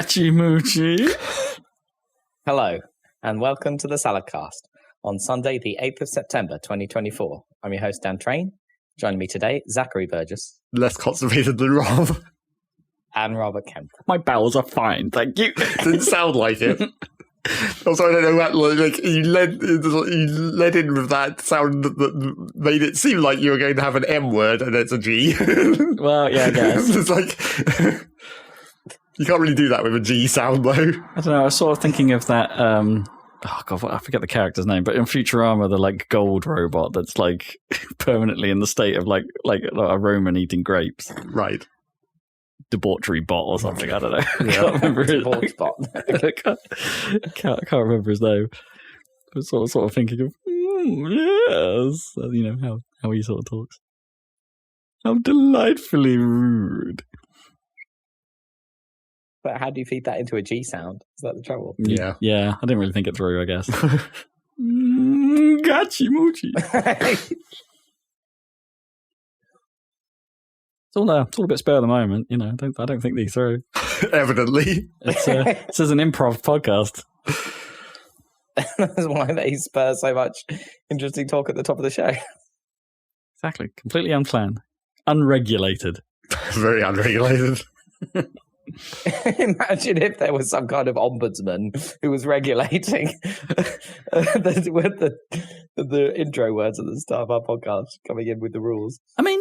Gachi Moochie. Hello, and welcome to the Saladcast on Sunday, the 8th of September, 2024. I'm your host, Dan Train. Joining me today, Zachary Burgess. Less constipated than Rob. And Robert Kemp. My bowels are fine, thank you. Didn't sound like it. Also, I don't know what, like, you led in with that sound that made it seem like you were going to have an M word and it's a G. Well, yeah, I guess. It's like, you can't really do that with a G sound, though. I don't know, I was sort of thinking of that, oh god, I forget the character's name, but in Futurama, the, like, gold robot that's, like, permanently in the state of, like a Roman eating grapes. Right. Debauchery bot or something, I don't know. I Yeah. can't remember his Debauch bot. can't remember his name. I was sort of thinking of, yes, you know, how he sort of talks. How delightfully rude. But how do you feed that into a G sound? Is that the trouble? Yeah. Yeah, I didn't really think it through, I guess. Gachi Moochie. It's all a bit spare at the moment, you know. I don't think these through. Evidently. This is an improv podcast. That's why they spur so much interesting talk at the top of the show. Exactly. Completely unplanned. Unregulated. Very unregulated. Imagine if there was some kind of ombudsman who was regulating the intro words at the start of our podcast, coming in with the rules. I mean,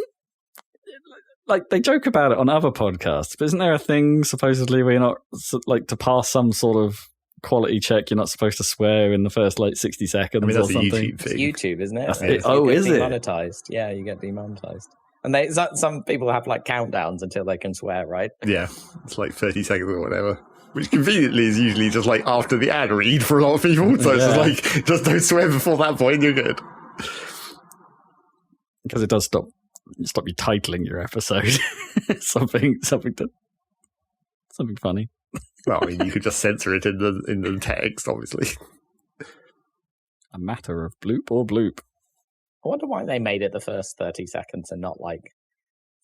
like, they joke about it on other podcasts, but isn't there a thing, supposedly, where you're not, like, to pass some sort of quality check, you're not supposed to swear in the first, like, 60 seconds I mean, that's or a something? YouTube thing. It's YouTube, isn't it? That's it. Oh, You get is it? demonetized. Yeah, you get demonetized. And some people have, like, countdowns until they can swear, right? Yeah. It's like 30 seconds or whatever. Which conveniently is usually just like after the ad read for a lot of people. So it's just like, just don't swear before that point, you're good. Because it does stop you titling your episode. something funny. Well, I mean, you could just censor it in the text, obviously. A matter of bloop or bloop. I wonder why they made it the first 30 seconds and not, like,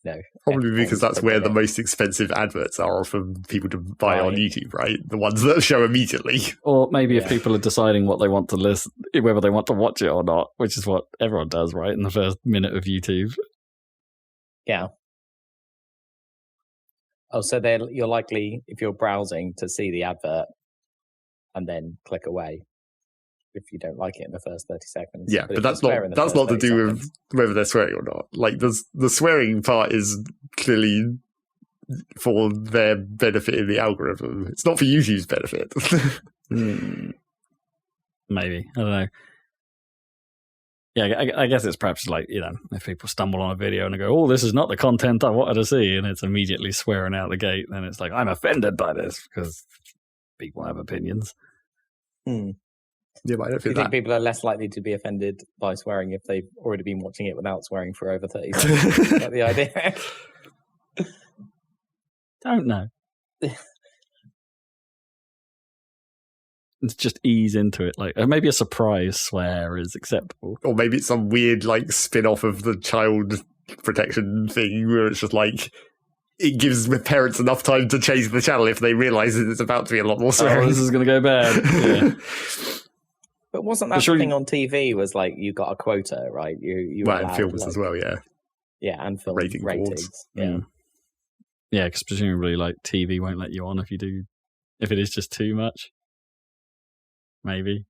you know... Probably because that's where the most expensive adverts are for people to buy on YouTube, right? The ones that show immediately. Or maybe if people are deciding what they want to listen, whether they want to watch it or not, which is what everyone does, right, in the first minute of YouTube. Yeah. Oh, so you're likely, if you're browsing, to see the advert and then click away if you don't like it in the first 30 seconds. Yeah, but that's not to do with whether they're swearing or not. Like, the swearing part is clearly for their benefit in the algorithm. It's not for YouTube's benefit. Maybe. I don't know. Yeah, I guess it's perhaps like, you know, if people stumble on a video and go, oh, this is not the content I wanted to see, and it's immediately swearing out the gate, then it's like, I'm offended by this, because people have opinions. Yeah, but I don't Do you think people are less likely to be offended by swearing if they've already been watching it without swearing for over 30 seconds? Is that the idea? Don't know. It's just ease into it. Like, maybe a surprise swear is acceptable. Or maybe it's some weird, like, spin-off of the child protection thing where it's just like, it gives the parents enough time to change the channel if they realise that it's about to be a lot more swearing. Oh, this is going to go bad. Yeah. But wasn't that the thing on TV was like you got a quota, right? You well, and allowed, films like, as well, yeah. Yeah, and film Rating ratings. boards. Yeah. Yeah, because presumably, like, TV won't let you on if it is just too much. Maybe.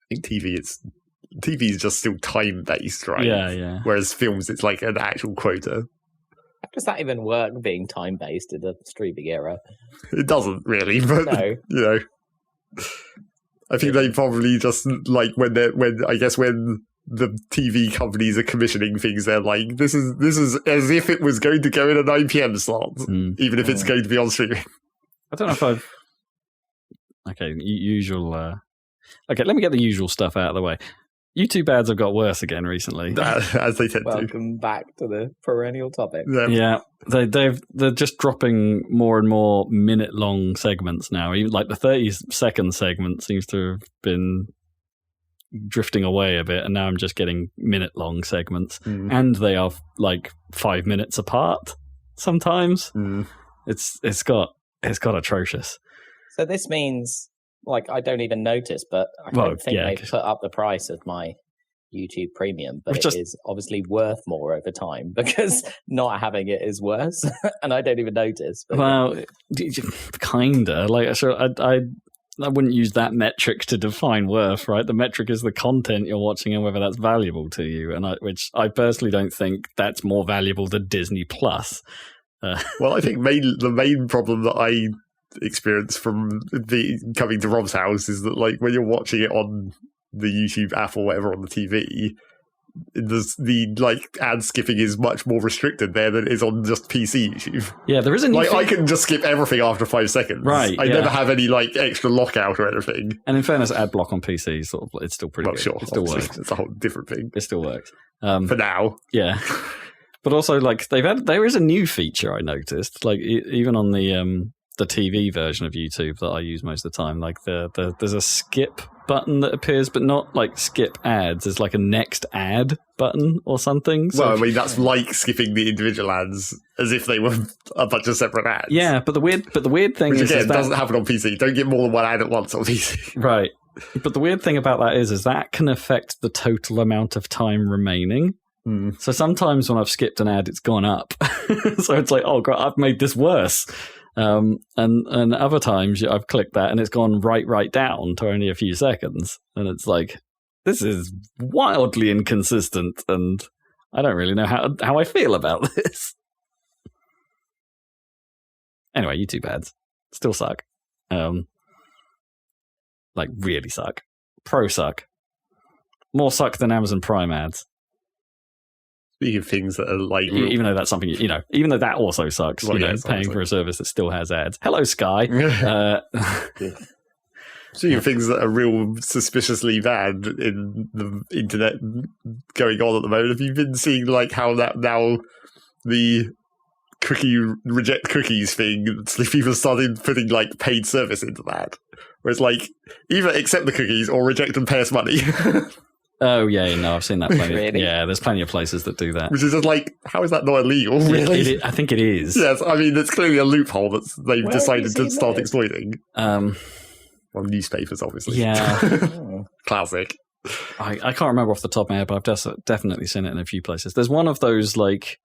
I think TV is just still time-based, right? Yeah. Whereas films, it's like an actual quota. How does that even work, being time-based in the streaming era? It doesn't really, but, No. you know... I think they probably just, like, when the TV companies are commissioning things, they're like, this is as if it was going to go in a 9 p.m. slot, even if it's going to be on streaming. I don't know if I've... Okay, usual... Okay, let me get the usual stuff out of the way. YouTube ads have got worse again recently. As they tend to. Welcome back to the perennial topic. Yeah, they're just dropping more and more minute-long segments now. Even like the 30-second segment seems to have been drifting away a bit, and now I'm just getting minute-long segments. And they are like 5 minutes apart sometimes. It's got It's got atrocious. So this means, like, I don't even notice, but I don't think they've put up the price of my YouTube Premium, but it is obviously worth more over time because not having it is worse, and I don't even notice. But well, kinda. Like, so I wouldn't use that metric to define worth, right? The metric is the content you're watching and whether that's valuable to you, and which I personally don't think that's more valuable than Disney Plus. Well, I think the main problem that I experience from coming to Rob's house is that, like, when you're watching it on the YouTube app or whatever on the TV, the like ad skipping is much more restricted there than it is on just PC YouTube. Yeah, there is a new I can just skip everything after 5 seconds. Right. I never have any like extra lockout or anything. And in fairness, ad block on PC is it's still pretty good. Sure, it still works. It's a whole different thing. It still works. For now. Yeah. But also, like, there is a new feature I noticed, like even on the TV version of YouTube that I use most of the time. Like there's a skip button that appears, but not like skip ads. There's like a next ad button or something. So well, I mean, that's like skipping the individual ads as if they were a bunch of separate ads. Yeah, but the weird thing is again, doesn't happen on PC. Don't get more than one ad at once on PC. Right. But the weird thing about that is that can affect the total amount of time remaining. So sometimes when I've skipped an ad, it's gone up. So it's like, oh god, I've made this worse. And other times I've clicked that and it's gone right down to only a few seconds. And it's like, this is wildly inconsistent and I don't really know how I feel about this. Anyway, YouTube ads still suck. Like really suck. Pro suck. More suck than Amazon Prime ads. Speaking of things that are like... Even though that's something, even though that also sucks, paying for a service that still has ads. Hello, Sky. Speaking of things that are real suspiciously bad in the internet going on at the moment, have you been seeing like how that now the reject cookies thing, people started putting like paid service into that? Where it's like, either accept the cookies or reject and pay us money. Oh, yeah, no, I've seen that plenty. Really? Yeah, there's plenty of places that do that. Which is just like, how is that not illegal, really? I think it is. Yes, I mean, it's clearly a loophole that they've decided to start exploiting. Well, newspapers, obviously. Yeah. Classic. I can't remember off the top of my head, but I've definitely seen it in a few places. There's one of those, like,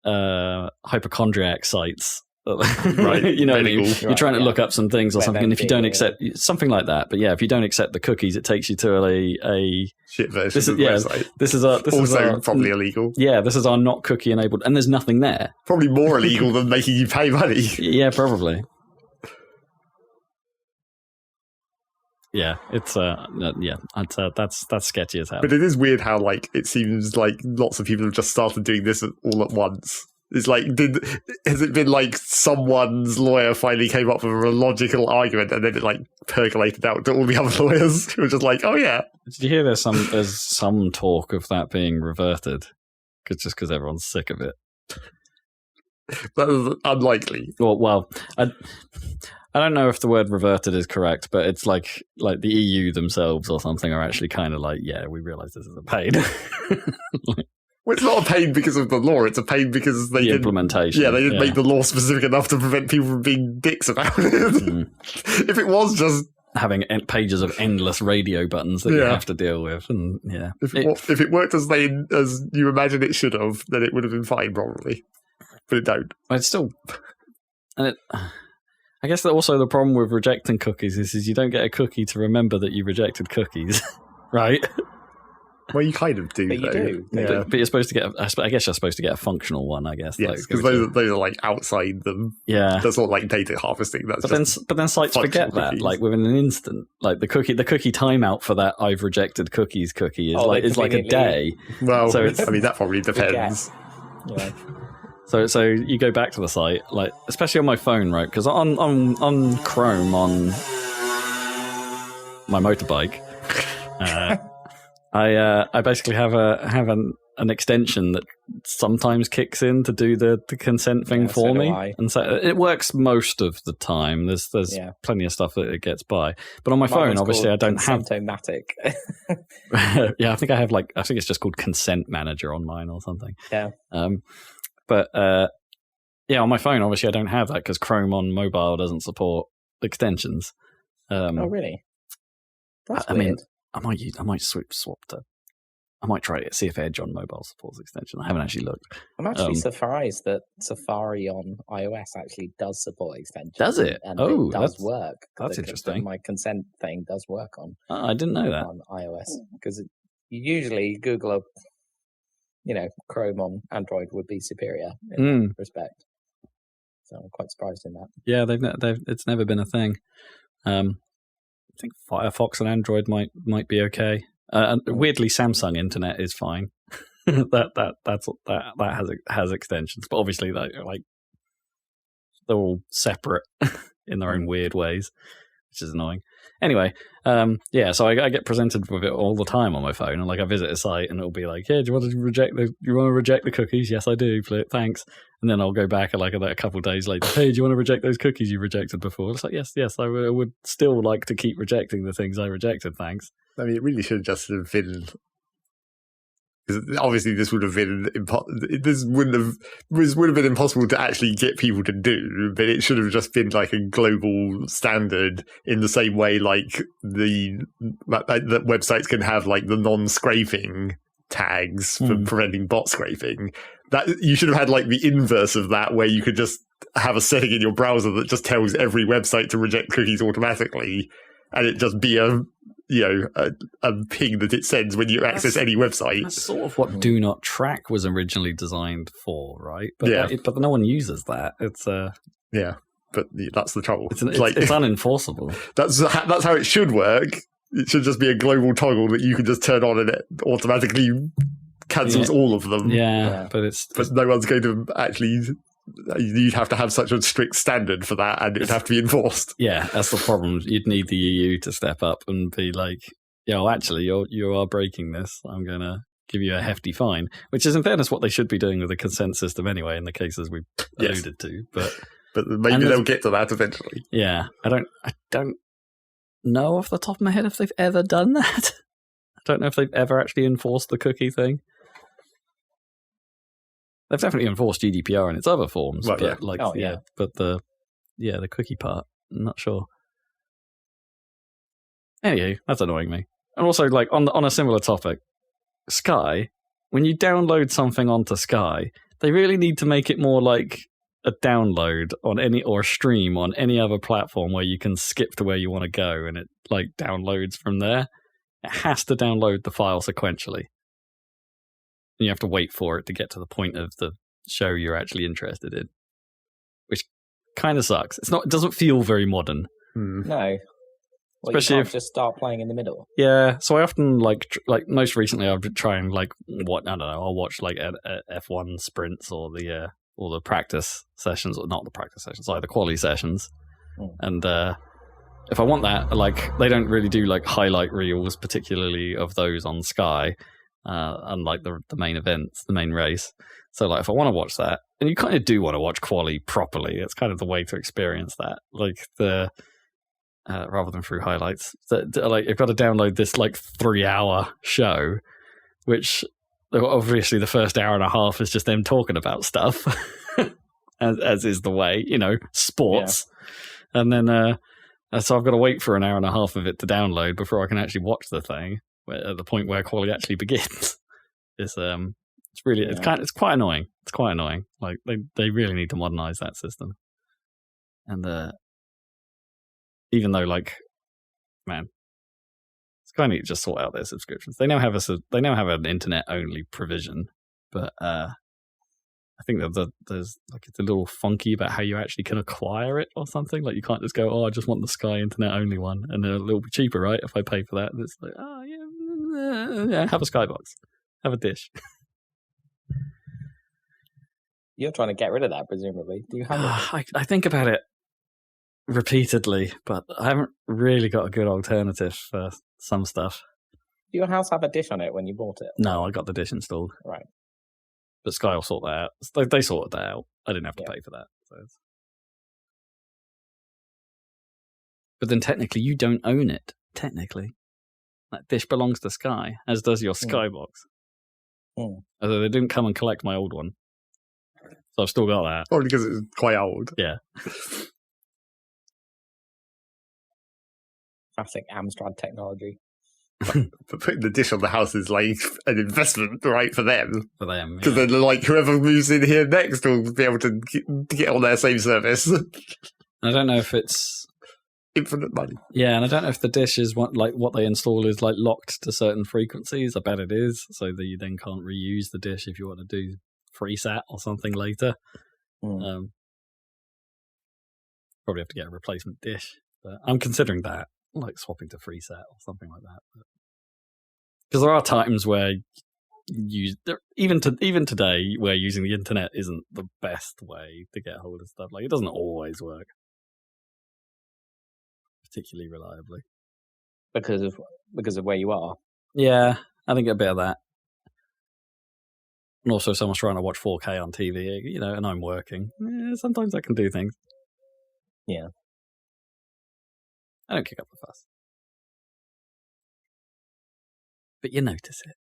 hypochondriac sites. Right. You're trying to look up some things or something, and if you don't accept something like that, but yeah, if you don't accept the cookies, it takes you to a shit version of the website. This is also probably illegal. Yeah, this is our not cookie enabled, and there's nothing there. Probably more illegal than making you pay money. Yeah, probably. Yeah, it's that's sketchy as hell. But it is weird how like it seems like lots of people have just started doing this all at once. It's like, has it been like someone's lawyer finally came up with a logical argument and then it like percolated out to all the other lawyers who were just like, oh yeah. Did you hear there's some talk of that being reverted? Because everyone's sick of it. That is unlikely. Well, I don't know if the word reverted is correct, but it's like the EU themselves or something are actually kind of like, yeah, we realise this is a pain. Well, it's not a pain because of the law. It's a pain because they didn't... implementation. Yeah, they didn't make the law specific enough to prevent people from being dicks about it. If it was just... having pages of endless radio buttons that you have to deal with. And yeah. If it worked as you imagine it should have, then it would have been fine, probably. But it don't. It's still... And I guess that also the problem with rejecting cookies is you don't get a cookie to remember that you rejected cookies, right? Well, you kind of do, but though. You do. Yeah. But you're supposed to get. I guess you're supposed to get a functional one. I guess. Yes, because those are like outside them. Yeah, that's not like data harvesting. That's but then sites forget that, like within an instant. Like the cookie timeout for that I've rejected cookies cookie is like a day. Well, so I mean that probably depends. Yeah. So you go back to the site, like especially on my phone, right? Because on Chrome on my motorbike. I basically have an extension that sometimes kicks in to do the consent thing for me, and so it works most of the time. There's plenty of stuff that it gets by, but on my phone, obviously, I don't have Consent-O-Matic. Yeah, I think it's just called Consent Manager on mine or something. Yeah. But Yeah, on my phone, obviously, I don't have that because Chrome on mobile doesn't support extensions. Oh, really? That's I weird. mean, I might swap to. I might try it, see if Edge on mobile supports extension. I haven't actually looked. I'm actually surprised that Safari on iOS actually does support extensions. Does it? And it does work. That's interesting. My consent thing does work on. Oh, I didn't know that. On iOS. Because usually Google, Chrome on Android would be superior in that respect. So I'm quite surprised in that. Yeah, it's never been a thing. I think Firefox on Android might be okay. And weirdly, Samsung Internet is fine. that has extensions, but obviously they're all separate in their own weird ways, which is annoying. Anyway, so I get presented with it all the time on my phone, and I visit a site and it'll be like, "Yeah, do you want to reject the cookies?" Yes, I do. Thanks. And then I'll go back a couple of days later. "Hey, do you want to reject those cookies you rejected before?" It's like, yes, I would still like to keep rejecting the things I rejected. Thanks. I mean, it really should just have been. Because obviously, this would have been this would have been impossible to actually get people to do. But it should have just been a global standard in the same way that websites can have the non-scraping tags for preventing bot scraping. That you should have had the inverse of that, where you could just have a setting in your browser that just tells every website to reject cookies automatically, and it just be a ping that it sends when you access any website. That's sort of what Do Not Track was originally designed for, right? But but no one uses that. It's yeah, but that's the trouble. It's unenforceable. That's how it should work. It should just be a global toggle that you can just turn on and it automatically cancels all of them. Yeah, but no one's going to actually. You'd have to have such a strict standard for that, and it'd have to be enforced. Yeah, that's the problem. You'd need the EU to step up and be like, actually, you are breaking this. I'm going to give you a hefty fine, which is, in fairness, what they should be doing with the consent system anyway, in the cases we alluded to. But maybe they'll get to that eventually. Yeah, I don't know off the top of my head if they've ever done that. I don't know if they've ever actually enforced the cookie thing. They've definitely enforced GDPR in its other forms, but but the cookie part, I'm not sure. Anyway, that's annoying me. And also, on a similar topic, Sky. When you download something onto Sky, they really need to make it more like a download on or a stream on any other platform where you can skip to where you want to go and it downloads from there. It has to download the file sequentially. And you have to wait for it to get to the point of the show you're actually interested in, which kind of sucks. It doesn't feel very modern. No, especially if just start playing in the middle. Yeah, so I often most recently I've been trying what I don't know. I'll watch F1 sprints or the practice sessions, or not the practice sessions, the quali sessions, and if I want that, they don't really do highlight reels, particularly of those on Sky. Unlike the main events, the main race. So if I want to watch that, and you kind of do want to watch quali properly, it's kind of the way to experience that. Rather than through highlights. You've got to download this 3-hour show, which obviously the first hour and a half is just them talking about stuff, as is the way, sports. Yeah. And then so I've got to wait for an hour and a half of it to download before I can actually watch the thing. At the point where quality actually begins, it's quite annoying. It's quite annoying. They really need to modernize that system. And even though Sky need to just sort out their subscriptions. They now have an internet only provision, but I think that there's it's a little funky about how you actually can acquire it or something. You can't just go, I just want the Sky internet only one, and they're a little bit cheaper, right? If I pay for that, and it's have a Skybox, have a dish. You're trying to get rid of that, presumably. Do you have it? I think about it repeatedly, but I haven't really got a good alternative for some stuff. Did your house have a dish on it when you bought it? No, I got the dish installed. Right. But Sky will sort that out. They sorted that out. I didn't have to pay for that. So. But then technically you don't own it. Technically. That dish belongs to Sky, as does your Skybox. Although they didn't come and collect my old one. So I've still got that. Probably because it's quite old. Yeah. Classic Amstrad technology. But putting the dish on the house is like an investment, right, for them. For them, because then like whoever moves in here next will be able to get on their same service. I don't know if it's infinite money. Yeah, and I don't know if the dish is what they install is like locked to certain frequencies. I bet it is, so that you then can't reuse the dish if you want to do FreeSat or something later. Probably have to get a replacement dish, but I'm considering that, like swapping to FreeSat or something like that. Because there are times where even today, where using the internet isn't the best way to get hold of stuff. Like, it doesn't always work particularly reliably because of where you are. Yeah, I think a bit of that. And also, someone's trying to watch 4K on TV, and I'm working. Sometimes I can do things. Yeah. I don't kick up the fuss. But you notice it.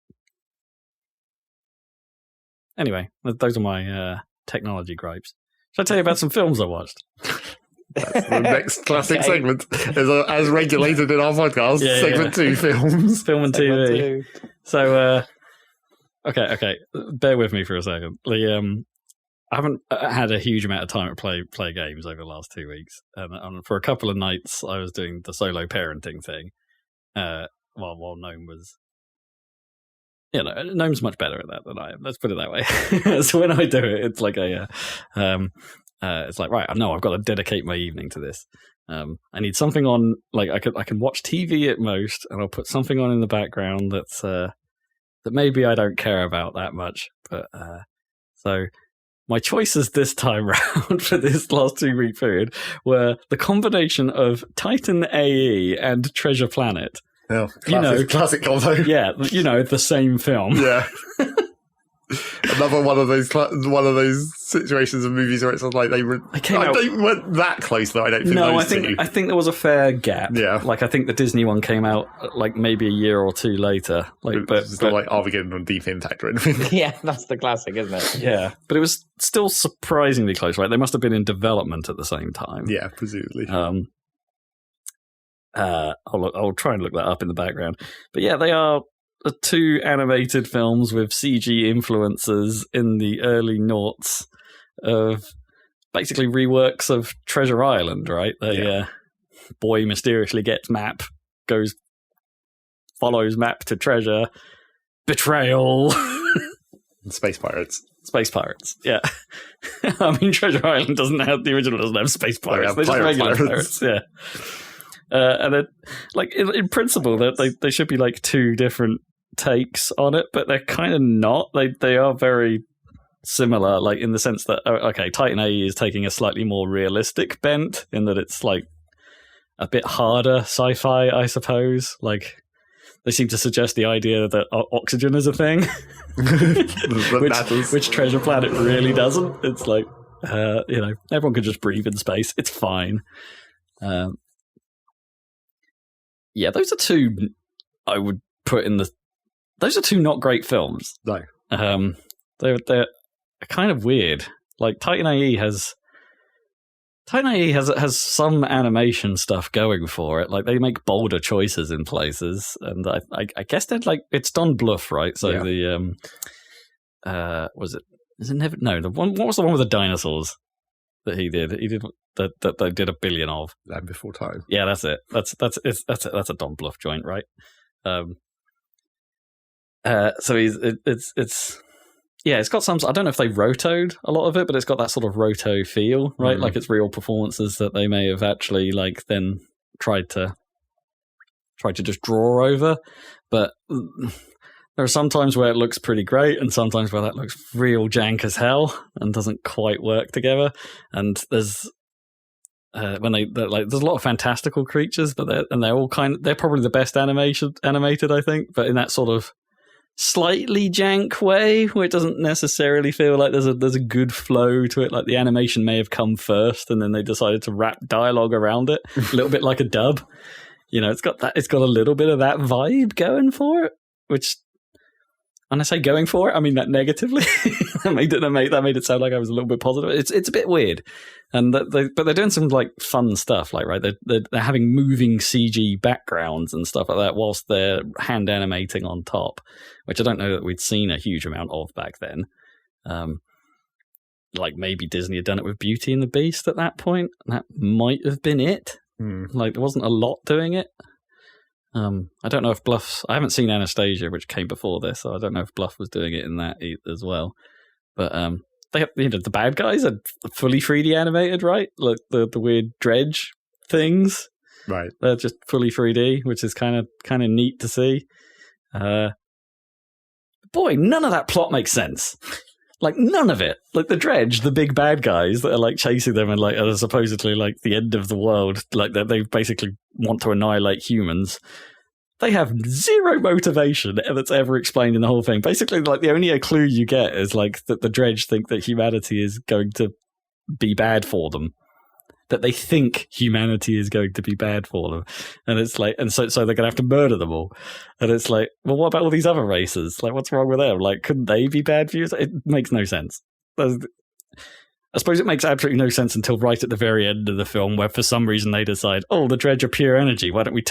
Anyway, those are my technology gripes. Should I tell you about some films I watched? That's the next classic segment, as regulated in our podcast. Segment 2, films. Film and TV. So, okay. Bear with me for a second. I haven't had a huge amount of time to play games over the last 2 weeks. And for a couple of nights, I was doing the solo parenting thing. While Gnome was... Gnome's much better at that than I am. Let's put it that way. So when I do it, it's like it's like, right, I know I've got to dedicate my evening to this. I need something on, like I can watch TV at most, and I'll put something on in the background that maybe I don't care about that much. But so my choices this time round for this last 2 week period were the combination of Titan AE and Treasure Planet. Oh, classic combo. Yeah, the same film. Yeah. Another one of those situations of movies where it's like they weren't that close though. I don't think. No, I think there was a fair gap. Yeah, like I think the Disney one came out like maybe a year or two later. But not like Armageddon on Deep Impact or anything. Yeah, that's the classic, isn't it? Yeah, but it was still surprisingly close. Right, they must have been in development at the same time. Yeah, presumably. I'll try and look that up in the background. But yeah, they are two animated films with CG influences in the early noughts of basically reworks of Treasure Island, right? Boy mysteriously gets map, follows map to treasure, betrayal. Space pirates. Space pirates, yeah. I mean, Treasure Island the original doesn't have space pirates. They're just regular pirates, yeah. And then, like, in principle, they should be like two different takes on it, but they're kind of not. They are very similar, like in the sense that Titan AE is taking a slightly more realistic bent in that it's like a bit harder sci-fi, I suppose. Like they seem to suggest the idea that oxygen is a thing, which Treasure Planet really doesn't. It's like everyone can just breathe in space. It's fine. Yeah, those are two I would put in the. Those are two not great films. No. They're kind of weird. Like Titan AE has some animation stuff going for it. Like they make bolder choices in places, and I guess they're like it's Don Bluth, right? So yeah. Was it? Is it never? No, the one. What was the one with the dinosaurs that he did? He did that they did 1 billion of. Land Before Time. Yeah, that's it. That's a Don Bluth joint, right? So it's got some. I don't know if they rotoed a lot of it, but it's got that sort of roto feel, right? Like it's real performances that they may have actually like then tried to just draw over. But there are some times where it looks pretty great, and sometimes where that looks real jank as hell and doesn't quite work together. And there's there's a lot of fantastical creatures, but they're probably the best animated, I think. But in that sort of slightly jank way, where it doesn't necessarily feel like there's a good flow to it. Like the animation may have come first, and then they decided to wrap dialogue around it, a little bit like a dub. It's got a little bit of that vibe going for it, which And I say going for it, I mean that negatively. that made it sound like I was a little bit positive. It's a bit weird, and but they're doing some like fun stuff, like right, they're having moving CG backgrounds and stuff like that, whilst they're hand animating on top, which I don't know that we'd seen a huge amount of back then. Like maybe Disney had done it with Beauty and the Beast at that point. That might have been it. Like there wasn't a lot doing it. I don't know if Bluff's... I haven't seen Anastasia, which came before this, so I don't know if Bluff was doing it in that as well. But they have, the bad guys are fully 3D animated, right? Like the weird dredge things, right? They're just fully 3D, which is kind of neat to see. Boy, none of that plot makes sense. Like none of it. Like the dredge, the big bad guys that are like chasing them and like are supposedly like the end of the world. Like that they basically want to annihilate humans. They have zero motivation that's ever explained in the whole thing. Basically, like the only clue you get is like that the dredge think that humanity is going to be bad for them. That they think humanity is going to be bad for them. And it's like, and so they're going to have to murder them all. And it's like, well, what about all these other races? Like, what's wrong with them? Like, couldn't they be bad for you? It makes no sense. I suppose it makes absolutely no sense until right at the very end of the film, where for some reason they decide, oh, the dredge are pure energy. Why don't we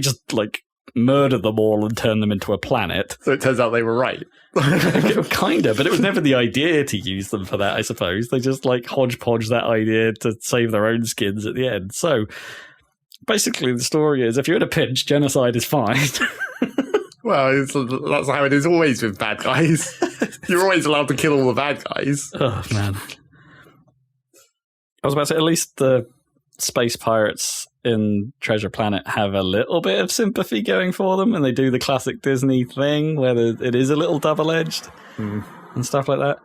just like murder them all and turn them into a planet? So it turns out they were right. Kind of, but it was never the idea to use them for that, I suppose. They just like hodgepodge that idea to save their own skins at the end. So basically the story is, if you're in a pinch, genocide is fine. Well, that's how it is always with bad guys. You're always allowed to kill all the bad guys. Oh, man. I was about to say, at least the space pirates in Treasure Planet have a little bit of sympathy going for them, and they do the classic Disney thing where it is a little double-edged and stuff like that.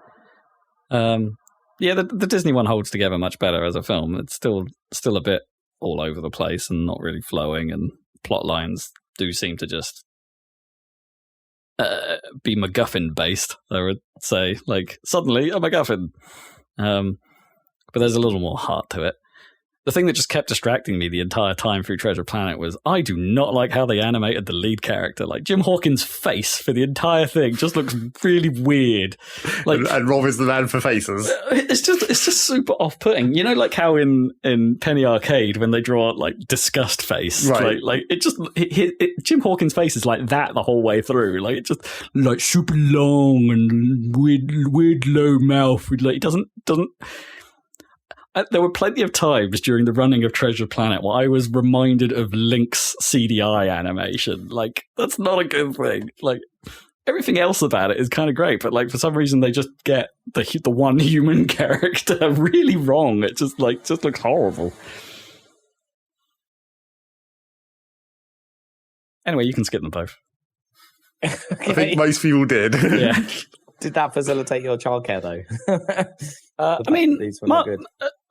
Yeah, the Disney one holds together much better as a film. It's still a bit all over the place and not really flowing, and plot lines do seem to just be MacGuffin-based, I would say. Like, suddenly a MacGuffin. But there's a little more heart to it. The thing that just kept distracting me the entire time through Treasure Planet was I do not like how they animated the lead character. Like, Jim Hawkins' face for the entire thing just looks really weird. Like, and Rob is the man for faces. It's just super off-putting. You know, like how in Penny Arcade when they draw like disgust face, right? Like it just Jim Hawkins' face is like that the whole way through. Like it just like super long and weird low mouth. Like it doesn't. There were plenty of times during the running of Treasure Planet where I was reminded of Link's CDI animation. Like, that's not a good thing. Like, everything else about it is kind of great, but like for some reason they just get the one human character really wrong. It just looks horrible. Anyway, you can skip them both. Okay. I think most people did. Yeah. Did that facilitate your childcare though? I mean,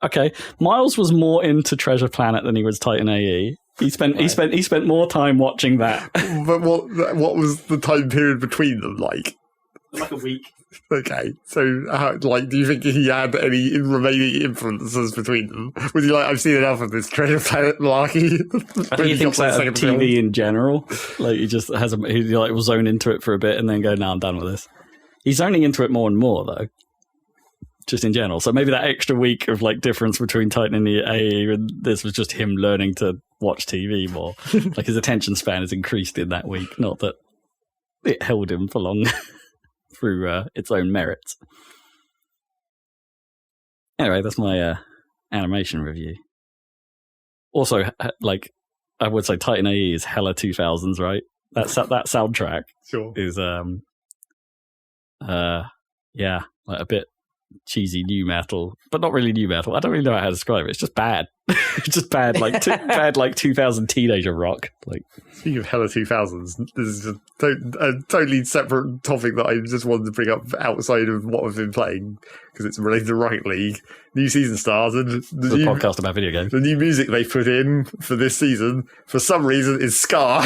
okay. Miles was more into Treasure Planet than he was Titan AE. He spent more time watching that. But what was the time period between them like? Like a week. Okay, so do you think he had any remaining influences between them? Was he like, I've seen enough of this Treasure Planet malarkey? I think he thinks out of TV in general. Like he just will zone into it for a bit and then go, "No, I'm done with this." He's zoning into it more and more, though, just in general. So maybe that extra week of like difference between Titan and the AE and this was just him learning to watch TV more. Like his attention span has increased in that week, not that it held him for long through its own merits. Anyway, that's my animation review. Also, like I would say, Titan AE is hella 2000s, right? That soundtrack is like a bit cheesy new metal, but not really new metal. I don't really know how to describe it. It's just bad. It's just bad, bad like 2000 teenager rock. Like, speaking of hella 2000s, this is a totally separate topic that I just wanted to bring up outside of what I've been playing because it's related to Rocket League. New season started. The podcast about video games. The new music they put in for this season, for some reason, is ska.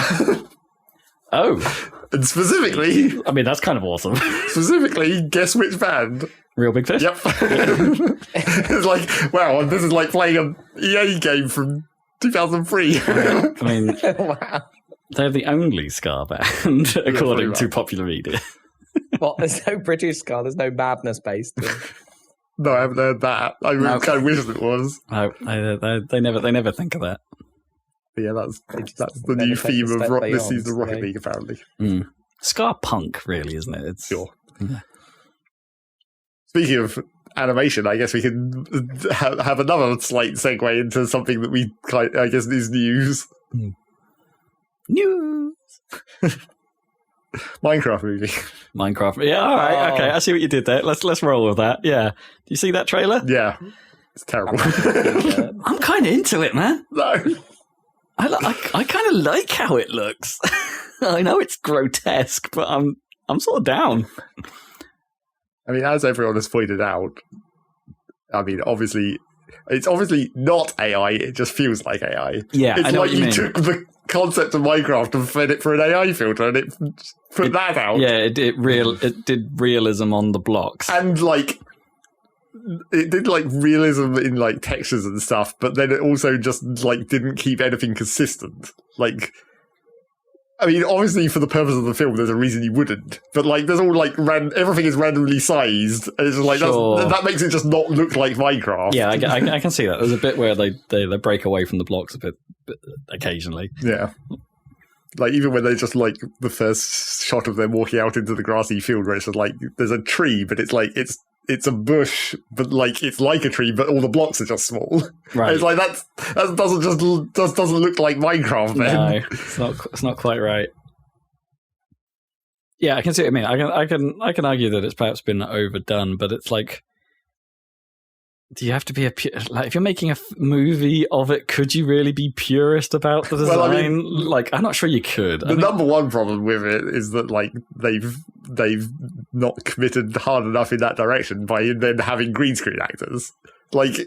Oh. And specifically... I mean, that's kind of awesome. Specifically, guess which band? Real Big Fish? Yep. It's like, wow, this is like playing an EA game from 2003. I mean, wow. They're the only ska band, according to popular media. Well, there's no British ska. There's no Madness based. No, I haven't heard that. I kind of wish it was. No, they never think of that. But yeah, that's the new theme of this season of Rocket League, apparently. Ska punk, really, isn't it? It's sure. Yeah. Speaking of animation, I guess we can have another slight segue into something that I guess is news. News. Minecraft movie. Minecraft. Yeah, all right. Okay, I see what you did there. Let's roll with that. Yeah. Do you see that trailer? Yeah. It's terrible. I'm kind of into it, man. No. I kind of like how it looks. I know it's grotesque, but I'm sort of down. I mean, as everyone has pointed out, I mean, it's obviously not AI. It just feels like AI. Yeah, it's I know like what you mean. Took the concept of Minecraft and fed it for an AI filter, and it put that out. Yeah, it did realism on the blocks, and like it did like realism in like textures and stuff. But then it also just like didn't keep anything consistent. Like, I mean, obviously for the purpose of the film, there's a reason you wouldn't. But like, there's all like everything is randomly sized, and it's just like that makes it just not look like Minecraft. Yeah, I can see that. There's a bit where they break away from the blocks a bit occasionally. Yeah, like even when they just like the first shot of them walking out into the grassy field, where it's just like there's a tree, but it's like it's a bush, but like it's like a tree, but all the blocks are just small. Right. It's like that doesn't look like Minecraft. Then. No, it's not quite right. Yeah, I can see what I mean. I can argue that it's perhaps been overdone, but it's like, do you have to be like if you're making a movie of it? Could you really be purist about the design? Well, I mean, like, I'm not sure you could. Number one problem with it is that like they've not committed hard enough in that direction by then having green screen actors. Like,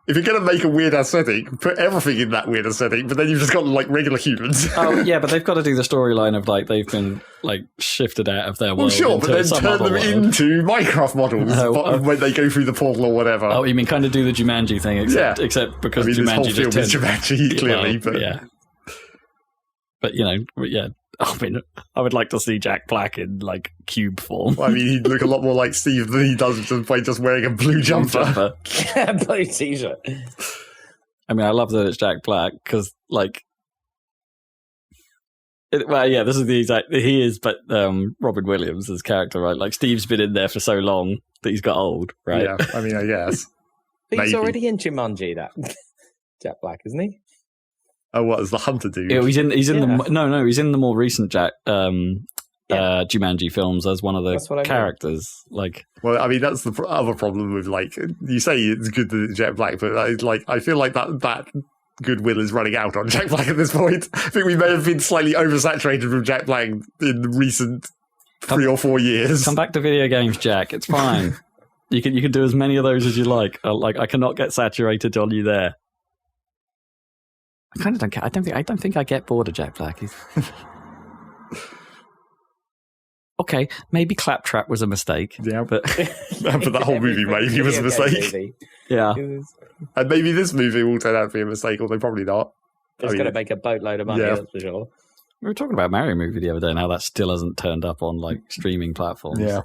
if you're going to make a weird aesthetic, put everything in that weird aesthetic, but then you've just got like regular humans. Oh yeah, but they've got to do the storyline of like they've been like shifted out of their world. Well, sure, but then turn them into Minecraft models when they go through the portal or whatever. Oh, you mean kind of do the Jumanji thing, except because Jumanji this whole film is Jumanji, clearly, but yeah. But you know, yeah. I mean, I would like to see Jack Black in like cube form. Well, I mean, he'd look a lot more like Steve than he does by just wearing a blue jumper. Blue t-shirt. I mean, I love that it's Jack Black because, like, this is the exact. He is, but Robin Williams' character, right? Like, Steve's been in there for so long that he's got old, right? Yeah, I mean, I guess. But he's already in Jumanji, that Jack Black, isn't he? Oh, what is the hunter dude? Yeah, he's in he's in the more recent Jumanji films as one of the characters. Like, well, I mean, that's the other problem with like you say it's good that it's Jack Black, but I feel like that goodwill is running out on Jack Black at this point. I think we may have been slightly oversaturated with Jack Black in the recent 3 or 4 years. Come back to video games, Jack. It's fine. you can do as many of those as you like. I cannot get saturated on you there. I kind of don't care. I don't think I get bored of Jack Black. Okay, maybe Claptrap was a mistake. Yeah, but that whole movie maybe was a mistake. Yeah, and maybe this movie will turn out to be a mistake, although probably not. It's going to make a boatload of money, that's for sure. We were talking about Mario movie the other day and how that still hasn't turned up on like streaming platforms. Yeah.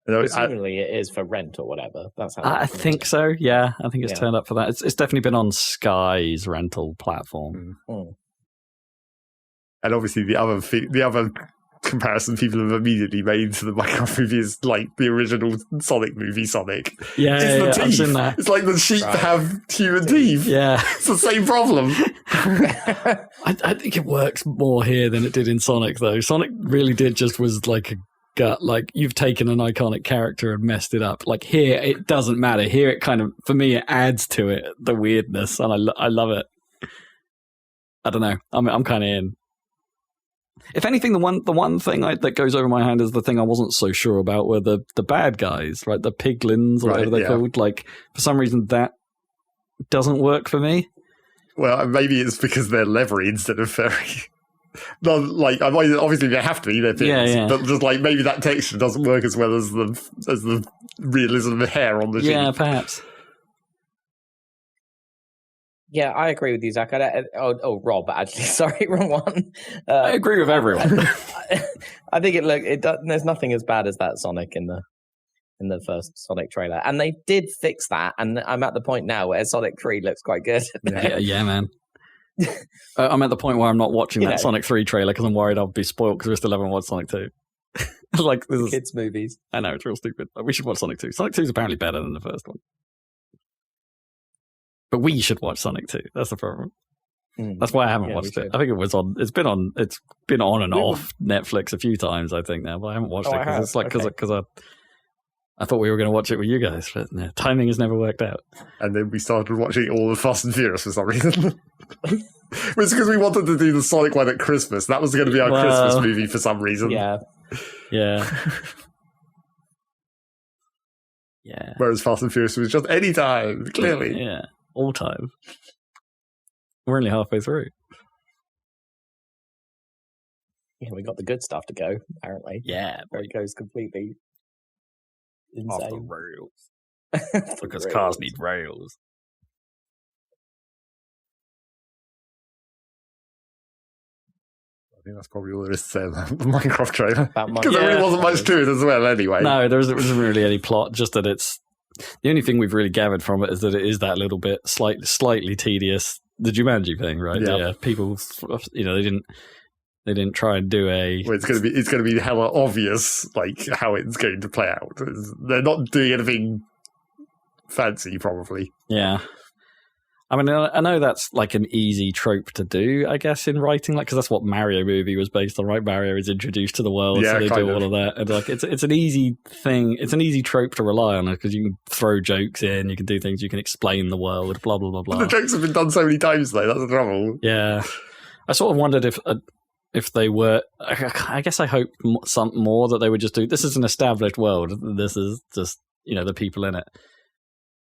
Presumably it is for rent or whatever. That's how I think so. Yeah, I think it's turned up for that. It's definitely been on Sky's rental platform. Mm. And obviously the other comparison people have immediately made to the Minecraft movie is like the original Sonic movie, Sonic. Yeah, it's the teeth. It's like the sheep have human teeth. Yeah, it's the same problem. I think it works more here than it did in Sonic, though. Sonic really was like a gut, like you've taken an iconic character and messed it up. Like here, it doesn't matter. Here, it kind of, for me, it adds to it the weirdness, and I love it. I don't know. I'm kind of in. If anything, the one thing that goes over my hand is the thing I wasn't so sure about were the bad guys, right? The piglins or whatever they're called. Like for some reason that doesn't work for me. Well, maybe it's because they're leathery instead of furry. No, like obviously they have to be, they're pigs, but just like maybe that texture doesn't work as well as the realism of hair on the sheep. Yeah, perhaps. Yeah, I agree with you, Zach. Rob, actually, sorry, wrong one. I agree with everyone. I think there's nothing as bad as that Sonic in the first Sonic trailer, and they did fix that. And I'm at the point now where Sonic 3 looks quite good. Yeah, man. I'm at the point where I'm not watching that Sonic 3 trailer because I'm worried I'll be spoiled because we still haven't watched Sonic 2. Like this is kids' movies. I know, it's real stupid. We should watch Sonic 2. Sonic 2 is apparently better than the first one. But we should watch Sonic 2. That's the problem. That's why I haven't watched it. I think it was on. It's been on and off Netflix a few times, I think now, but I haven't watched it because it's like because I thought we were going to watch it with you guys, but no, timing has never worked out. And then we started watching all of Fast and Furious for some reason. It's because we wanted to do the Sonic one at Christmas. That was going to be our Christmas movie for some reason. Yeah. Whereas Fast and Furious was just any time, clearly. Yeah, all time. We're only halfway through. Yeah, we got the good stuff to go, apparently. Yeah. Where it goes completely insane. Off the rails. Because cars need rails. I think that's probably all there is to say about the Minecraft trailer. Because there really wasn't much to it as well, anyway. No, there isn't really any plot, just that it's... The only thing we've really gathered from it is that it is that little bit slightly tedious. The Jumanji thing, right? Yeah. People, they didn't try and do a... Well, it's going to be hella obvious, like, how it's going to play out. They're not doing anything fancy, probably. Yeah. I mean, I know that's like an easy trope to do, I guess, in writing, like, because that's what Mario movie was based on, right? Mario is introduced to the world, so they do all of that, and like, it's an easy thing, it's an easy trope to rely on, because you can throw jokes in, you can do things, you can explain the world, blah blah blah blah. But the jokes have been done so many times, though. That's the trouble. Yeah, I sort of wondered if they were. I guess I hope some more that they would just do. This is an established world. This is just the people in it.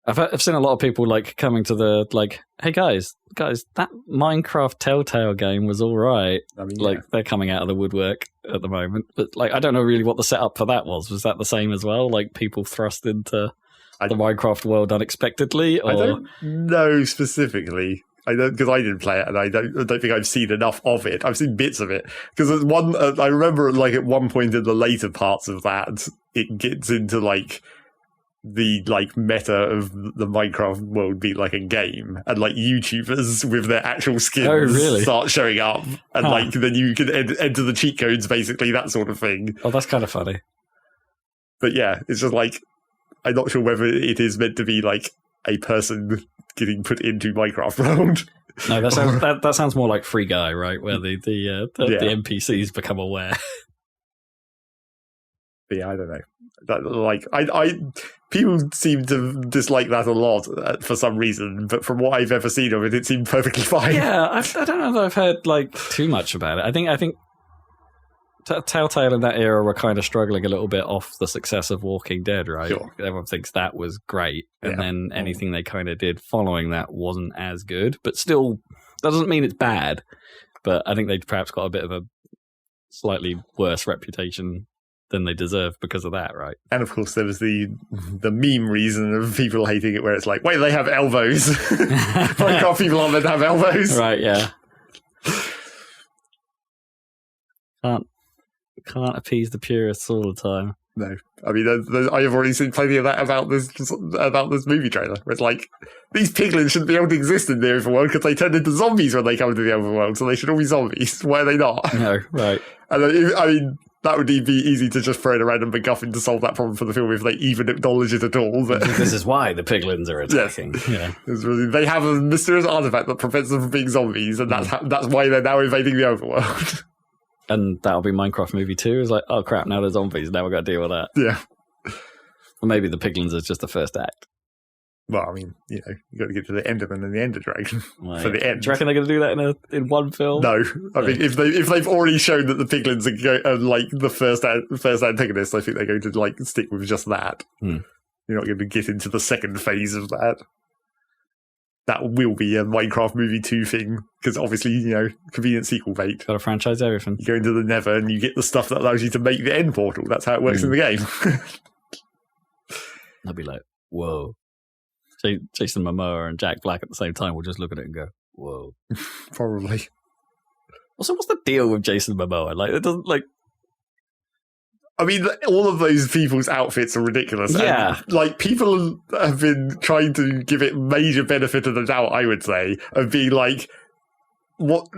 I've seen a lot of people like coming to the like, hey guys, that Minecraft Telltale game was all right. I mean, they're coming out of the woodwork at the moment, but like, I don't know really what the setup for that was. Was that the same as well? Like people thrust into the Minecraft world unexpectedly? Or? I don't know specifically. I don't, because I didn't play it, and I don't think I've seen enough of it. I've seen bits of it because I remember like at one point in the later parts of that, it gets into like the like meta of the Minecraft world being like a game, and like YouTubers with their actual skins start showing up, and like then you can enter the cheat codes, basically, that sort of thing. Oh, that's kind of funny. But yeah, it's just like, I'm not sure whether it is meant to be like a person getting put into Minecraft world. No, that sounds more like Free Guy, right? Where the NPCs become aware. But yeah, I don't know. Like I people seem to dislike that a lot for some reason, but from what I've ever seen of it, it seemed perfectly fine. Yeah, I don't know that I've heard like too much about it. I think Telltale in that era were kind of struggling a little bit off the success of Walking Dead, right? Sure. Everyone thinks that was great, and then anything they kind of did following that wasn't as good. But still, that doesn't mean it's bad. But I think they perhaps got a bit of a slightly worse reputation than they deserve because of that, right? And of course, there was the meme reason of people hating it, where it's like, wait, they have elbows. Minecraft people aren't meant to have elbows, right? Yeah, can't appease the purists all the time. No, I mean, I have already seen plenty of that about this movie trailer. Where it's like, these piglins shouldn't be able to exist in the overworld because they turn into zombies when they come into the overworld, so they should all be zombies. Why are they not? No, right? And I mean, that would be easy to just throw in a random MacGuffin to solve that problem for the film if they even acknowledge it at all. But this is why the piglins are attacking. Yes. Yeah. They have a mysterious artifact that prevents them from being zombies, and that's why they're now invading the overworld. And that'll be Minecraft movie 2. It's like, oh crap, now they're zombies. Now we've got to deal with that. Yeah. Or maybe the piglins is just the first act. Well, I mean, you got to get to the Enderman and the Ender Dragon for the end. Do you reckon they're going to do that in one film? No, I mean, if they've already shown that the piglins are like the first antagonists, I think they're going to like stick with just that. You're not going to get into the second phase of that. That will be a Minecraft movie 2 thing, because obviously, convenient sequel bait. Got to franchise everything. You go into the Nether and you get the stuff that allows you to make the end portal. That's how it works in the game. I'd be like, whoa. Jason Momoa and Jack Black at the same time will just look at it and go, "Whoa." Probably. Also, what's the deal with Jason Momoa? Like, it doesn't like. I mean, all of those people's outfits are ridiculous. Yeah. And, like, people have been trying to give it major benefit of the doubt, I would say, of being like, what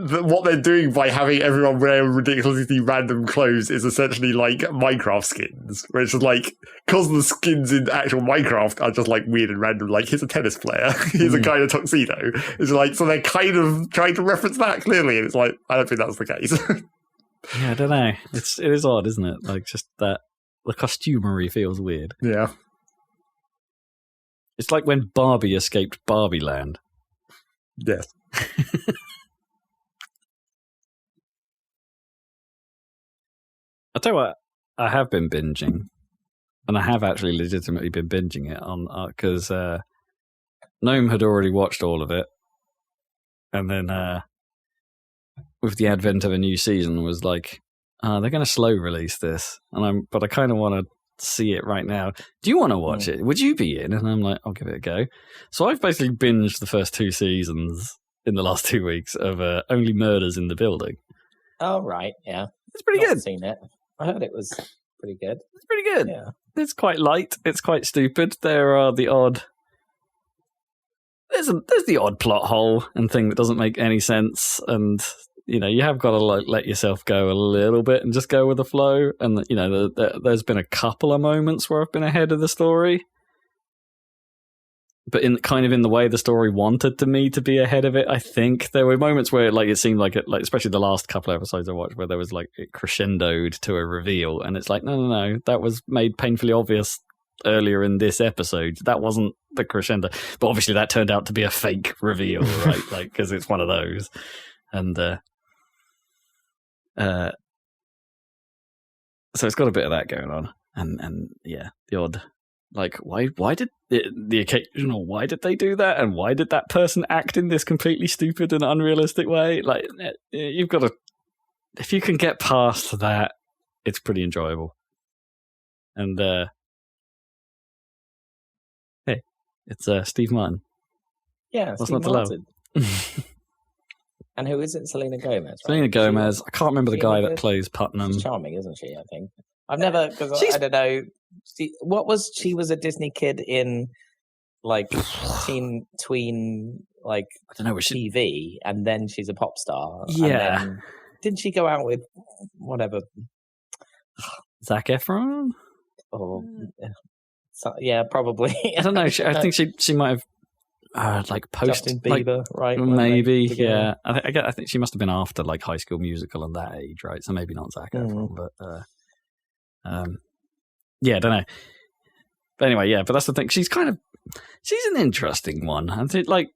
they're doing by having everyone wear ridiculously random clothes is essentially like Minecraft skins, where it's just like, because the skins in actual Minecraft are just like weird and random, like, here's a tennis player, here's a guy in a tuxedo. It's like, so they're kind of trying to reference that clearly, and it's like, I don't think that's the case. Yeah, I don't know. It is odd, isn't it? Like, just that the costumery feels weird. Yeah. It's like when Barbie escaped Barbie Land. Yes. I'll tell you what, I have been binging, and I have actually legitimately been binging it on because Gnome had already watched all of it, and then with the advent of a new season, was like, they're going to slow release this, but I kind of want to see it right now. Do you want to watch it? Would you be in? And I'm like, I'll give it a go. So I've basically binged the first 2 seasons in the last 2 weeks of Only Murders in the Building. Oh, right, yeah. It's pretty good. I've seen it. I heard it was pretty good. It's pretty good. Yeah. It's quite light. It's quite stupid. There are the odd... There's the odd plot hole and thing that doesn't make any sense, and you know, you have got to like let yourself go a little bit and just go with the flow. And you know, there's been a couple of moments where I've been ahead of the story, but in the way the story wanted me to be ahead of it. I think there were moments where like it seemed like especially the last couple of episodes I watched, where there was like it crescendoed to a reveal, and it's like no, that was made painfully obvious earlier in this episode. That wasn't the crescendo, but obviously that turned out to be a fake reveal, right? Like, because it's one of those. And so it's got a bit of that going on, and yeah, the odd like why did the occasional why did they do that, and why did that person act in this completely stupid and unrealistic way? Like, you've got to, if you can get past that, it's pretty enjoyable. And hey, it's Steve Martin. Yeah, what's Steve not to Martin. love? And who is it? Selena Gomez. Right? Selena Gomez. I can't remember the guy that plays Putnam. She's charming, isn't she? I think I've never, because I don't know. She was a Disney kid in like tween like I don't know, was she... TV, and then she's a pop star. Yeah. And then, didn't she go out with whatever? Zac Efron? Or yeah, probably. I don't know. I think she might have. Like post Justin Bieber, like, right? Maybe, yeah. I think she must have been after like High School Musical and that age, right? So maybe not Zac Efron, but yeah, I don't know. But anyway, yeah. But that's the thing. She's an interesting one. I think like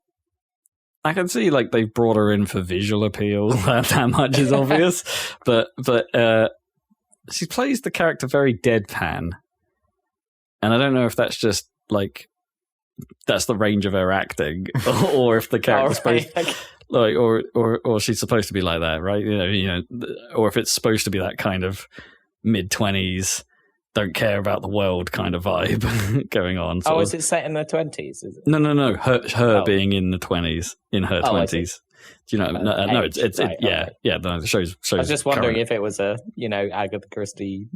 I can see like they've brought her in for visual appeal. that much is obvious, but she plays the character very deadpan, and I don't know if that's just like. That's the range of her acting, or if the character's supposed like, or she's supposed to be like that, right? You know, or if it's supposed to be that kind of mid-20s, don't care about the world kind of vibe going on. Oh, is it set in the 20s? Is it? No. Her being in the 20s, in her 20s. Do you know? No, it's right, yeah. No, the show's. I was just wondering if it was a Agatha Christie,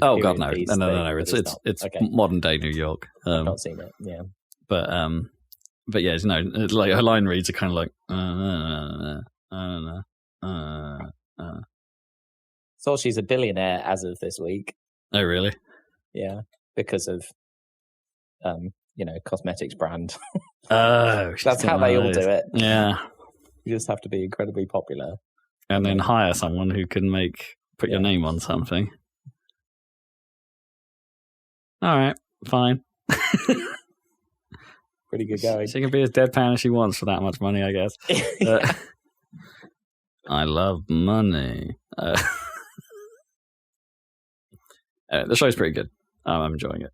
Oh God, no. It's okay. Modern day New York. I've not seen it. Yeah. But yeah, like her line reads are kind of like So she's a billionaire as of this week. Oh really? Yeah, because of cosmetics brand. Oh, that's how they all do it. Yeah, you just have to be incredibly popular, and then hire someone who can put your name on something. All right, fine. Pretty good going. She can be as deadpan as she wants for that much money, I guess. I love money. The show's pretty good. I'm enjoying it.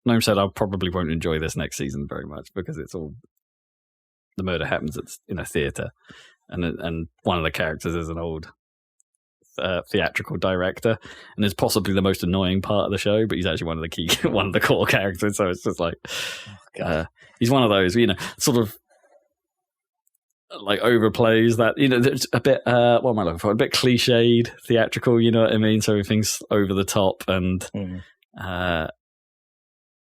Gnome said I probably won't enjoy this next season very much because it's all the murder happens in a theatre, and one of the characters is an old theatrical director, and is possibly the most annoying part of the show. But he's actually one of the core characters. So it's just like, he's one of those, sort of like overplays that, it's a bit. What am I looking for? A bit cliched theatrical. You know what I mean? So everything's over the top and.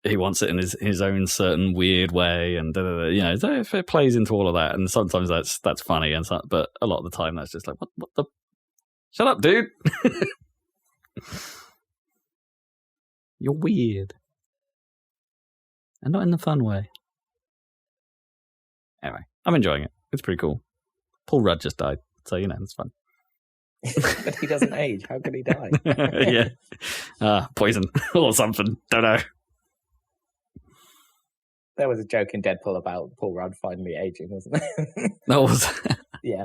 He wants it in his own certain weird way, and it plays into all of that. And sometimes that's funny, but a lot of the time that's just like, what the? Shut up, dude! You're weird, and not in the fun way. Anyway, I'm enjoying it. It's pretty cool. Paul Rudd just died, so it's fun. But he doesn't age. How could he die? Yeah, poison or something. Don't know. There was a joke in Deadpool about Paul Rudd finally aging, wasn't there? No, was yeah.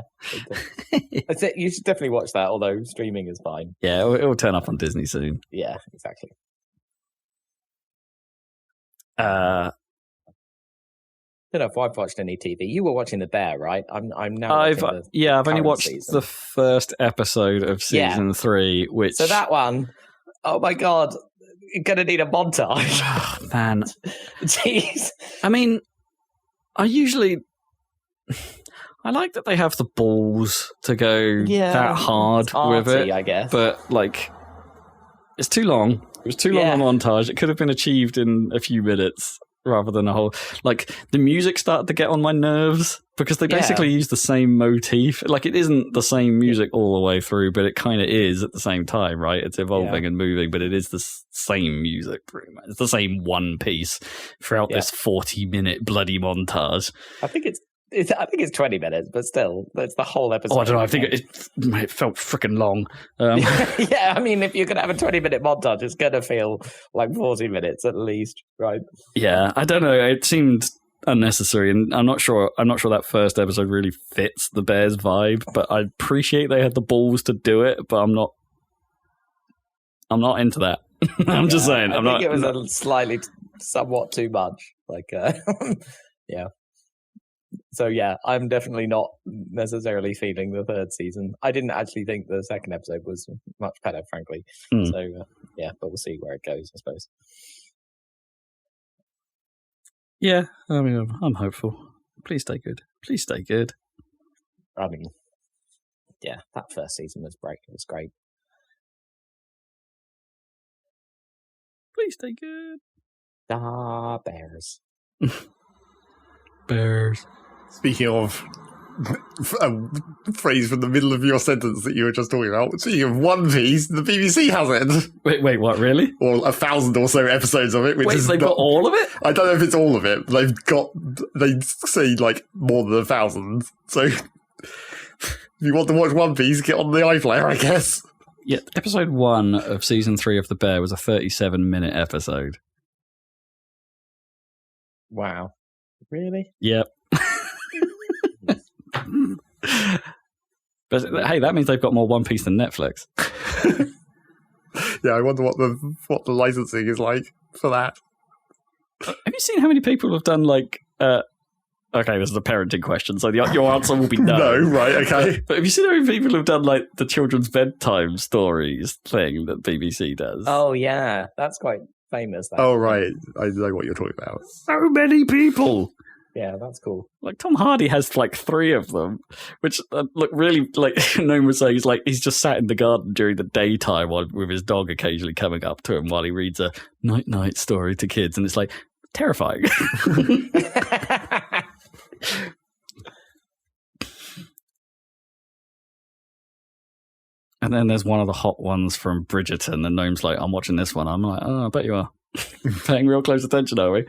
That's it. You should definitely watch that, although streaming is fine. Yeah, it will turn up on Disney soon. Yeah, exactly. I don't know if I've watched any TV. You were watching The Bear, right? I'm now. I've only watched the first episode of season 3, which. So that one, oh my god. You're going to need a montage. Oh, man. Jeez. I mean, I like that they have the balls to go that hard with it. I guess. But, it's too long. It was too long a montage. It could have been achieved in a few minutes rather than a whole... the music started to get on my nerves because they basically use the same motif. It isn't the same music all the way through, but it kind of is at the same time, right? It's evolving and moving, but it is the same music pretty much. It's the same one piece throughout this 40-minute bloody montage. I think it's 20 minutes, but still, that's the whole episode. Oh, I don't know. I think it felt freaking long. Yeah, I mean, if you're going to have a 20-minute montage, it's going to feel like 40 minutes at least, right? Yeah, I don't know. It seemed unnecessary, and I'm not sure that first episode really fits the Bears vibe, but I appreciate they had the balls to do it, but I'm not into that. I'm just saying. I think it was somewhat too much. Yeah. So I'm definitely not necessarily feeling the third season. I didn't actually think the second episode was much better, frankly. So but we'll see where it goes, I suppose. Yeah, I mean, I'm hopeful. Please stay good. Please stay good. I mean, that first season was great. It was great. Please stay good. Bears. Bears. Speaking of a phrase from the middle of your sentence that you were just talking about, speaking of One Piece, the BBC has it. Wait, what, really? Or 1,000 or so episodes of it. They've got all of it? I don't know if it's all of it. But they say more than 1,000. So if you want to watch One Piece, get on the iPlayer, I guess. Yeah, episode 1 of season 3 of The Bear was a 37-minute episode. Wow. Really? Yep. But hey, that means they've got more One Piece than Netflix. Yeah, I wonder what the licensing is like for that. Have you seen how many people have done okay, this is a parenting question, so your answer will be no. No, right, okay. But have you seen how many people have done the children's bedtime stories thing that BBC does? Oh yeah, that's quite famous. Oh right, I know what you're talking about. So many people. Yeah, that's cool. Tom Hardy has 3 of them, which look really no one would say he's just sat in the garden during the daytime with his dog occasionally coming up to him while he reads a night story to kids, and it's terrifying. And then there's one of the hot ones from Bridgerton, and Gnome's I'm watching this one. I'm oh, I bet you are. Paying real close attention, are we?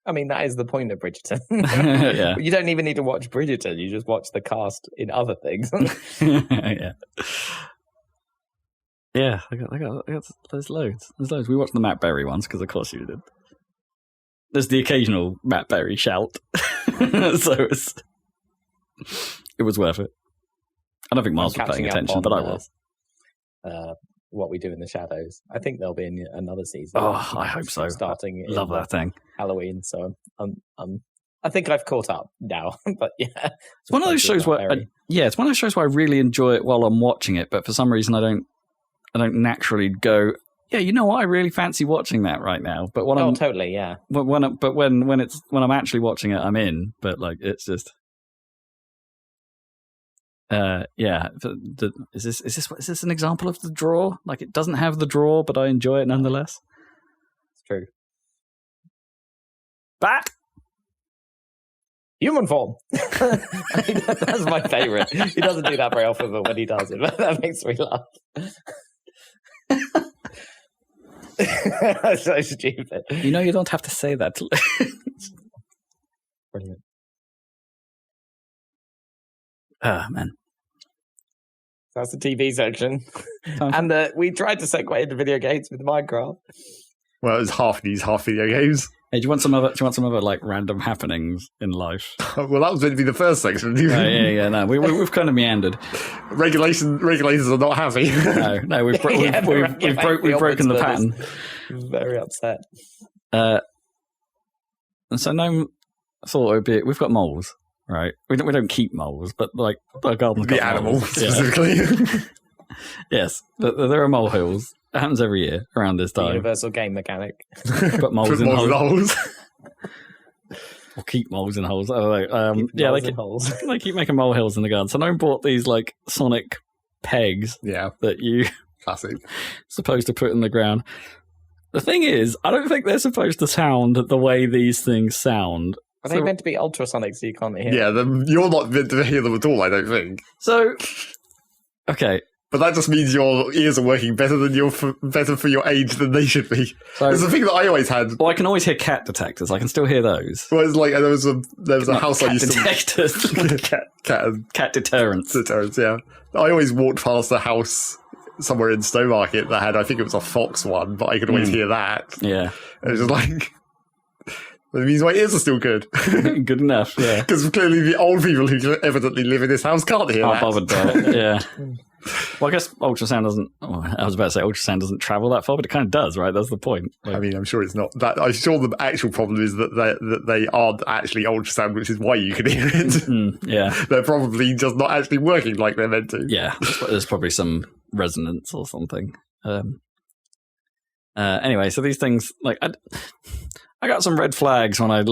I mean, that is the point of Bridgerton. Yeah. You don't even need to watch Bridgerton. You just watch the cast in other things. Yeah. Yeah, I got there's loads. There's loads. We watched the Matt Berry ones because, of course, you did. There's the occasional Matt Berry shout. So it was worth it. I don't think Miles was paying attention, but I was. What We Do in the Shadows. I think there'll be another season. Oh, I hope so. Starting Love that thing. Halloween. So I'm I think I've caught up now, but yeah. It's one of those shows where, it's one of those shows where I really enjoy it while I'm watching it, but for some reason I don't naturally go, yeah, you know what, I really fancy watching that right now. But when totally, yeah. When I'm actually watching it, I'm in. But like, it's just, yeah. Is this an example of the draw? Like, it doesn't have the draw, but I enjoy it nonetheless. It's true. Bat. Human form. That's my favourite. He doesn't do that very often, but when he does it, that makes me laugh. That's so stupid. You know, you don't have to say that. Brilliant. Man. That's the TV section. And we tried to segue into video games with Minecraft. Well, it was half news, half video games. Hey, do you want some other like random happenings in life? Well, that was going to be the first section. No, we've kind of meandered. Regulators are not happy. No, we've broken the pattern. Very upset. And so Gnome thought it would be. We've got moles, right? We don't keep moles, but like our garden's got the animal specifically. Yes, but there are molehills. It happens every year around this time. Universal game mechanic. Put moles in holes. Or keep moles in holes. I don't know. They keep making molehills in the garden. So Gnome bought these like sonic pegs that you supposed to put in the ground. The thing is, I don't think they're supposed to sound the way these things sound. Are they meant to be ultrasonic so you can't hear them? Yeah, you're not meant to hear them at all, I don't think. So, okay. But that just means your ears are working better for your age than they should be. So, it's the thing that I always had. Well, I can always hear cat detectors. I can still hear those. Well, it's like there was a house I used to cat deterrents. Deterrents, yeah. I always walked past a house somewhere in Stowmarket that had, I think it was a fox one, but I could always hear that. Yeah, it was just like. That means my ears are still good. Good enough, yeah. Because clearly the old people who evidently live in this house can't hear that. Bothered by it, yeah. Well, I guess ultrasound doesn't... Oh, I was about to say ultrasound doesn't travel that far, but it kind of does, right? That's the point. Like, I mean, I'm sure it's not. I'm sure the actual problem is that they aren't actually ultrasound, which is why you can hear it. Yeah. They're probably just not actually working like they're meant to. Yeah, there's probably some resonance or something. Anyway, so these things... like I got some red flags when I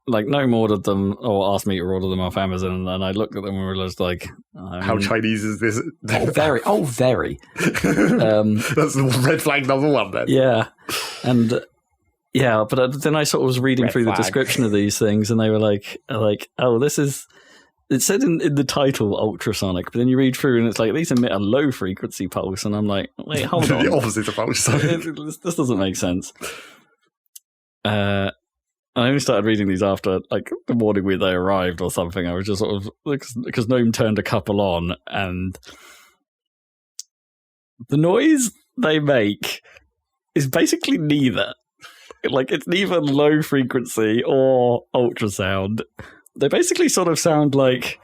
Gnome ordered them or asked me to order them off Amazon, and I looked at them and realized like, how Chinese is this? Very. That's the red flag number one then. Yeah, and yeah, but then I sort of was reading through the description of these things, and they were like, oh, this is. It said in the title ultrasonic, but then you read through and it's like these emit a low frequency pulse, and I'm like, wait, hold on, the opposite of ultrasonic. This doesn't make sense. I only started reading these after, like, the morning when they arrived or something. I was just sort of, because Gnome turned a couple on, and the noise they make is basically neither. Like, it's neither low frequency or ultrasound. They basically sort of sound like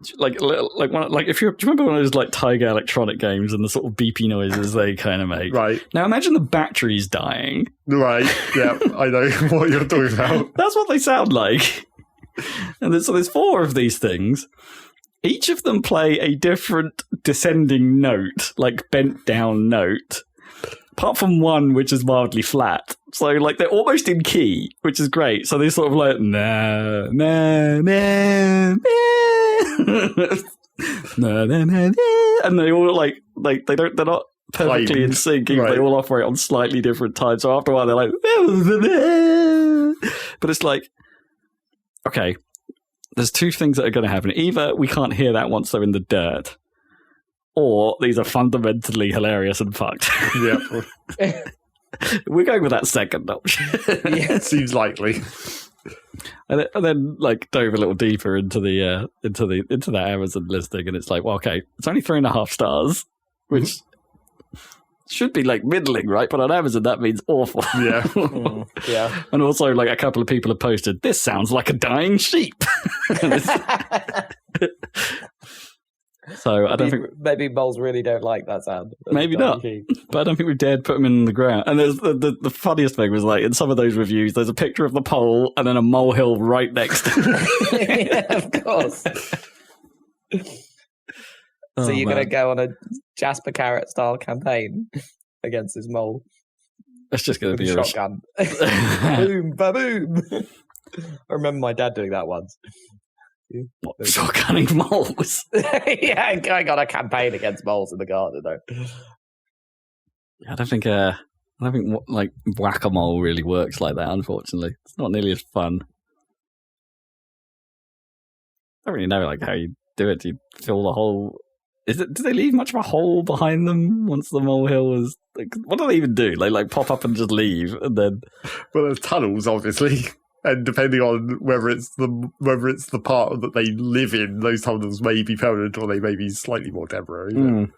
if do you remember one of those like Tiger Electronic games and the sort of beepy noises they kind of make? Right. Now imagine the batteries dying. Right. Yeah, I know what you're talking about. That's what they sound like. And so there's 4 of these things. Each of them play a different descending note, like bent down note. Apart from one, which is mildly flat. So, like, they're almost in key, which is great. So they're sort of like, nah, nah, nah, nah. And they all they're not perfectly in sync. Right. They all operate on slightly different times. So after a while, they're like, but it's like, okay, there's 2 things that are going to happen. Either we can't hear that once they're in the dirt, or these are fundamentally hilarious and fucked. Yeah. We're going with that second option. Yeah, it seems likely. And then like dove a little deeper into that Amazon listing, and it's like, well, okay, it's only 3.5 stars, which should be like middling, right? But on Amazon, that means awful. Yeah. Yeah. And also, like, a couple of people have posted, this sounds like a dying sheep. So I don't think maybe moles really don't like that sound. Maybe not, but I don't think we dared put them in the ground. And there's the funniest thing was like in some of those reviews, there's a picture of the pole and then a molehill right next to it. Yeah, of course. So you're going to go on a Jasper Carrot style campaign against this mole? It's just going to be a shotgun. Boom, ba-boom. I remember my dad doing that once. What, shotgunning moles? Yeah, going on a campaign against moles in the garden, though. I don't think like whack-a-mole really works like that, unfortunately. It's not nearly as fun. I don't really know like how you do it. Do you fill the hole? Do they leave much of a hole behind them once the molehill is? Like, what do they even do? They like pop up and just leave, and then. Well, there's tunnels, obviously, and depending on whether it's the part that they live in, those tunnels may be permanent or they may be slightly more temporary. You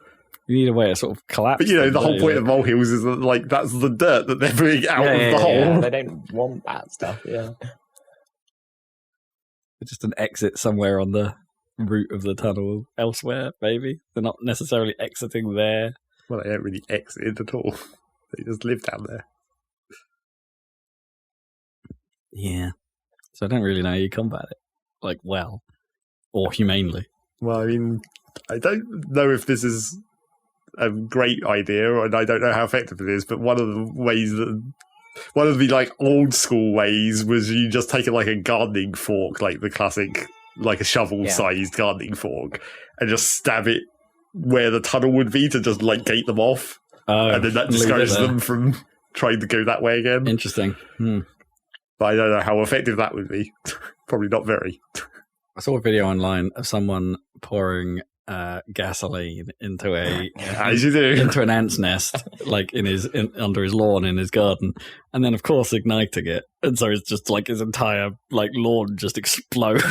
need a way to sort of collapse. But the whole point of molehills is that like that's the dirt that they're bringing out of the hole. Yeah. They don't want that stuff. Yeah. Just an exit somewhere on the route of the tunnel elsewhere, maybe. They're not necessarily exiting there. Well, they don't really exit at all. They just live down there. Yeah. So I don't really know how you combat it. Like, well. Or humanely. Well, I mean, I don't know if this is a great idea, and I don't know how effective it is, but one of the like old school ways was you just take it like a gardening fork, like the classic, like a shovel-sized gardening fork, and just stab it where the tunnel would be to just like gate them off, and then that discourages them from trying to go that way again. Interesting. But I don't know how effective that would be. Probably not very. I saw a video online of someone pouring gasoline into as you do, into an ant's nest, like under his lawn in his garden, and then of course igniting it, and so it's just like his entire like lawn just explodes.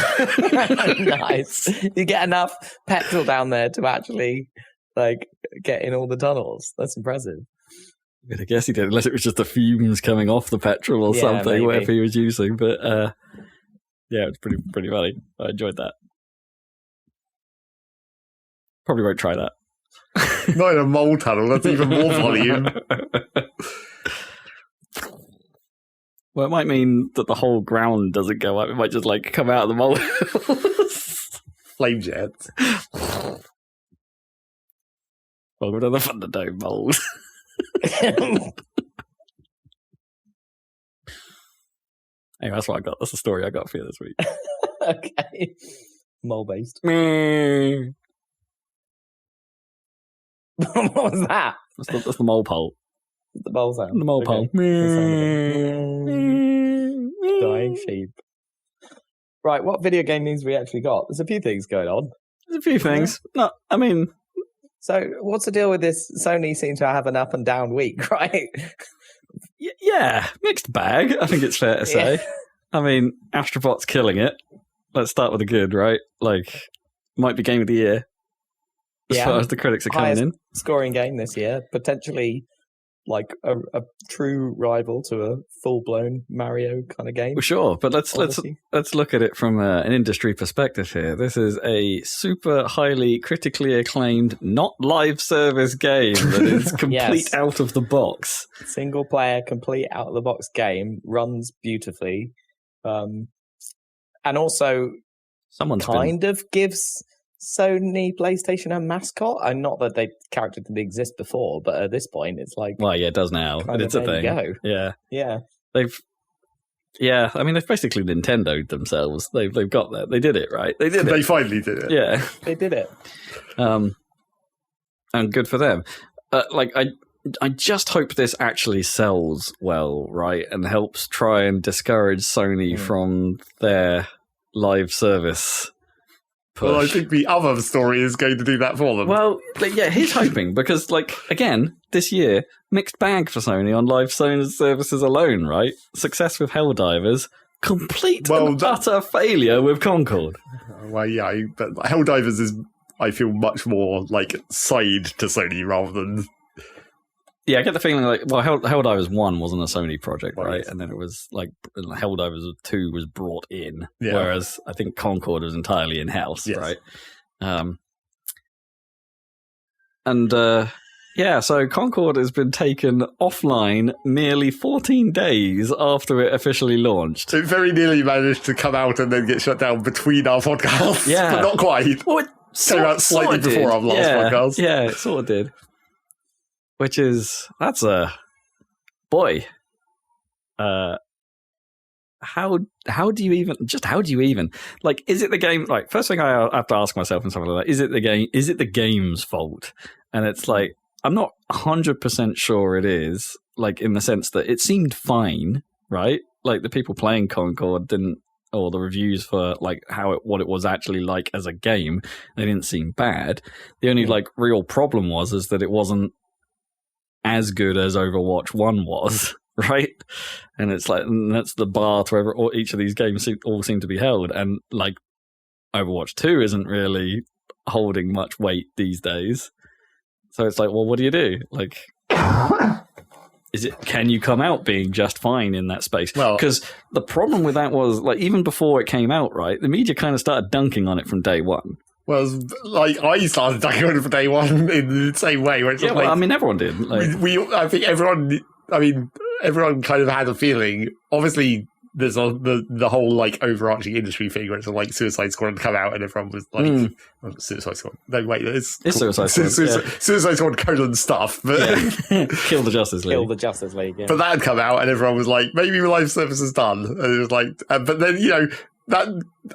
Nice. You get enough petrol down there to actually like get in all the tunnels. That's impressive. I guess he did, unless it was just the fumes coming off the petrol or something, maybe. Whatever he was using. But yeah, it's pretty funny. I enjoyed that. Probably won't try that. Not in a mole tunnel. That's even more volume. Well, it might mean that the whole ground doesn't go up. It might just like come out of the mole. Flame jets. Welcome to the Thunderdome moles. Anyway, that's what I got. That's the story I got for you this week. Okay. Mole based. What was that? That's the mole pole. The mole sound. The mole pole. Dying sheep. Right, what video game news we actually got? There's a few things going on. There's a few things. No, I mean... So, what's the deal with this? Sony seems to have an up and down week, right? Yeah, mixed bag, I think it's fair to say. Yeah. I mean, Astrobot's killing it. Let's start with the good, right? Like, might be game of the year. As far as the critics are coming in. Scoring game this year, potentially like a true rival to a full-blown Mario kind of game. Well, sure, but let's look at it from an industry perspective here. This is a super highly critically acclaimed, not live service game that is complete out of the box. Single player, complete out of the box game, runs beautifully, and also gives Sony PlayStation a mascot, and not that the character didn't exist before, but at this point it's like, well, yeah, it does now, but it's a thing. Yeah. I mean, they've basically Nintendo'd themselves. They've got that. They did it, right? They finally did it. Yeah, they did it. And good for them. I just hope this actually sells well, right, and helps try and discourage Sony from their live service. Push. Well, I think the other story is going to do that for them. Well, yeah, he's hoping, because, like, again, this year, mixed bag for Sony on live services alone, right? Success with Helldivers, complete and utter failure with Concord. Well, yeah, but Helldivers is, I feel, much more, like, side to Sony rather than... Yeah, I get the feeling like, well, Helldivers 1 wasn't a Sony project, right? And then it was like Helldivers 2 was brought in, whereas I think Concord was entirely in-house, right? And so Concord has been taken offline nearly 14 days after it officially launched. It very nearly managed to come out and then get shut down between our podcasts, but not quite. Well, it came out slightly before our last podcast. Yeah, it sort of did. Which is, that's a boy. How do you even like, is it the game, like, first thing I have to ask myself and something like that, is it the game's fault? And it's like, I'm not 100% sure it is, like, in the sense that it seemed fine, right? Like, the people playing Concord didn't, or the reviews for, like, what it was actually like as a game, they didn't seem bad. The only, like, real problem is that it wasn't as good as Overwatch 1 was, right? And it's like, and that's the bar to wherever each of these games all seem to be held. And, like, Overwatch 2 isn't really holding much weight these days. So it's like, well, what do you do? Like, can you come out being just fine in that space? Well, because the problem with that was, like, even before it came out, right, the media kind of started dunking on it from day one. Well, like, I started dunking on it from day one in the same way. Where it's I mean, everyone did. Like, I think everyone kind of had a feeling. Obviously, there's the whole, like, overarching industry thing where it's like Suicide Squad had come out and everyone was like, Suicide Squad. No, wait, it's Suicide Squad. Suicide Squad : stuff. But Kill the Justice League. Kill the Justice League, yeah. But that had come out and everyone was like, maybe live service is done. And it was like, but then, you know, that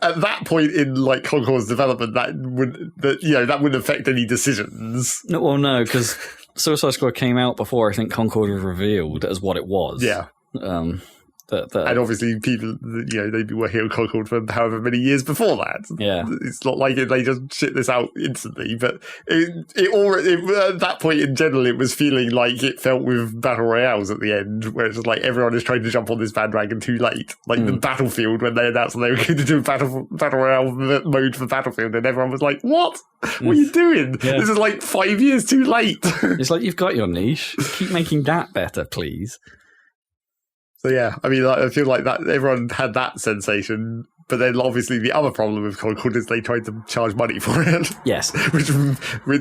at that point in, like, Concord's development, that wouldn't affect any decisions. No, because Suicide Squad came out before I think Concord was revealed as what it was. Yeah. And obviously, people, you know, they'd be working on Concord for however many years before that. Yeah, it's not like they just shit this out instantly. But at that point in general, it was feeling like it felt with battle royales at the end, where it's just like everyone is trying to jump on this bandwagon too late. Like the Battlefield, when they announced that they were going to do battle royale mode for Battlefield, and everyone was like, "What? What are you doing? Yeah. This is like 5 years too late." It's like, you've got your niche. Keep making that better, please. So yeah, I mean, I feel like that everyone had that sensation, but then obviously the other problem with Concord is they tried to charge money for it. Yes, which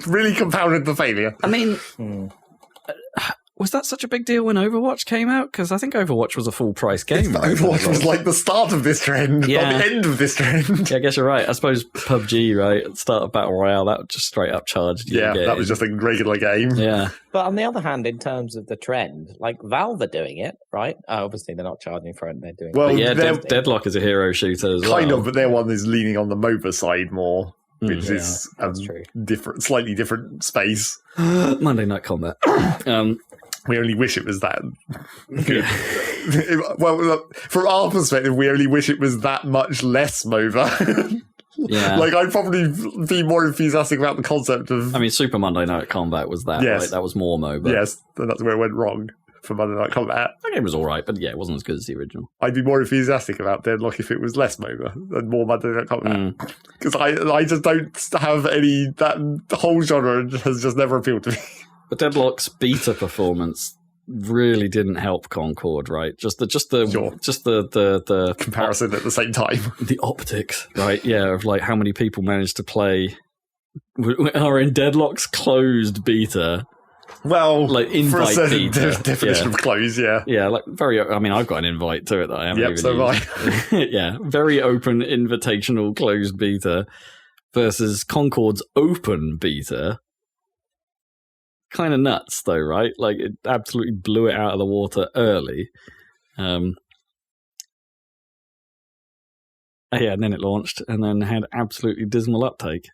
really compounded the failure. I mean, was that such a big deal when Overwatch came out? Because I think Overwatch was a full price game. Right? Overwatch was like the start of this trend, not the end of this trend. Yeah, I guess you're right. I suppose PUBG, right, at the start of Battle Royale, that just straight up charged you. Yeah, that was just a regular game. Yeah. But on the other hand, in terms of the trend, like, Valve are doing it, right? Obviously, they're not charging for it, and they're doing it. Yeah, Deadlock is a hero shooter as well. Kind of, but their one is leaning on the MOBA side more, which is true. Slightly different space. Monday Night Combat. We only wish it was that good. Well, from our perspective, we only wish it was that much less MOBA. Yeah. Like, I'd probably be more enthusiastic about the concept of... I mean, Super Monday Night Combat was that, right? That was more MOBA. Yes, and that's where it went wrong for Monday Night Combat. That game was alright, but yeah, it wasn't as good as the original. I'd be more enthusiastic about Deadlock if it was less MOBA and more Monday Night Combat. Because I just don't have any... That whole genre has just never appealed to me. But Deadlock's beta performance really didn't help Concord, right? Just the comparison at the same time. The optics, right? Yeah, of like how many people managed to play are in Deadlock's closed beta. Well, like invite for a beta definition of closed, yeah. Yeah, like very. I mean, I've got an invite to it that I haven't even so used. Have I. Yeah, very open invitational closed beta versus Concord's open beta. Kind of nuts, though, right? Like, it absolutely blew it out of the water early. And then it launched, and then had absolutely dismal uptake.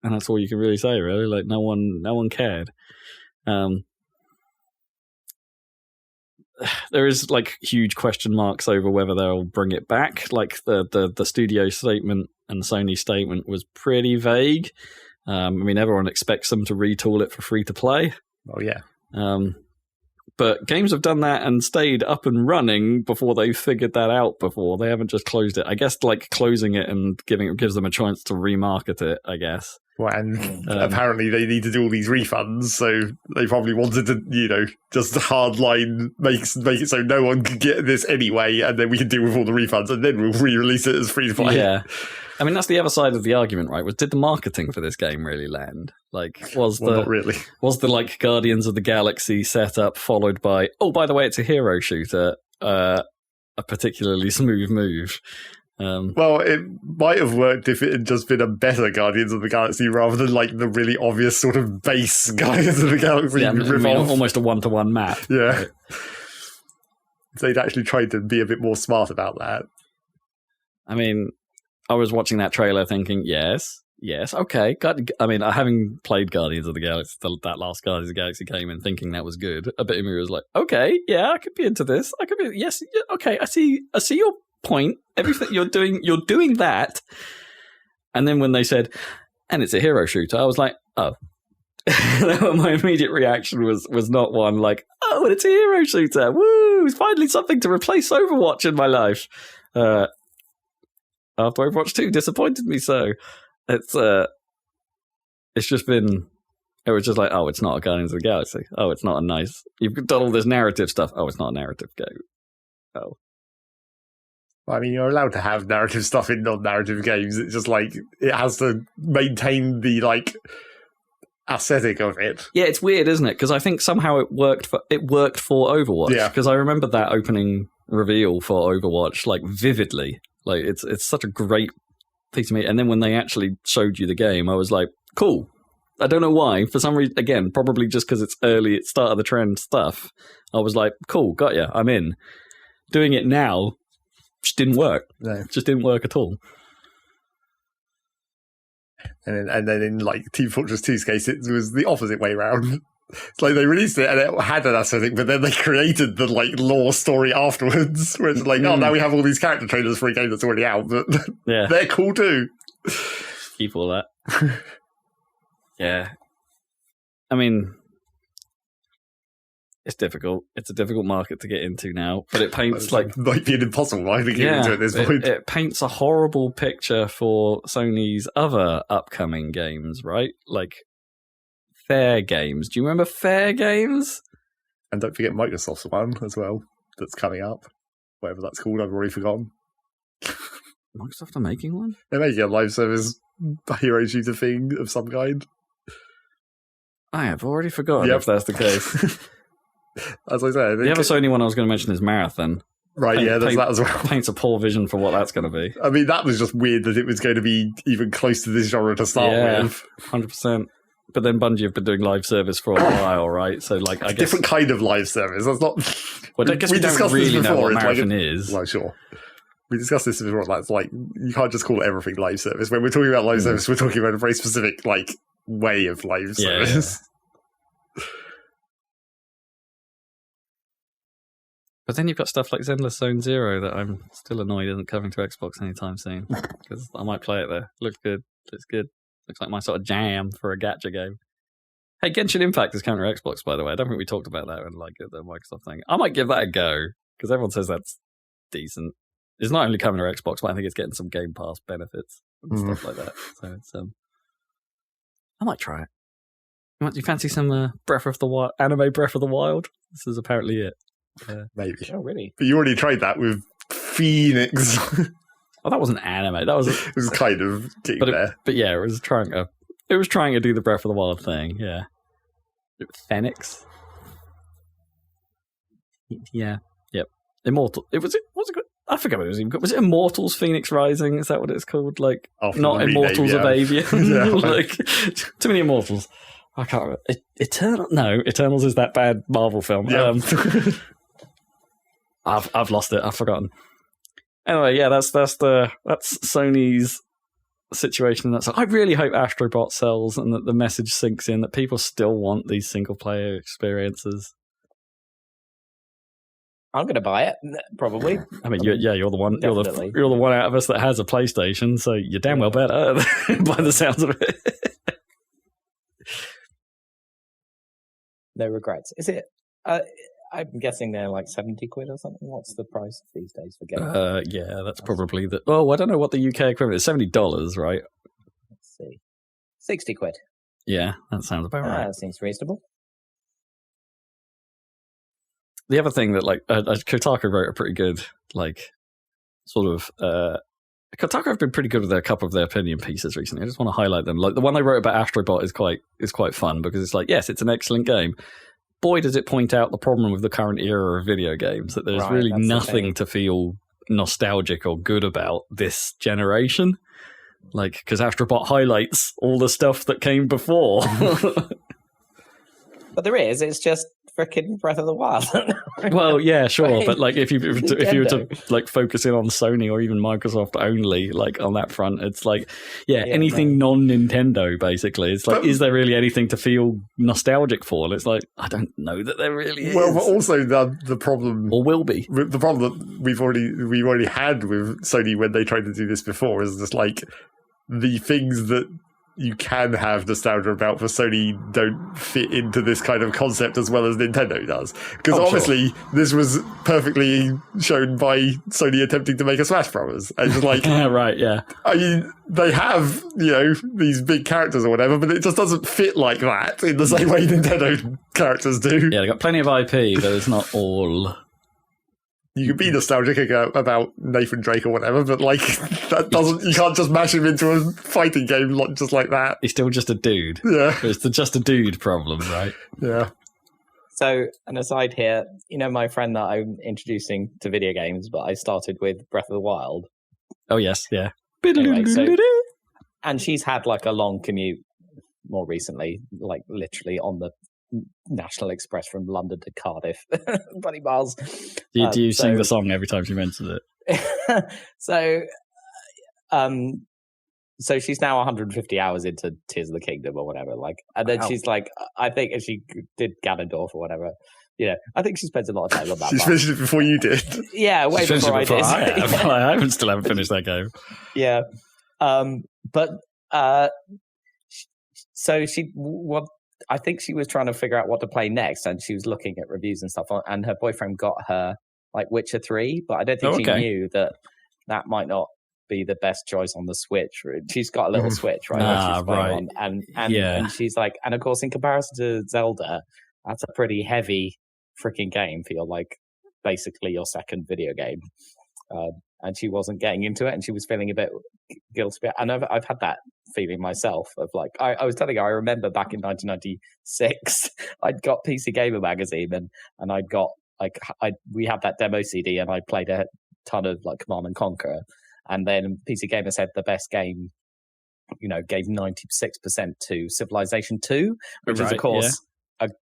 And that's all you can really say, really. Like, no one cared. There is, like, huge question marks over whether they'll bring it back. Like, the studio statement and Sony statement was pretty vague. I mean, everyone expects them to retool it for free to play. Oh, yeah. But games have done that and stayed up and running before they figured that out before. They haven't just closed it. I guess, like, closing it and gives them a chance to remarket it, I guess. Well, and apparently they need to do all these refunds, so they probably wanted to, just hardline make it so no one can get this anyway, and then we can deal with all the refunds, and then we'll re-release it as free to play. Yeah. I mean, that's the other side of the argument, right? Did the marketing for this game really land? Not really. Was the Guardians of the Galaxy setup followed by, oh, by the way, it's a hero shooter, a particularly smooth move? Well, it might have worked if it had just been a better Guardians of the Galaxy rather than the really obvious sort of base Guardians of the Galaxy. Yeah, almost a one-to-one map. Yeah. Right? They'd actually tried to be a bit more smart about that. I mean, I was watching that trailer thinking, yes, okay. Having played Guardians of the Galaxy, that last Guardians of the Galaxy came in thinking that was good. A bit of me was like, okay, yeah, I could be into this. Yes, okay, I see your point. Everything you're doing that. And then when they said, and it's a hero shooter, I was like, oh. My immediate reaction was not one like, oh, and it's a hero shooter. Woo! It's finally something to replace Overwatch in my life. After Overwatch 2 disappointed me so. It's just been... It was just like, oh, it's not a Guardians of the Galaxy. Oh, it's not a nice... You've done all this narrative stuff. Oh, it's not a narrative game. Oh. I mean, you're allowed to have narrative stuff in non-narrative games. It's just it has to maintain the aesthetic of it. Yeah, it's weird, isn't it? Because I think somehow it worked for Overwatch. Yeah. Because I remember that opening reveal for Overwatch vividly. It's such a great thing to me. And then when they actually showed you the game, I was like, cool. I don't know why. For some reason, again, probably just because it's early, it's start of the trend stuff. I was like, cool, got ya, I'm in. Doing it now just didn't work. No. Just didn't work at all. And then in Team Fortress 2's case, it was the opposite way around. It's they released it and it had an aesthetic, but then they created the lore story afterwards, where it's oh, now we have all these character trailers for a game that's already out, but they're cool too. Keep all that. Yeah. I mean, it's difficult. It's a difficult market to get into now, but it paints might be an impossible market to get into at this point. It paints a horrible picture for Sony's other upcoming games, right? Fair Games. Do you remember Fair Games? And don't forget Microsoft's one as well that's coming up. Whatever that's called, I've already forgotten. Microsoft are making one? They're making a live service hero shooter thing of some kind. I have already forgotten if that's the case. As I said, the other Sony one I was going to mention is Marathon. Right, there's that as well. Paints a poor vision for what that's going to be. I mean, that was just weird that it was going to be even close to this genre to start with. 100%. But then Bungie have been doing live service for a while, right? So, I guess... different kind of live service. That's not... Well, I guess we don't really know what Marathon is. Well, sure. We discussed this before. That's you can't just call everything live service. When we're talking about live service, we're talking about a very specific, way of live service. Yeah. But then you've got stuff like Zenless Zone Zero that I'm still annoyed isn't coming to Xbox anytime soon. Because I might play it there. Looks good. Looks like my sort of jam for a gacha game. Hey, Genshin Impact is coming to Xbox, by the way. I don't think we talked about that in the Microsoft thing. I might give that a go, because everyone says that's decent. It's not only coming to Xbox, but I think it's getting some Game Pass benefits and stuff like that. So it's I might try it. You fancy some Breath of the Wild, anime Breath of the Wild? This is apparently it. Maybe. Oh, really? But you already tried that with Phoenix. Oh, that wasn't anime. It was kind of getting there. But yeah, it was trying to do the Breath of the Wild thing. Yeah, Phoenix. Yeah. Yep. Immortal. What's it? I forget what it was even called. Was it Immortals Phoenix Rising? Is that what it's called? Not Immortals of Avian. Too many Immortals. I can't remember. Eternal? No, Eternals is that bad Marvel film. Yep. I've lost it. I've forgotten. Anyway, yeah, that's Sony's situation. I really hope Astrobot sells and that the message sinks in that people still want these single player experiences. I'm going to buy it, probably. I mean, you're the one. You're the one out of us that has a PlayStation, so you're damn well better by the sounds of it. No regrets. Is it? I'm guessing they're like 70 quid or something. What's the price these days for games? Yeah, that's probably the. Oh, I don't know what the UK equivalent is. $70, right? Let's see. 60 quid. Yeah, that sounds about right. That seems reasonable. The other thing that, like, Kotaku wrote a pretty good, like, sort of... Kotaku have been pretty good with a couple of their opinion pieces recently. I just want to highlight them. Like, the one they wrote about Astrobot is quite fun, because it's like, yes, it's an excellent game. Boy, does it point out the problem with the current era of video games, that there's really nothing to feel nostalgic or good about this generation. Like, because Astrobot highlights all the stuff that came before. But there is, it's just freaking Breath of the Wild. Well, yeah, sure, right? But like if you were to like focus in on Sony or even Microsoft only, like on that front, it's like anything non-Nintendo basically. It's like, is there really anything to feel nostalgic for? And it's like, I don't know that there really is. Well, but also the problem, or will be, the problem that we've already had with Sony when they tried to do this before is just like the things that you can have nostalgia about for Sony don't fit into this kind of concept as well as Nintendo does. Because obviously this was perfectly shown by Sony attempting to make a Smash Bros. And just like, right, yeah. I mean, they have, these big characters or whatever, but it just doesn't fit like that in the same way Nintendo characters do. Yeah, they got plenty of IP, but it's not all. You can be nostalgic about Nathan Drake or whatever, but like that doesn't. You can't just mash him into a fighting game just like that. He's still just a dude. Yeah, it's the just a dude problem, right? Yeah. So, an aside here, my friend that I'm introducing to video games, but I started with Breath of the Wild. Oh yes, yeah. Anyway, and she's had like a long commute more recently, like literally on the National Express from London to Cardiff, 20 miles. Do you sing the song every time she mentions it? So she's now 150 hours into Tears of the Kingdom or whatever, like, and then she's like, I think if she did Ganondorf or whatever, I think she spends a lot of time on that. She's finished it before you did. Yeah, way before I did. I still haven't finished that game. Yeah, but so I think she was trying to figure out what to play next, and she was looking at reviews and stuff, and her boyfriend got her like Witcher 3, but I don't think she knew that might not be the best choice on the Switch. She's got a little Switch, right? She's right. And she's like, and of course, in comparison to Zelda, that's a pretty heavy freaking game for basically your second video game. And she wasn't getting into it, and she was feeling a bit guilty. And I've had that feeling myself of like, I was telling her, I remember back in 1996, I'd got PC Gamer magazine, and I'd got we had that demo CD, and I played a ton of like Command and Conquer, and then PC Gamer said the best game, gave 96% to Civilization 2, which is of course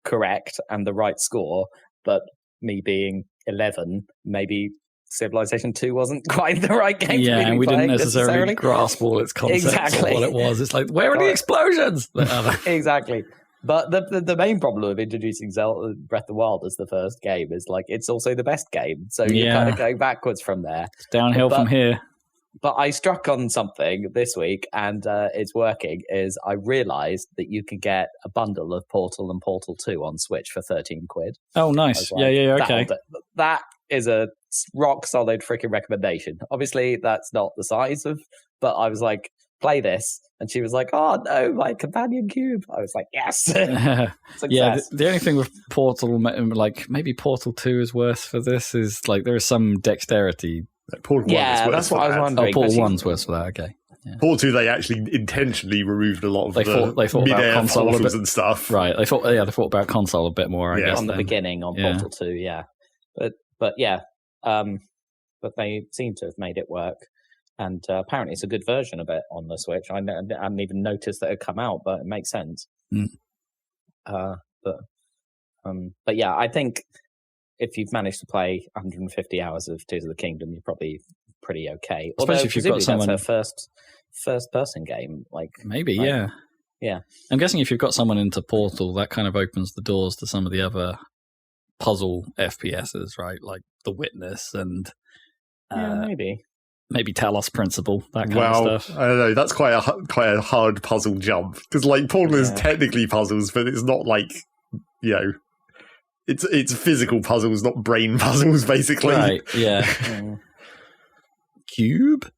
correct and the right score, but me being 11, maybe Civilization 2 wasn't quite the right game. Yeah, and we didn't necessarily grasp all its concepts or what it was. It's like, where are the explosions? Exactly. But the main problem of introducing Zelda Breath of the Wild as the first game is like it's also the best game. So you're kind of going backwards from there. It's downhill from here. But I struck on something this week, and it's working, is I realised that you could get a bundle of Portal and Portal 2 on Switch for 13 quid. Oh, nice. Like, yeah, okay. That is a rock solid freaking recommendation. Obviously, that's not the size of, but I was like, play this. And she was like, oh no, my companion cube. I was like, yes. Yeah, the only thing with Portal, like maybe Portal 2 is worse for this, is like there is some dexterity. Portal 1 is worse. That's what I was wondering. Oh, Portal 1's worse for that, okay. Yeah. Portal 2, they actually intentionally removed a lot of they thought mid-air about console portals and stuff. Right, they thought about console a bit more, I guess. On the beginning, on Portal 2, yeah. But yeah, but they seem to have made it work. And apparently it's a good version of it on the Switch. I hadn't even noticed that it had come out, but it makes sense. Mm. But yeah, I think if you've managed to play 150 hours of Tears of the Kingdom, you're probably pretty okay. Especially if you've got someone... that's her first person game. Maybe, yeah. Yeah. I'm guessing if you've got someone into Portal, that kind of opens the doors to some of the other puzzle FPSs, right? Like The Witness and... Maybe Talos Principle, that kind of stuff. I don't know. That's quite a hard puzzle jump, because Portal is technically puzzles, but it's not like it's physical puzzles, not brain puzzles, basically. Right? Yeah. Cube.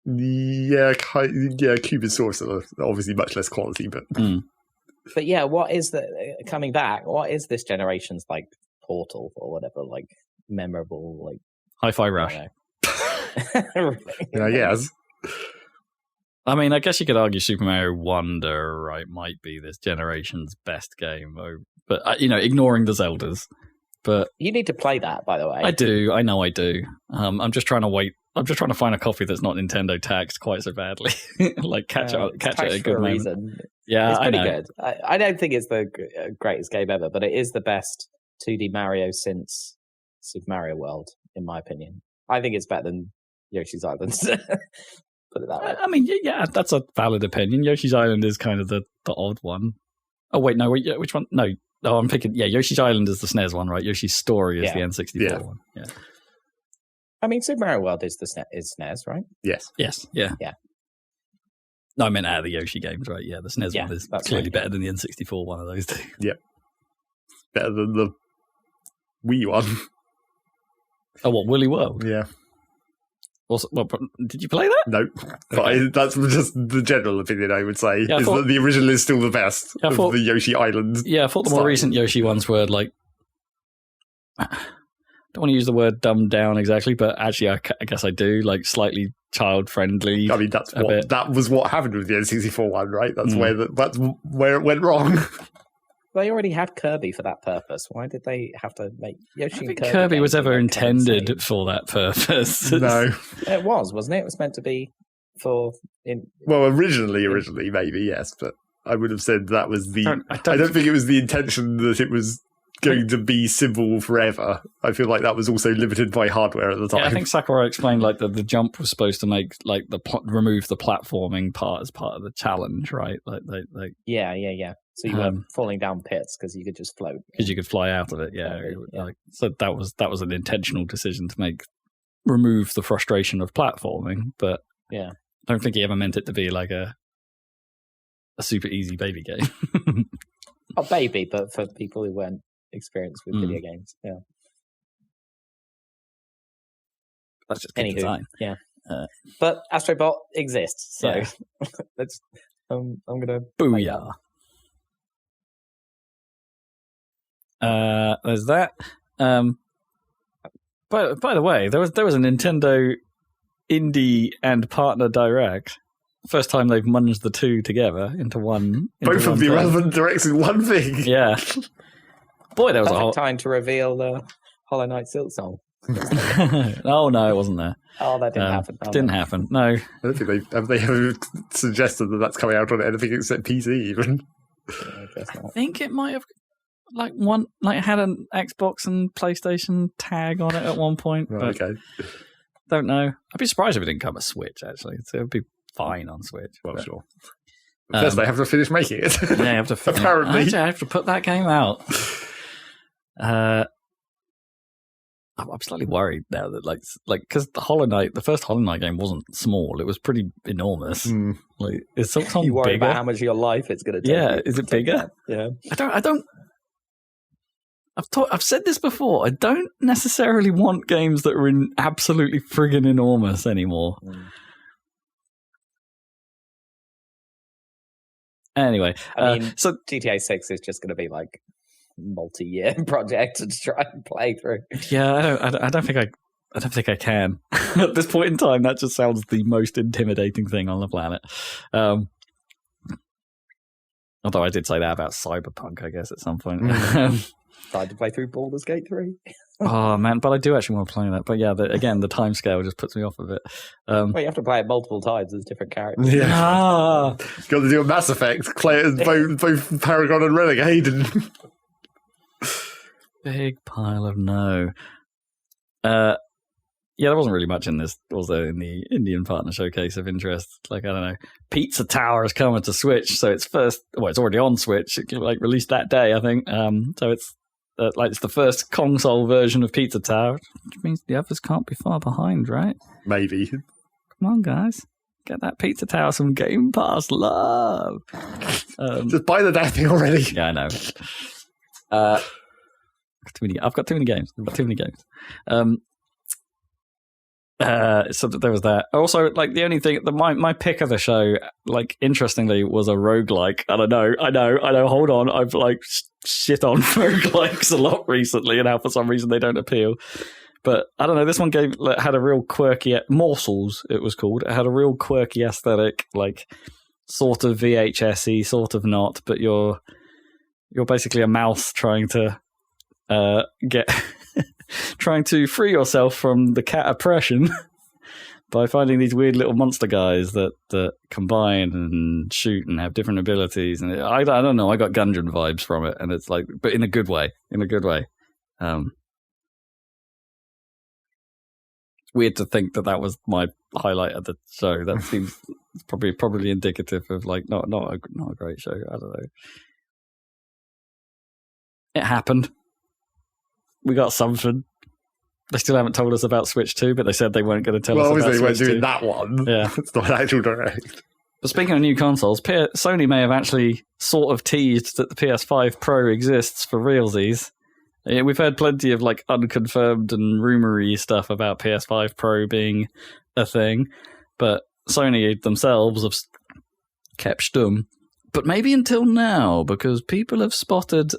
Yeah, Cube and Source are obviously much less quality, but but yeah, what is coming back? What is this generation's like Portal or whatever, like memorable, like Hi-Fi Rush? I guess. I mean, I guess you could argue Super Mario Wonder, right, might be this generation's best game, but ignoring the Zeldas. But you need to play that, by the way. I do. I know I do. I'm just trying to wait. I'm just trying to find a copy that's not Nintendo taxed quite so badly. Like catch it at a good moment. Reason. Yeah, it's pretty good. I don't think it's the greatest game ever, but it is the best 2D Mario since Super Mario World, in my opinion. I think it's better than Yoshi's Island. Put it that way. I mean, yeah, that's a valid opinion. Yoshi's Island is kind of the odd one. Oh wait, no, which one? No, I'm thinking. Yeah, Yoshi's Island is the SNES one, right? Yoshi's Story is the N64 one. Yeah. I mean, Super Mario World is SNES, right? Yes. Yeah. No, I meant out of the Yoshi games, right? Yeah, the SNES one is clearly better than the N64 one of those two. Yep. Better than the Wii one. Oh, what, Woolly World? Yeah. Also, well, did you play that? No. But that's just the general opinion, I would say, that the original is still the best of the Yoshi Island. Yeah, I thought the more recent Yoshi ones were like... I don't want to use the word dumbed down exactly, but actually I guess I do, like slightly child-friendly. I mean, that was what happened with the N64 one, right? That's where it went wrong. They already had Kirby for that purpose. Why did they have to make Yoshi and Kirby was ever intended for that purpose? No. It was, wasn't it? It was meant to be for... Well, originally, maybe, yes, but I would have said that was the... I don't think it was the intention that it was going to be simple forever. I feel like that was also limited by hardware at the time. Yeah, I think Sakurai explained like that the jump was supposed to make like remove the platforming part as part of the challenge, right? Like yeah. So you weren't falling down pits because you could just float. Because you could fly out of it, yeah. So that was an intentional decision to remove the frustration of platforming, but I don't think he ever meant it to be like a super easy baby game. A baby, but for people who weren't experienced with video games, That's just good design. Yeah. But Astrobot exists, so let's. I'm gonna booyah. There's that. By the way, there was a Nintendo Indie and Partner Direct. First time they've munged the two together into one. Both of the relevant directs in one thing. Yeah. Boy, there was a time to reveal the Hollow Knight Silk Song. Oh no, it wasn't there. Oh, that didn't happen. Didn't happen. No. I don't think they ever suggested that that's coming out on anything except PC even. I think it might have had an Xbox and PlayStation tag on it at one point. Right, okay. Don't know. I'd be surprised if it didn't come a Switch. Actually, so it'd be fine on Switch. Well, sure. First, they have to finish making it. Yeah, I have to. Apparently, I have to put that game out. I'm slightly worried now that like because the first Hollow Knight game wasn't small; it was pretty enormous. Like, is something you worry bigger? About how much of your life it's going to take. Yeah, is it bigger? Yeah, I don't. I've said this before. I don't necessarily want games that are absolutely friggin' enormous anymore. Anyway, I mean, so GTA 6 is just going to be like multi-year project to try and play through. Yeah, I don't think I can. At this point in time, that just sounds the most intimidating thing on the planet. Although I did say that about Cyberpunk, I guess, at some point. Tried to play through Baldur's Gate 3. Oh man, but I do actually want to play that. But yeah, again, the time scale just puts me off of it. Well, you have to play it multiple times as different characters. Yeah, got to do a Mass Effect. Play it as both Paragon and Renegade. Big pile of no. Yeah, there wasn't really much in this, was there, in the Indian Partner Showcase of interest? Like, I don't know. Pizza Tower is coming to Switch, so it's already on Switch. It released that day, I think. So it's it's the first console version of Pizza Tower, which means the others can't be far behind, right? Maybe. Come on, guys. Get that Pizza Tower some Game Pass love. Just buy the damn thing already. Yeah, I know. I've got too many games. So there was that. Also, like the only thing, my pick of the show, like interestingly, was a roguelike. And I know. Hold on, I've like shit on roguelikes a lot recently, and how for some reason they don't appeal. But I don't know. This one had a real quirky Morsels. It was called. It had a real quirky aesthetic, like sort of VHS-y, sort of not. But you're basically a mouse trying to trying to free yourself from the cat oppression by finding these weird little monster guys that combine and shoot and have different abilities. And I don't know. I got Gungeon vibes from it, and it's like, but in a good way. Weird to think that was my highlight of the show. That seems probably indicative of like not a great show. I don't know. It happened. We got something. They still haven't told us about Switch 2, but they said they weren't going to tell us about Switch 2. Well, obviously they weren't doing that one. Yeah. It's not an actual direct. But speaking of new consoles, Sony may have actually sort of teased that the PS5 Pro exists for realsies. Yeah, we've heard plenty of like unconfirmed and rumory stuff about PS5 Pro being a thing, but Sony themselves have kept stum. But maybe until now, because people have spotted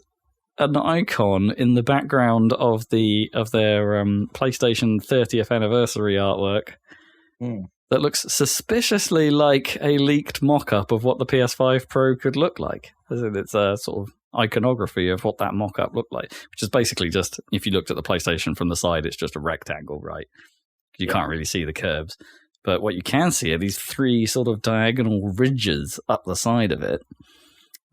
an icon in the background of their PlayStation 30th anniversary artwork that looks suspiciously like a leaked mock-up of what the PS5 Pro could look like. It's a sort of iconography of what that mock-up looked like, which is basically just, if you looked at the PlayStation from the side, it's just a rectangle, right? You can't really see the curves. But what you can see are these three sort of diagonal ridges up the side of it.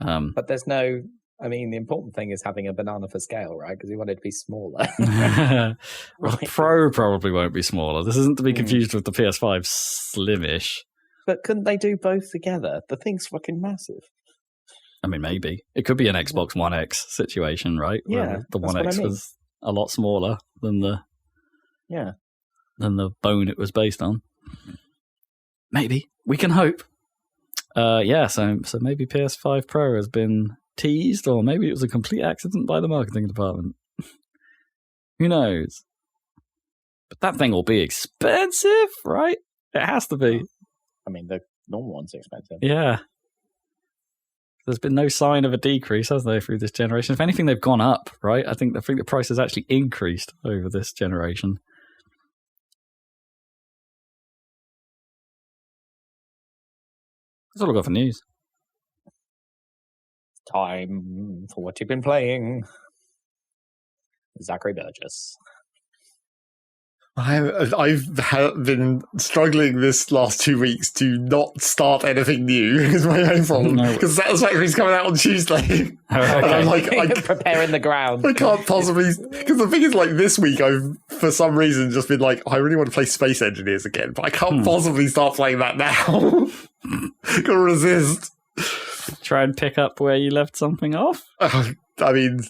But there's no... I mean, the important thing is having a banana for scale, right? Because we want it to be smaller. Well, the Pro probably won't be smaller. This isn't to be confused with the PS5 Slimish. But couldn't they do both together? The thing's fucking massive. I mean, maybe. It could be an Xbox One X situation, right? Yeah. Where the One X was a lot smaller than the bone it was based on. Maybe. We can hope. So maybe PS5 Pro has been teased, or maybe it was a complete accident by the marketing department. Who knows? But that thing will be expensive, right? It has to be. I mean, the normal one's expensive. Yeah. There's been no sign of a decrease, has there, through this generation? If anything, they've gone up, right? I think the price has actually increased over this generation. That's all I've got for news. Time for what you've been playing. Zachary Burgess. I've been struggling this last 2 weeks to not start anything new. Is my own problem, because Satisfactory's coming out on Tuesday. Oh, okay. And I'm like, preparing the ground. I can't possibly, because the thing is, like, this week I've for some reason just been like, I really want to play Space Engineers again, but I can't possibly start playing that now. Gotta resist. Try and pick up where you left something off. I mean,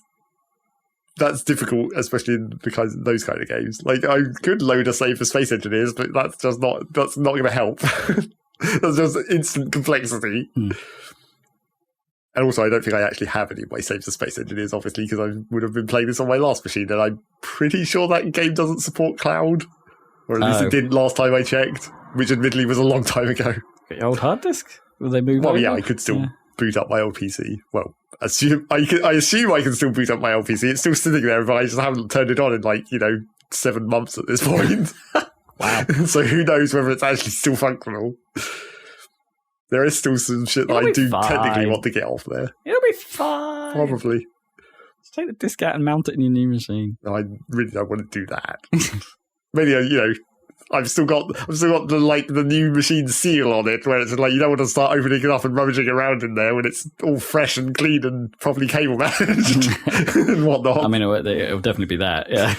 that's difficult, especially in those kind of games. Like, I could load a save for Space Engineers, but that's not going to help. That's just instant complexity. And also, I don't think I actually have any of my saves for Space Engineers, obviously, because I would have been playing this on my last machine, and I'm pretty sure that game doesn't support cloud. Or at least it didn't last time I checked, which admittedly was a long time ago. The old hard disk? Will they move over? Yeah, I could still boot up my old PC. Well, I assume I can still boot up my old PC. It's still sitting there, but I just haven't turned it on in 7 months at this point. Wow. So who knows whether it's actually still functional. There is still some shit that I do technically want to get off there. It'll be fine. Probably. Just take the disk out and mount it in your new machine. No, I really don't want to do that. Maybe, I've still got the new machine seal on it, where it's like you don't want to start opening it up and rummaging around in there when it's all fresh and clean and properly cable managed and whatnot. I mean, it'll definitely be that, yeah.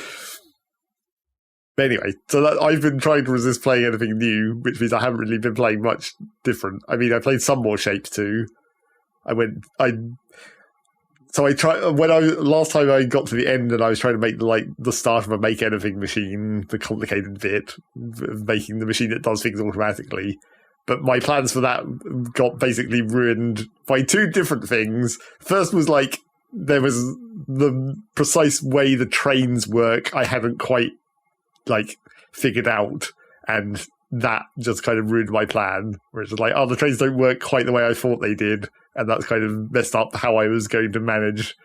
But anyway, so I've been trying to resist playing anything new, which means I haven't really been playing much different. I mean, I played some more Shapes 2. Last time I got to the end and I was trying to make the start of a make anything machine, the complicated bit of making the machine that does things automatically. But my plans for that got basically ruined by two different things. First was there was the precise way the trains work I hadn't quite figured out. and that just kind of ruined my plan, where it's just like, oh, the trains don't work quite the way I thought they did, and that's kind of messed up how I was going to manage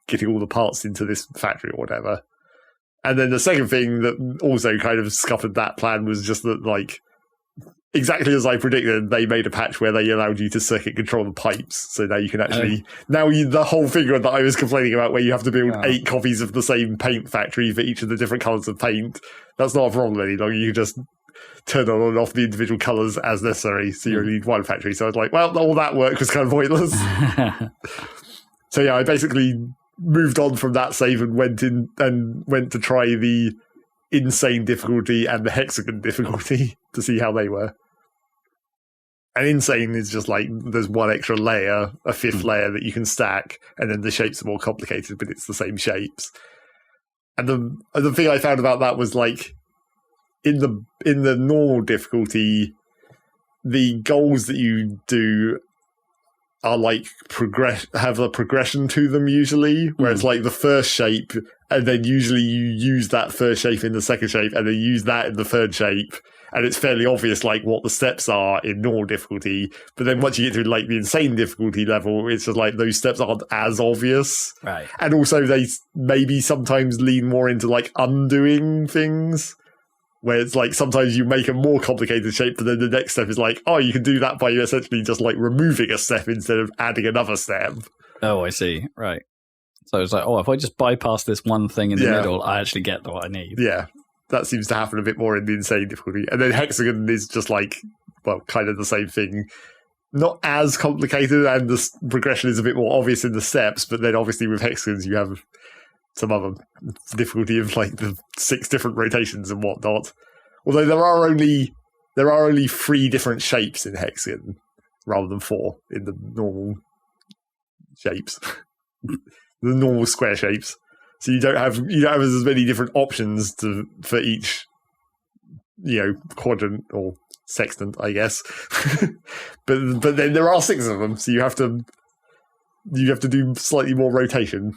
getting all the parts into this factory or whatever. And then the second thing that also kind of scuppered that plan was just that, like, exactly as I predicted, they made a patch where they allowed you to circuit control the pipes. So now you can actually... the whole figure that I was complaining about, where you have to build 8 copies of the same paint factory for each of the different colours of paint, that's not a problem any longer. You can just turn on and off the individual colours as necessary, so you only need one factory. So I was like, well, all that work was kind of pointless. So yeah, I basically moved on from that save and went to try the insane difficulty and the hexagon difficulty to see how they were. And insane is just like there's one extra layer, a 5th layer that you can stack, and then the shapes are more complicated, but it's the same shapes. And the thing I found about that was, like, in the normal difficulty, the goals that you do are like have a progression to them usually, where it's like the first shape, and then usually you use that first shape in the second shape, and then use that in the third shape, and it's fairly obvious like what the steps are in normal difficulty. But then once you get to like the insane difficulty level, it's just like those steps aren't as obvious, right? And also they maybe sometimes lean more into like undoing things, where it's like sometimes you make a more complicated shape, but then the next step is like, oh, you can do that by essentially just like removing a step instead of adding another step. Oh, I see. Right. So it's like, oh, if I just bypass this one thing in the middle, I actually get what I need. Yeah, that seems to happen a bit more in the insane difficulty. And then hexagon is just like, well, kind of the same thing. Not as complicated, and the progression is a bit more obvious in the steps, but then obviously with hexagons you have some other difficulty of like the 6 different rotations and whatnot. Although there are only 3 different shapes in hexagon rather than 4 in the normal shapes, the normal square shapes. So you don't have as many different options for each, quadrant or sextant, I guess. but then there are 6 of them, so you have to do slightly more rotation.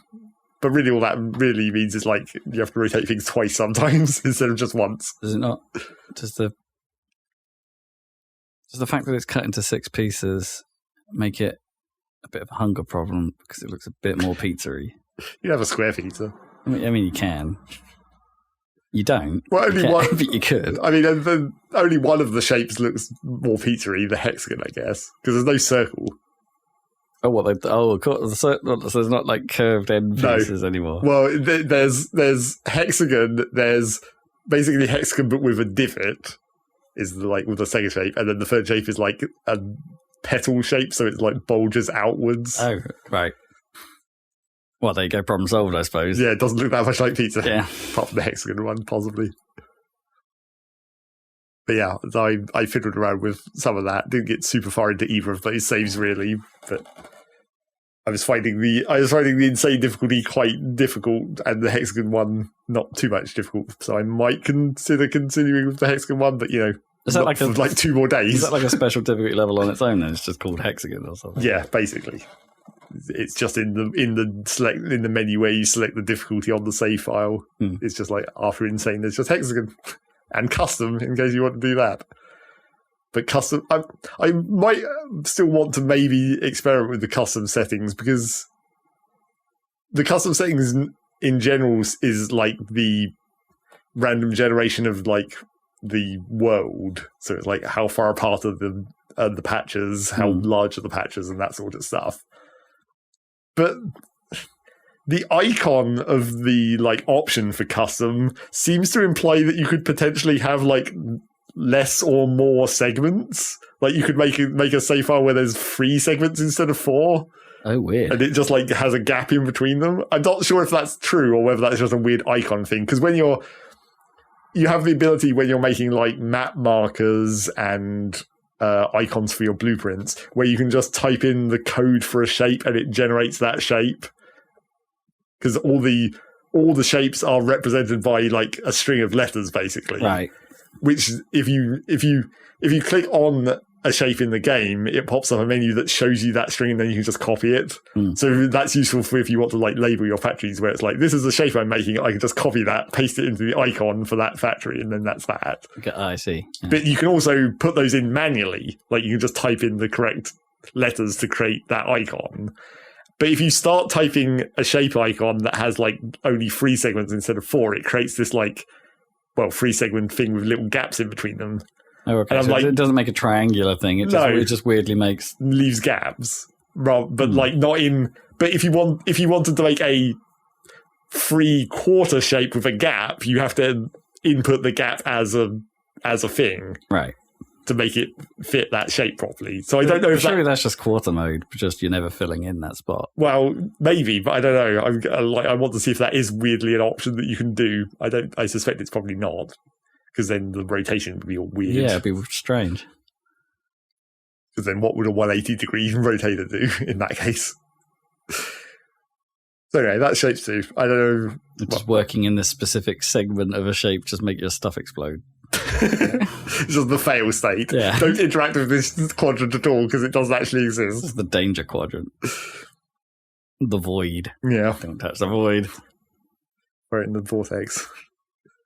But really, all that really means is like you have to rotate things twice sometimes instead of just once. Does it not? Does the fact that it's cut into 6 pieces make it a bit of a hunger problem because it looks a bit more pizza-y? You have a square pizza. I mean, you can. You don't. Well, only one. But you could. I mean, only one of the shapes looks more pizza-y, the hexagon, I guess, because there's no circle. Oh, what? Of course. So there's not like curved end pieces anymore. Well, there's hexagon. There's basically hexagon, but with a divot is like with the second shape, and then the third shape is like a petal shape, so it like bulges outwards. Oh, right. Well, there you go. Problem solved, I suppose. Yeah, it doesn't look that much like pizza. Yeah, apart from the hexagon one, possibly. But yeah, I fiddled around with some of that. Didn't get super far into either of those saves really, but I was finding the insane difficulty quite difficult, and the hexagon one not too much difficult. So I might consider continuing with the hexagon one, but is that for like 2 more days? Is that like a special difficulty level on its own? Then it's just called hexagon or something. Yeah, basically, it's just in the menu where you select the difficulty on the save file. It's just like after insane, there's just hexagon and custom in case you want to do that. But custom, I might still want to maybe experiment with the custom settings, because the custom settings in general is like the random generation of like the world. So it's like how far apart are the patches, how large are the patches, and that sort of stuff. But the icon of the like option for custom seems to imply that you could potentially have like less or more segments. Like you could make a save file where there's 3 segments instead of 4. Oh, weird. And it just like has a gap in between them. I'm not sure if that's true or whether that's just a weird icon thing. Because when you have the ability when you're making like map markers and icons for your blueprints, where you can just type in the code for a shape and it generates that shape. Because all the shapes are represented by like a string of letters, basically. Right. Which if you click on a shape in the game, it pops up a menu that shows you that string, and then you can just copy it. So that's useful for if you want to like label your factories, where it's like, this is the shape I'm making, I can just copy that, paste it into the icon for that factory, and then that's that. Okay, I see. Yeah. But you can also put those in manually, like you can just type in the correct letters to create that icon. But if you start typing a shape icon that has like only 3 segments instead of 4, it creates this like, 3-segment thing with little gaps in between them. Oh, okay. And so it doesn't make a triangular thing. It just weirdly leaves gaps. But like not in. But if you wanted to make a 3/4 shape with a gap, you have to input the gap as a thing, right, to make it fit that shape properly. So I don't know if surely that's just quarter mode. Just you're never filling in that spot. Well, maybe, but I don't know. I want to see if that is weirdly an option that you can do. I suspect it's probably not. Because then the rotation would be all weird. Yeah, it'd be strange. Because then what would a 180-degree rotator do in that case? So anyway, that's shapes too. I don't know. Just working in this specific segment of a shape just make your stuff explode. It's just the fail state. Yeah. Don't interact with this quadrant at all because it doesn't actually exist. This is the danger quadrant. The void. Yeah. Don't touch the void. We're in the vortex.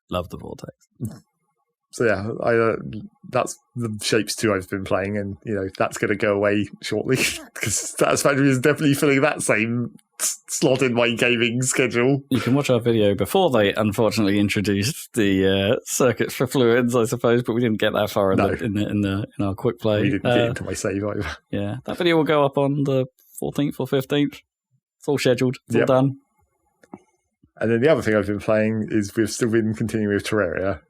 Love the vortex. So yeah, that's the shapes 2 I've been playing, and that's going to go away shortly because Satisfactory is definitely filling that same slot in my gaming schedule. You can watch our video before they unfortunately introduced the circuits for fluids, I suppose, but we didn't get that far in our quick play. We didn't get into my save either. Yeah, that video will go up on the 14th or 15th. It's all scheduled. It's all done. And then the other thing I've been playing is we've still been continuing with Terraria.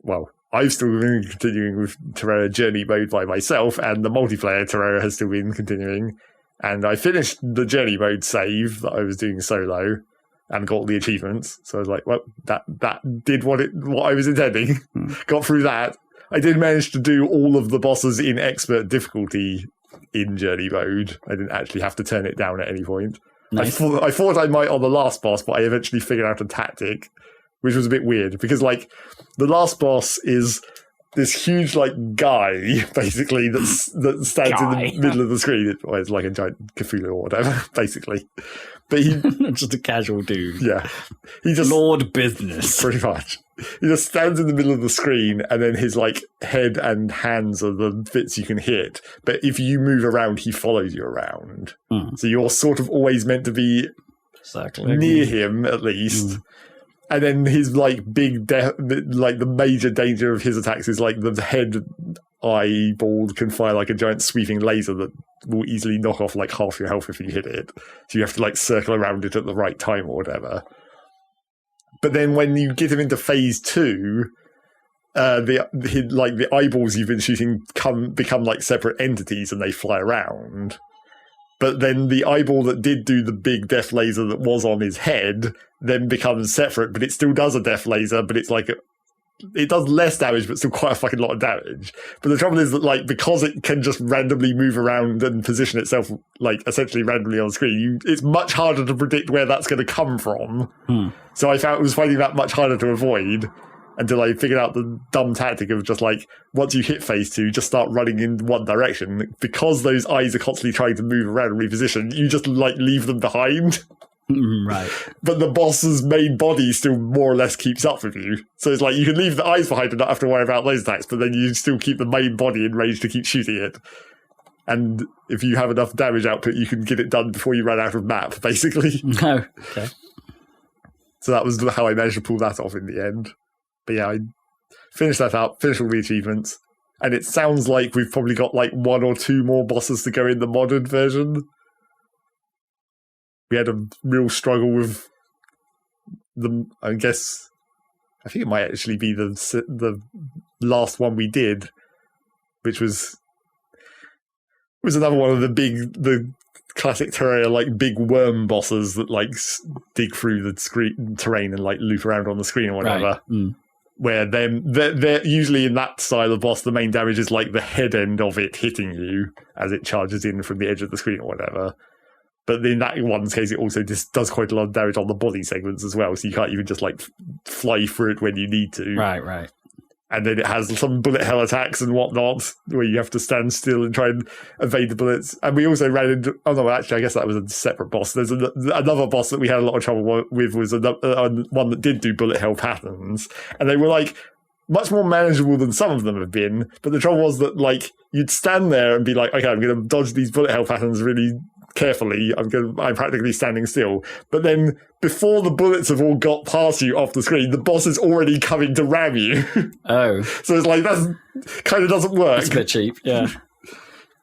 Well, I've still been continuing with Terraria Journey Mode by myself, and the multiplayer Terraria has still been continuing. And I finished the Journey Mode save that I was doing solo and got all the achievements. So I was like, well, that did what I was intending. Got through that. I did manage to do all of the bosses in expert difficulty in Journey Mode. I didn't actually have to turn it down at any point. Nice. I thought I might on the last boss, but I eventually figured out a tactic, which was a bit weird because, like, the last boss is this huge, like, guy, basically, that stands in the middle of the screen. It's like a giant Cthulhu or whatever, basically. But he just a casual dude. Yeah, he just Lord Business, pretty much. He just stands in the middle of the screen, and then his like head and hands are the bits you can hit. But if you move around, he follows you around. So you're sort of always meant to be near him at least. And then his like big, like the major danger of his attacks is like the head eyeball can fire like a giant sweeping laser that will easily knock off like half your health if you hit it. So you have to like circle around it at the right time or whatever. But then when you get him into phase 2, the eyeballs you've been shooting become like separate entities and they fly around. But then the eyeball that did do the big death laser that was on his head then becomes separate, but it still does a death laser, but it's like it does less damage, but still quite a fucking lot of damage. But the trouble is that, like, because it can just randomly move around and position itself, like, essentially randomly on the screen, it's much harder to predict where that's going to come from. So I was finding that much harder to avoid until I figured out the dumb tactic of just, like, once you hit phase 2, just start running in one direction. Because those eyes are constantly trying to move around and reposition, you just, like, leave them behind. Right. But the boss's main body still more or less keeps up with you. So it's like you can leave the eyes behind and not have to worry about those attacks, but then you still keep the main body in range to keep shooting it. And if you have enough damage output, you can get it done before you run out of map, basically. Oh, okay. So that was how I managed to pull that off in the end. But yeah, I finished that up, finished all the achievements, and it sounds like we've probably got like 1 or 2 more bosses to go in the modern version. We had a real struggle with I think it might actually be the last one we did, which was another one of the classic Terraria, like big worm bosses that like dig through the terrain and like loop around on the screen or whatever. Right. Where they're usually in that style of boss, the main damage is like the head end of it hitting you as it charges in from the edge of the screen or whatever. But in that one's case, it also just does quite a lot of damage on the body segments as well, so you can't even just like fly through it when you need to. Right. And then it has some bullet hell attacks and whatnot, where you have to stand still and try and evade the bullets. And we also ran into... Oh, no, actually, I guess that was a separate boss. There's another boss that we had a lot of trouble with, was one that did do bullet hell patterns. And they were, like, much more manageable than some of them have been. But the trouble was that, like, you'd stand there and be like, okay, I'm going to dodge these bullet hell patterns really carefully. I'm practically standing still. But then before the bullets have all got past you off the screen, the boss is already coming to ram you. Oh. So it's like, that kind of doesn't work. It's a bit cheap, yeah.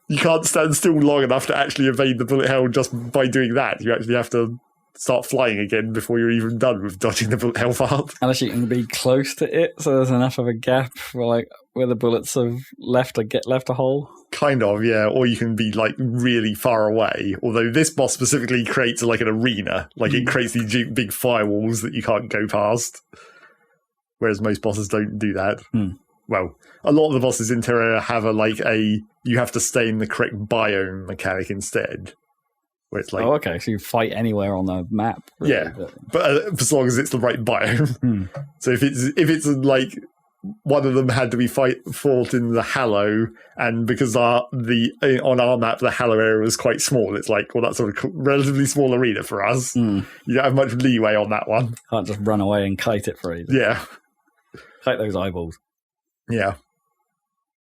You can't stand still long enough to actually evade the bullet hell just by doing that. You actually have to start flying again before you're even done with dodging the bullet hell part. Unless you can be close to it, so there's enough of a gap where the bullets have left a hole. Kind of, yeah. Or you can be like really far away. Although this boss specifically creates like an arena. Like it creates these big firewalls that you can't go past. Whereas most bosses don't do that. Well, a lot of the bosses in Terraria have you have to stay in the correct biome mechanic instead. Where it's like, oh, okay. So you fight anywhere on the map. Really, yeah, but as long as it's the right biome. So if it's like one of them had to be fought in the Hallow, and because on our map the Hallow area was quite small, it's like, well, that's a relatively small arena for us. You don't have much leeway on that one. Can't just run away and kite it for ages. Yeah, kite those eyeballs. Yeah.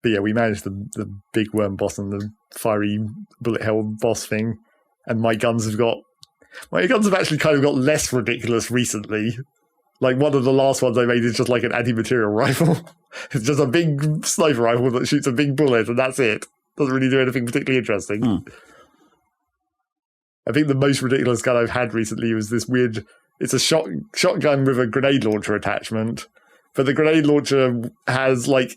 But yeah, we managed the big worm boss and the fiery bullet hell boss thing. And my guns have actually kind of got less ridiculous recently. Like, one of the last ones I made is just like an anti-material rifle. It's just a big sniper rifle that shoots a big bullet, and that's it. Doesn't really do anything particularly interesting. I think the most ridiculous gun I've had recently was this weird... It's a shotgun with a grenade launcher attachment. But the grenade launcher has, like...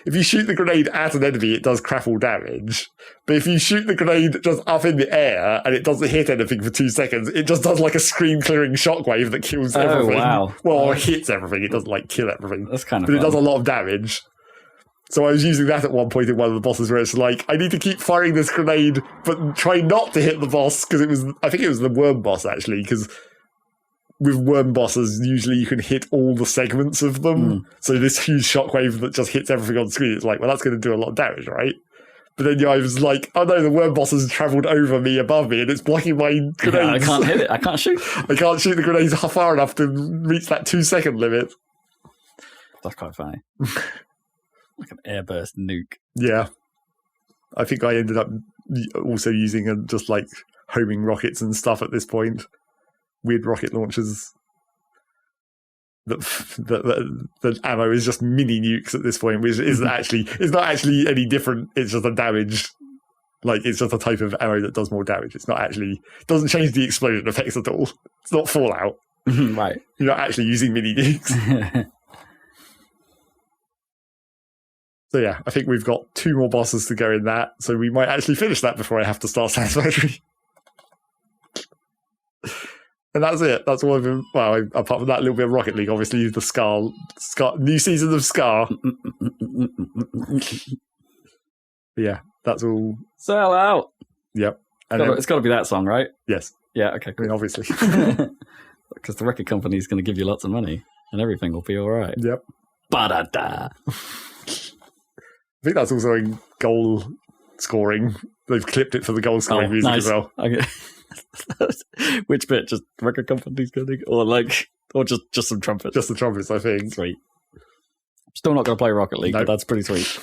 If you shoot the grenade at an enemy, it does crap all damage. But if you shoot the grenade just up in the air and it doesn't hit anything for 2 seconds, it just does like a screen-clearing shockwave that kills everything. Wow. Well, it hits everything. It doesn't like kill everything. That's kind of But fun. it does a lot of damage. So I was using that at one point in one of the bosses where it's like, I need to keep firing this grenade, but try not to hit the boss, because I think it was the worm boss, actually, because... with worm bosses, usually you can hit all the segments of them. So this huge shockwave that just hits everything on screen, it's like, well, that's going to do a lot of damage, right? But then I was like, oh no, the worm boss has travelled over me, above me, and it's blocking my grenades. Yeah, I can't hit it. I can't shoot. I can't shoot the grenades far enough to reach that 2-second limit. That's quite funny. Like an airburst nuke. Yeah. I think I ended up also using just like homing rockets and stuff at this point. Weird rocket launchers. The ammo is just mini nukes at this point, which isn't actually, it's not actually any different. It's just a damage, like it's just a type of ammo that does more damage. It's not actually, it doesn't change the explosion effects at all. It's not Fallout. Right. You're not actually using mini nukes. So yeah, I think we've got 2 more bosses to go in that, so we might actually finish that before I have to start Satisfactory. And that's it. That's all I've been... Well, apart from that little bit of Rocket League, obviously, the Scar new season of Scar. Yeah, that's all. Sell out. Yep. And it's got to be that song, right? Yes. Yeah, okay, cool. I mean, obviously. Because the record company is going to give you lots of money, and everything will be all right. Yep. Ba-da-da. I think that's also in goal scoring. They've clipped it for the goal scoring music as well. Okay. Which bit? Just record companies going to... Or just some trumpets? Just the trumpets, I think. Sweet. Still not going to play Rocket League, but that's pretty sweet.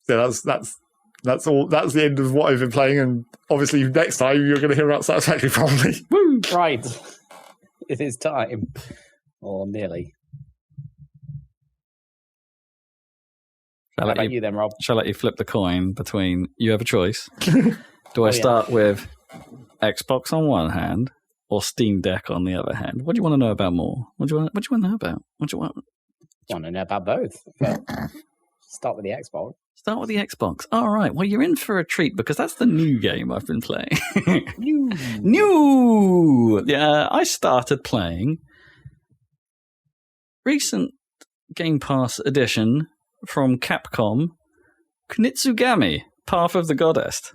Yeah, that's all. That's the end of what I've been playing, and obviously next time you're going to hear about Satisfactory probably. Woo! Right. It is time. Or nearly. How about you then, Rob? Shall I let you flip the coin between... You have a choice. Do I start with Xbox on one hand or Steam Deck on the other hand? What do you want to know about more? What do you want to know about? What do you want? I want to know about both. But start with the Xbox. Start with the Xbox. All right. Well, you're in for a treat because that's the new game I've been playing. New! Yeah, I started playing recent Game Pass edition from Capcom, Kunitsu-Terrapez, Path of the Goddess.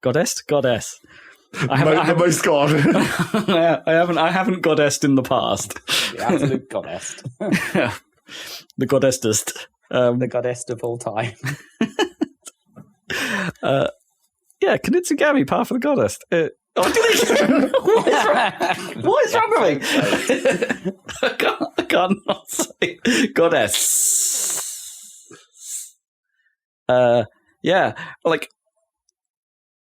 Goddess? The most god. I haven't goddessed in the past. The absolute goddess. The goddessest. The goddess of all time. Kunitsu-Terrapez, Path of the Goddess. What is wrong with me? I can't not say goddess.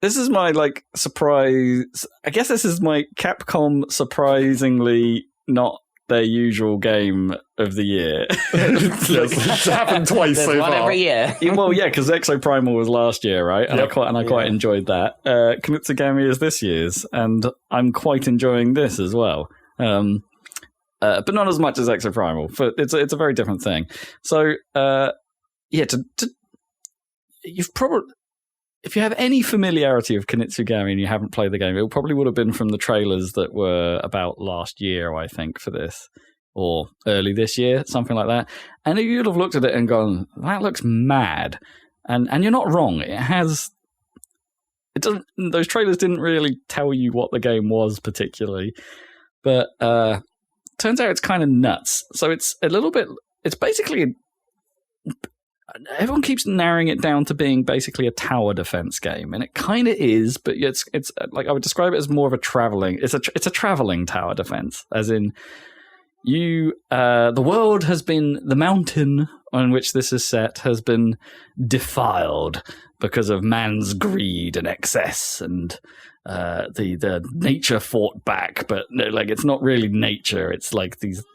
This is my surprise. I guess this is my Capcom surprisingly not their usual game of the year. It's happened twice so far. Every year. Well, yeah, because Exoprimal was last year, right? And I quite enjoyed that. Kunitsu-Terrapez is this year's, and I'm quite enjoying this as well. But not as much as Exoprimal. It's a very different thing. So, you've probably. If you have any familiarity of Kunitsu-Terrapez and you haven't played the game, it probably would have been from the trailers that were about last year, I think, for this, or early this year, something like that. And you'd have looked at it and gone, "That looks mad," and you're not wrong. It doesn't. Those trailers didn't really tell you what the game was particularly, but turns out it's kind of nuts. So it's a little bit. It's basically. Everyone keeps narrowing it down to being basically a tower defense game, and it kind of is, but it's like I would describe it as more of a traveling. It's a traveling tower defense, as in the world has been, the mountain on which this is set has been defiled because of man's greed and excess, and the nature fought back, but it's not really nature. It's like this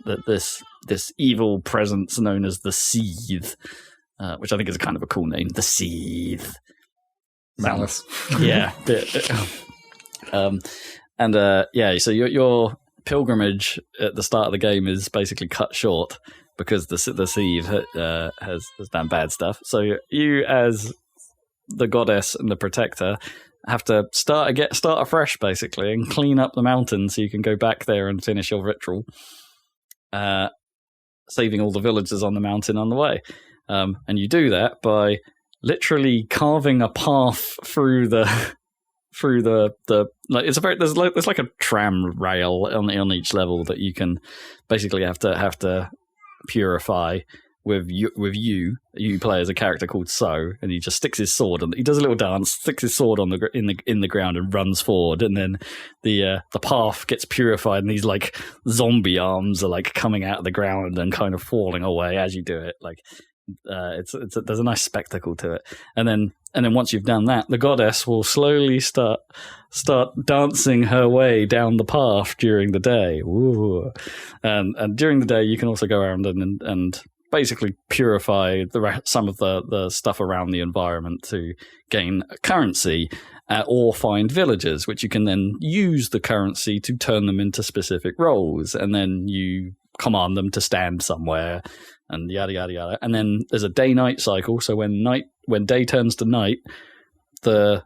evil presence known as the Seethe. Which I think is a kind of a cool name, the Seethe. Malice. Yeah. So your pilgrimage at the start of the game is basically cut short because the Seethe has done bad stuff. So you, as the goddess and the protector, have to start afresh, basically, and clean up the mountain so you can go back there and finish your ritual, saving all the villagers on the mountain on the way. And you do that by literally carving a path through the there's like a tram rail on each level that you can basically have to purify with you play as a character called So, and he just sticks his sword and he does a little dance, sticks his sword in the ground and runs forward, and then the path gets purified and these like zombie arms are like coming out of the ground and kind of falling away as you do it. There's a nice spectacle to it, and then once you've done that, the goddess will slowly start dancing her way down the path during the day. Ooh. And during the day, you can also go around and basically purify some of the stuff around the environment to gain currency, or find villagers, which you can then use the currency to turn them into specific roles, and then you command them to stand somewhere. And yada yada yada, and then there's a day-night cycle. So when day turns to night, the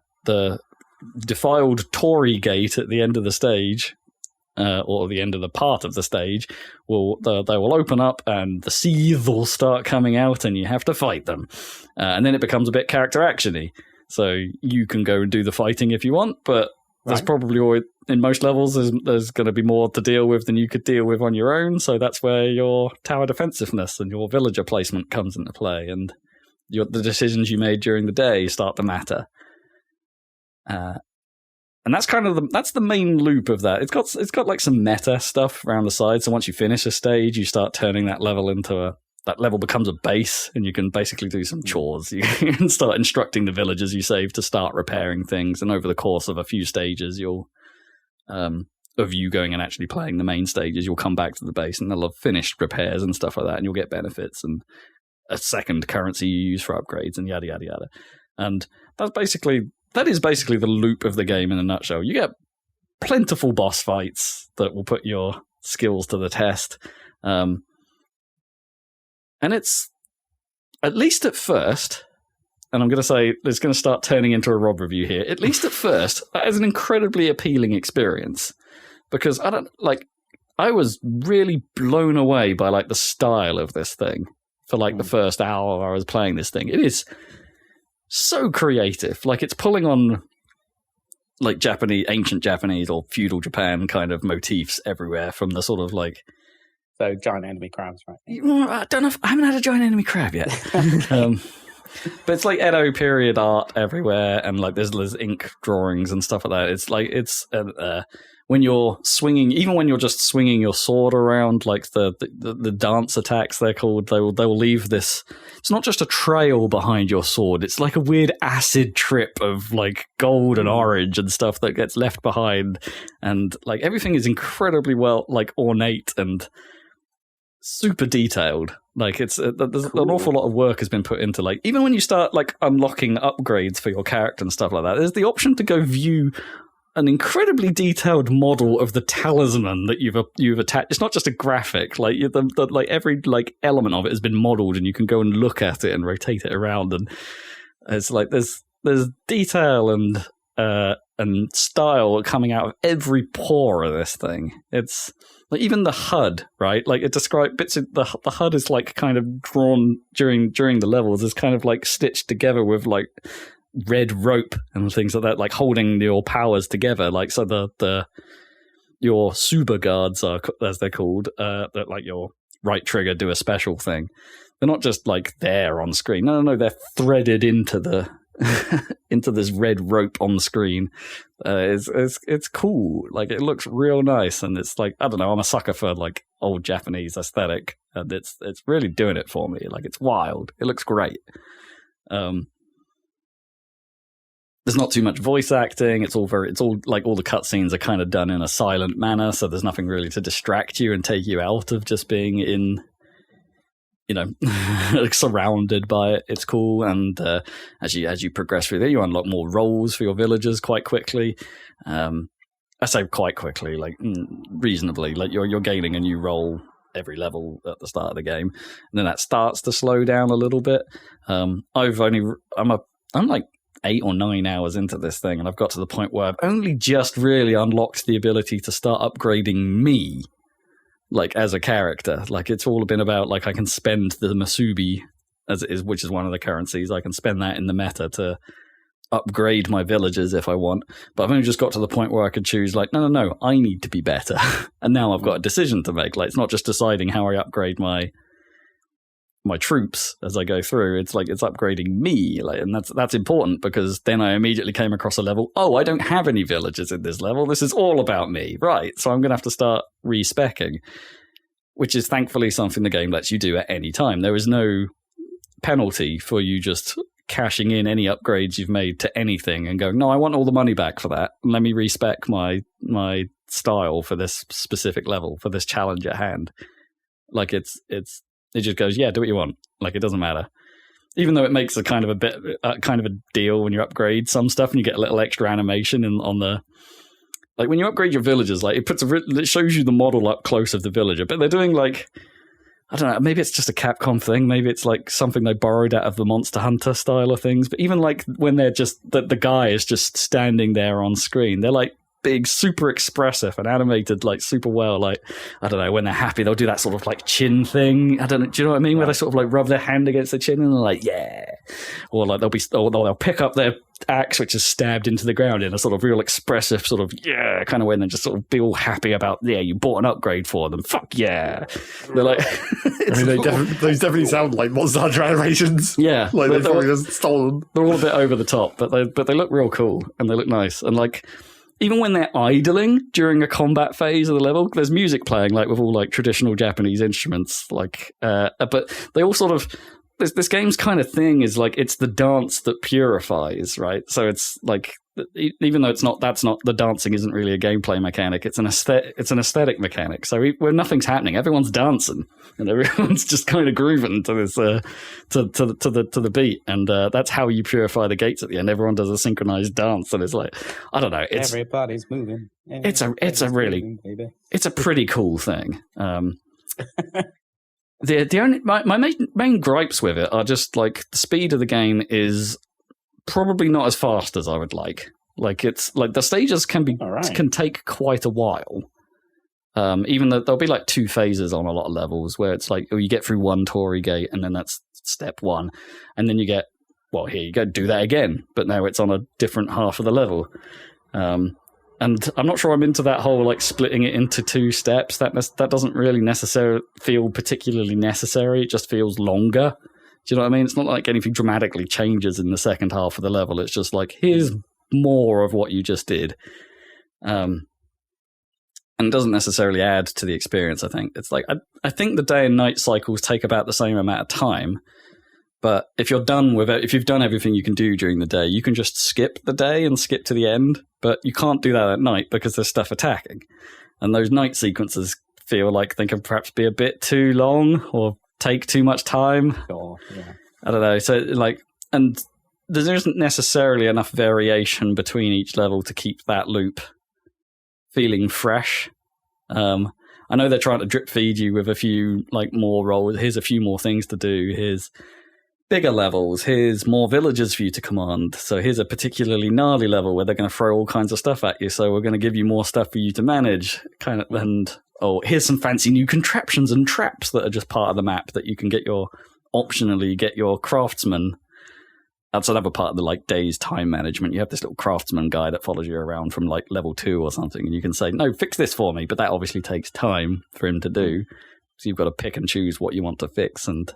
defiled Torii gate at the end of the stage, or the end of the part of the stage, they will open up, and the Seethe will start coming out, and you have to fight them. And then it becomes a bit character actiony. So you can go and do the fighting if you want, but there's probably always, in most levels, there's going to be more to deal with than you could deal with on your own. So that's where your tower defensiveness and your villager placement comes into play, and the decisions you made during the day start to matter. And that's kind of that's the main loop of that. It's got like some meta stuff around the side. So once you finish a stage, you start turning that level into that level becomes a base, and you can basically do some chores. You can start instructing the villagers you save to start repairing things, and over the course of a few stages, you'll of you going and actually playing the main stages, you'll come back to the base and they'll have finished repairs and stuff like that, and you'll get benefits and a second currency you use for upgrades and yada yada yada. And that is basically the loop of the game in a nutshell. You get plentiful boss fights that will put your skills to the test. And it's, at least at first, and I'm going to say it's going to start turning into a Rob review here, at least at first, that is an incredibly appealing experience. Because I was really blown away by the style of this thing for the first hour I was playing this thing. It is so creative. It's pulling on ancient Japanese or feudal Japan kind of motifs everywhere, from the sort of So giant enemy crabs, right? I don't know. I haven't had a giant enemy crab yet. But it's like Edo period art everywhere, and like there's ink drawings and stuff like that. It's like when you're swinging, even when you're just swinging your sword around, like the dance attacks they're called, they will leave this. It's not just a trail behind your sword. It's like a weird acid trip of like gold and orange and stuff that gets left behind, and like everything is incredibly well like ornate and super detailed. Like there's an awful lot of work has been put into, like, even when you start like unlocking upgrades for your character and stuff like that, there's the option to go view an incredibly detailed model of the talisman that you've attached. It's not just a graphic, like like every like element of it has been modeled, and you can go and look at it and rotate it around, and it's like there's detail and style coming out of every pore of this thing. It's like even the HUD, right? Like it describes bits of the HUD is like kind of drawn during the levels, is kind of like stitched together with like red rope and things like that, like holding your powers together. Like so your Suba guards are, as they're called, that like your right trigger do a special thing. They're not just like there on screen. No, they're threaded into the into this red rope on the screen. It's cool. Like it looks real nice, and it's like, I don't know, I'm a sucker for like old Japanese aesthetic, and it's really doing it for me. Like it's wild. It looks great. There's not too much voice acting. It's all like all the cutscenes are kind of done in a silent manner, so there's nothing really to distract you and take you out of just being in, you know, like surrounded by it. It's cool, and as you progress through there, you unlock more roles for your villagers quite quickly. I say quite quickly, like reasonably. Like you're gaining a new role every level at the start of the game, and then that starts to slow down a little bit. I'm like 8 or 9 hours into this thing, and I've got to the point where I've only just really unlocked the ability to start upgrading me, like as a character. Like it's all been about like I can spend the Masubi, as it is, which is one of the currencies. I can spend that in the meta to upgrade my villagers if I want. But I've only just got to the point where I could choose like, no, I need to be better. And now I've got a decision to make. Like it's not just deciding how I upgrade my troops as I go through. It's like it's upgrading me, like, and that's important, because then I immediately came across a level. Oh, I don't have any villagers in this level. This is all about me, right? So I'm going to have to start respecking, which is thankfully something the game lets you do at any time. There is no penalty for you just cashing in any upgrades you've made to anything and going, no, I want all the money back for that. Let me respec my style for this specific level, for this challenge at hand. Like it just goes, yeah, do what you want. Like, it doesn't matter. Even though it makes a kind of a deal when you upgrade some stuff and you get a little extra animation on the, like when you upgrade your villagers, like it shows you the model up close of the villager, but they're doing like, I don't know, maybe it's just a Capcom thing. Maybe it's like something they borrowed out of the Monster Hunter style of things. But even like when they're just, the guy is just standing there on screen, they're like big, super expressive and animated like super well. Like, I don't know, when they're happy, they'll do that sort of like chin thing. I don't know, do you know what I mean? Where they sort of like rub their hand against the chin and they're like, yeah. Or like they'll pick up their axe, which is stabbed into the ground in a sort of real expressive sort of, yeah, kind of way, and then just sort of be all happy about, yeah, you bought an upgrade for them. Fuck yeah. They're like, I mean, those definitely sound like Monster Hunter animations. Yeah. Like they've probably just stolen. They're all a bit over the top, but they look real cool and they look nice. And like, even when they're idling during a combat phase of the level, there's music playing, like with all like traditional Japanese instruments, like, but they all sort of, this game's kind of thing is like, it's the dance that purifies, right? So it's like, even though the dancing isn't really a gameplay mechanic, it's an aesthetic mechanic. So when nothing's happening, everyone's dancing and everyone's just kind of grooving to this, to the beat. And that's how you purify the gates at the end. Everyone does a synchronized dance, and it's like, I don't know. Everybody's moving. It's a pretty cool thing. The only my main gripes with it are just like the speed of the game is probably not as fast as I would like. Like it's like the stages can take quite a while. Even though there'll be like 2 phases on a lot of levels where it's like, you get through one Torii gate and then that's step 1, and then you get, well, here you go, do that again, but now it's on a different half of the level. And And I'm not sure I'm into that whole like splitting it into 2 steps. That doesn't really necessarily feel particularly necessary. It just feels longer. Do you know what I mean? It's not like anything dramatically changes in the second half of the level. It's just like, here's more of what you just did. And it doesn't necessarily add to the experience, I think. It's like, I think the day and night cycles take about the same amount of time. But if you're done with it, if you've done everything you can do during the day, you can just skip the day and skip to the end. But you can't do that at night because there's stuff attacking. And those night sequences feel like they can perhaps be a bit too long or take too much time. Sure, yeah. I don't know. So like, and there isn't necessarily enough variation between each level to keep that loop feeling fresh. I know they're trying to drip feed you with a few like more roles. Here's a few more things to do. Here's bigger levels. Here's more villagers for you to command. So here's a particularly gnarly level where they're going to throw all kinds of stuff at you. So we're going to give you more stuff for you to manage. And here's some fancy new contraptions and traps that are just part of the map that you can optionally get your craftsman. That's another part of the like day's time management. You have this little craftsman guy that follows you around from like level 2 or something, and you can say, no, fix this for me. But that obviously takes time for him to do. So you've got to pick and choose what you want to fix and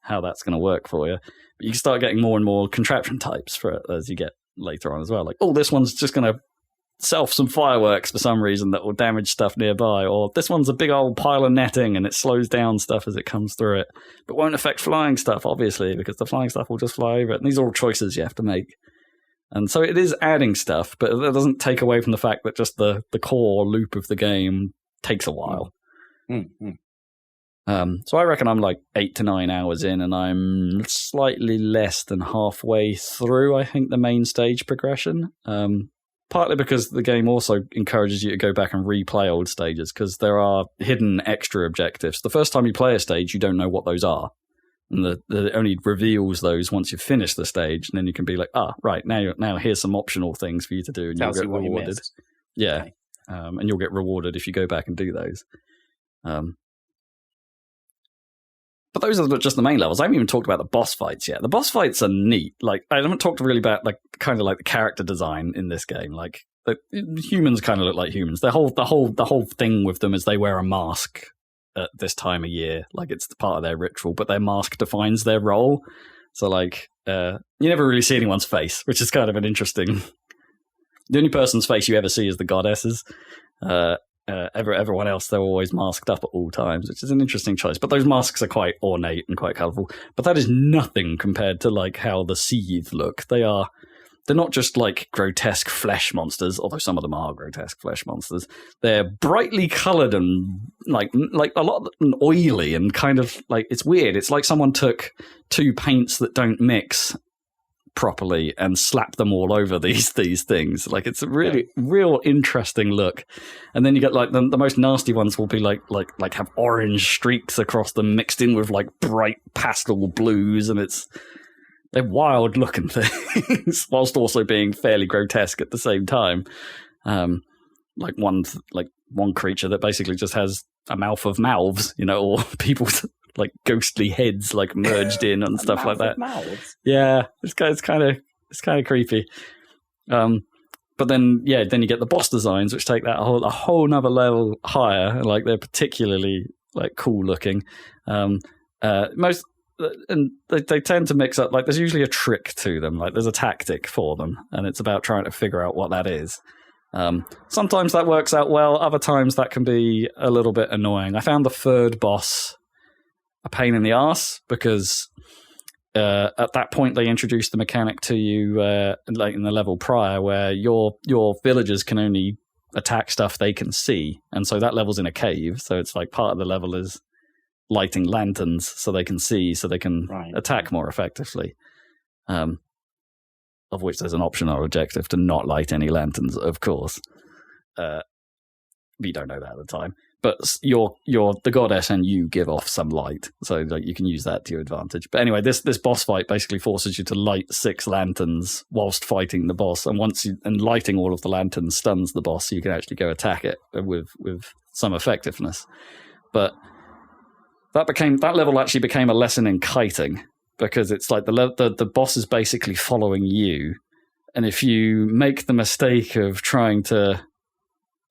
how that's going to work for you. But you can start getting more and more contraption types for it as you get later on as well. Like, this one's just going to self some fireworks for some reason that will damage stuff nearby, or this one's a big old pile of netting and it slows down stuff as it comes through it, but won't affect flying stuff, obviously, because the flying stuff will just fly over it. And these are all choices you have to make. And so it is adding stuff, but it doesn't take away from the fact that just the core loop of the game takes a while. Mm-hmm. So I reckon I'm like 8 to 9 hours in, and I'm slightly less than halfway through, I think, the main stage progression. Partly because the game also encourages you to go back and replay old stages, because there are hidden extra objectives. The first time you play a stage, you don't know what those are. And it only reveals those once you've finished the stage, and then you can be like, right, now here's some optional things for you to do, and you'll get rewarded. Yeah, okay. And you'll get rewarded if you go back and do those. But those are just the main levels. I haven't even talked about the boss fights yet. The boss fights are neat. Like, I haven't talked really about like kind of like the character design in this game. Like, the humans kind of look like humans. The whole thing with them is they wear a mask at this time of year. Like, it's part of their ritual, but their mask defines their role. So like, you never really see anyone's face, which is kind of an interesting. The only person's face you ever see is the goddesses. Everyone else, they're always masked up at all times, which is an interesting choice. But those masks are quite ornate and quite colourful. But that is nothing compared to like how the Seethe look. They're not just like grotesque flesh monsters, although some of them are grotesque flesh monsters. They're brightly coloured and like a lot oily and kind of like, it's weird. It's like someone took 2 paints that don't mix properly and slap them all over these things. Like, it's a really real interesting look. And then you get like the most nasty ones will be like have orange streaks across them mixed in with like bright pastel blues, and they're wild looking things whilst also being fairly grotesque at the same time. Like one creature that basically just has a mouth of mouths, or people's like ghostly heads like merged in and stuff like that. Mouths. Yeah, it's kind of creepy. But then you get the boss designs, which take that a whole nother level higher. Like, they're particularly like cool looking. And they tend to mix up, like, there's usually a trick to them. Like, there's a tactic for them, and it's about trying to figure out what that is. Sometimes that works out well. Other times that can be a little bit annoying. I found the third boss a pain in the arse, because at that point they introduced the mechanic to you like in the level prior, where your villagers can only attack stuff they can see, and so that level's in a cave, so it's like part of the level is lighting lanterns so they can see, so they can attack more effectively, of which there's an optional objective to not light any lanterns, of course. You don't know that at the time. But you're the goddess, and you give off some light, so like, you can use that to your advantage. But anyway, this boss fight basically forces you to light 6 lanterns whilst fighting the boss, and lighting all of the lanterns stuns the boss, so you can actually go attack it with some effectiveness. But that level actually became a lesson in kiting, because it's like the boss is basically following you, and if you make the mistake of trying to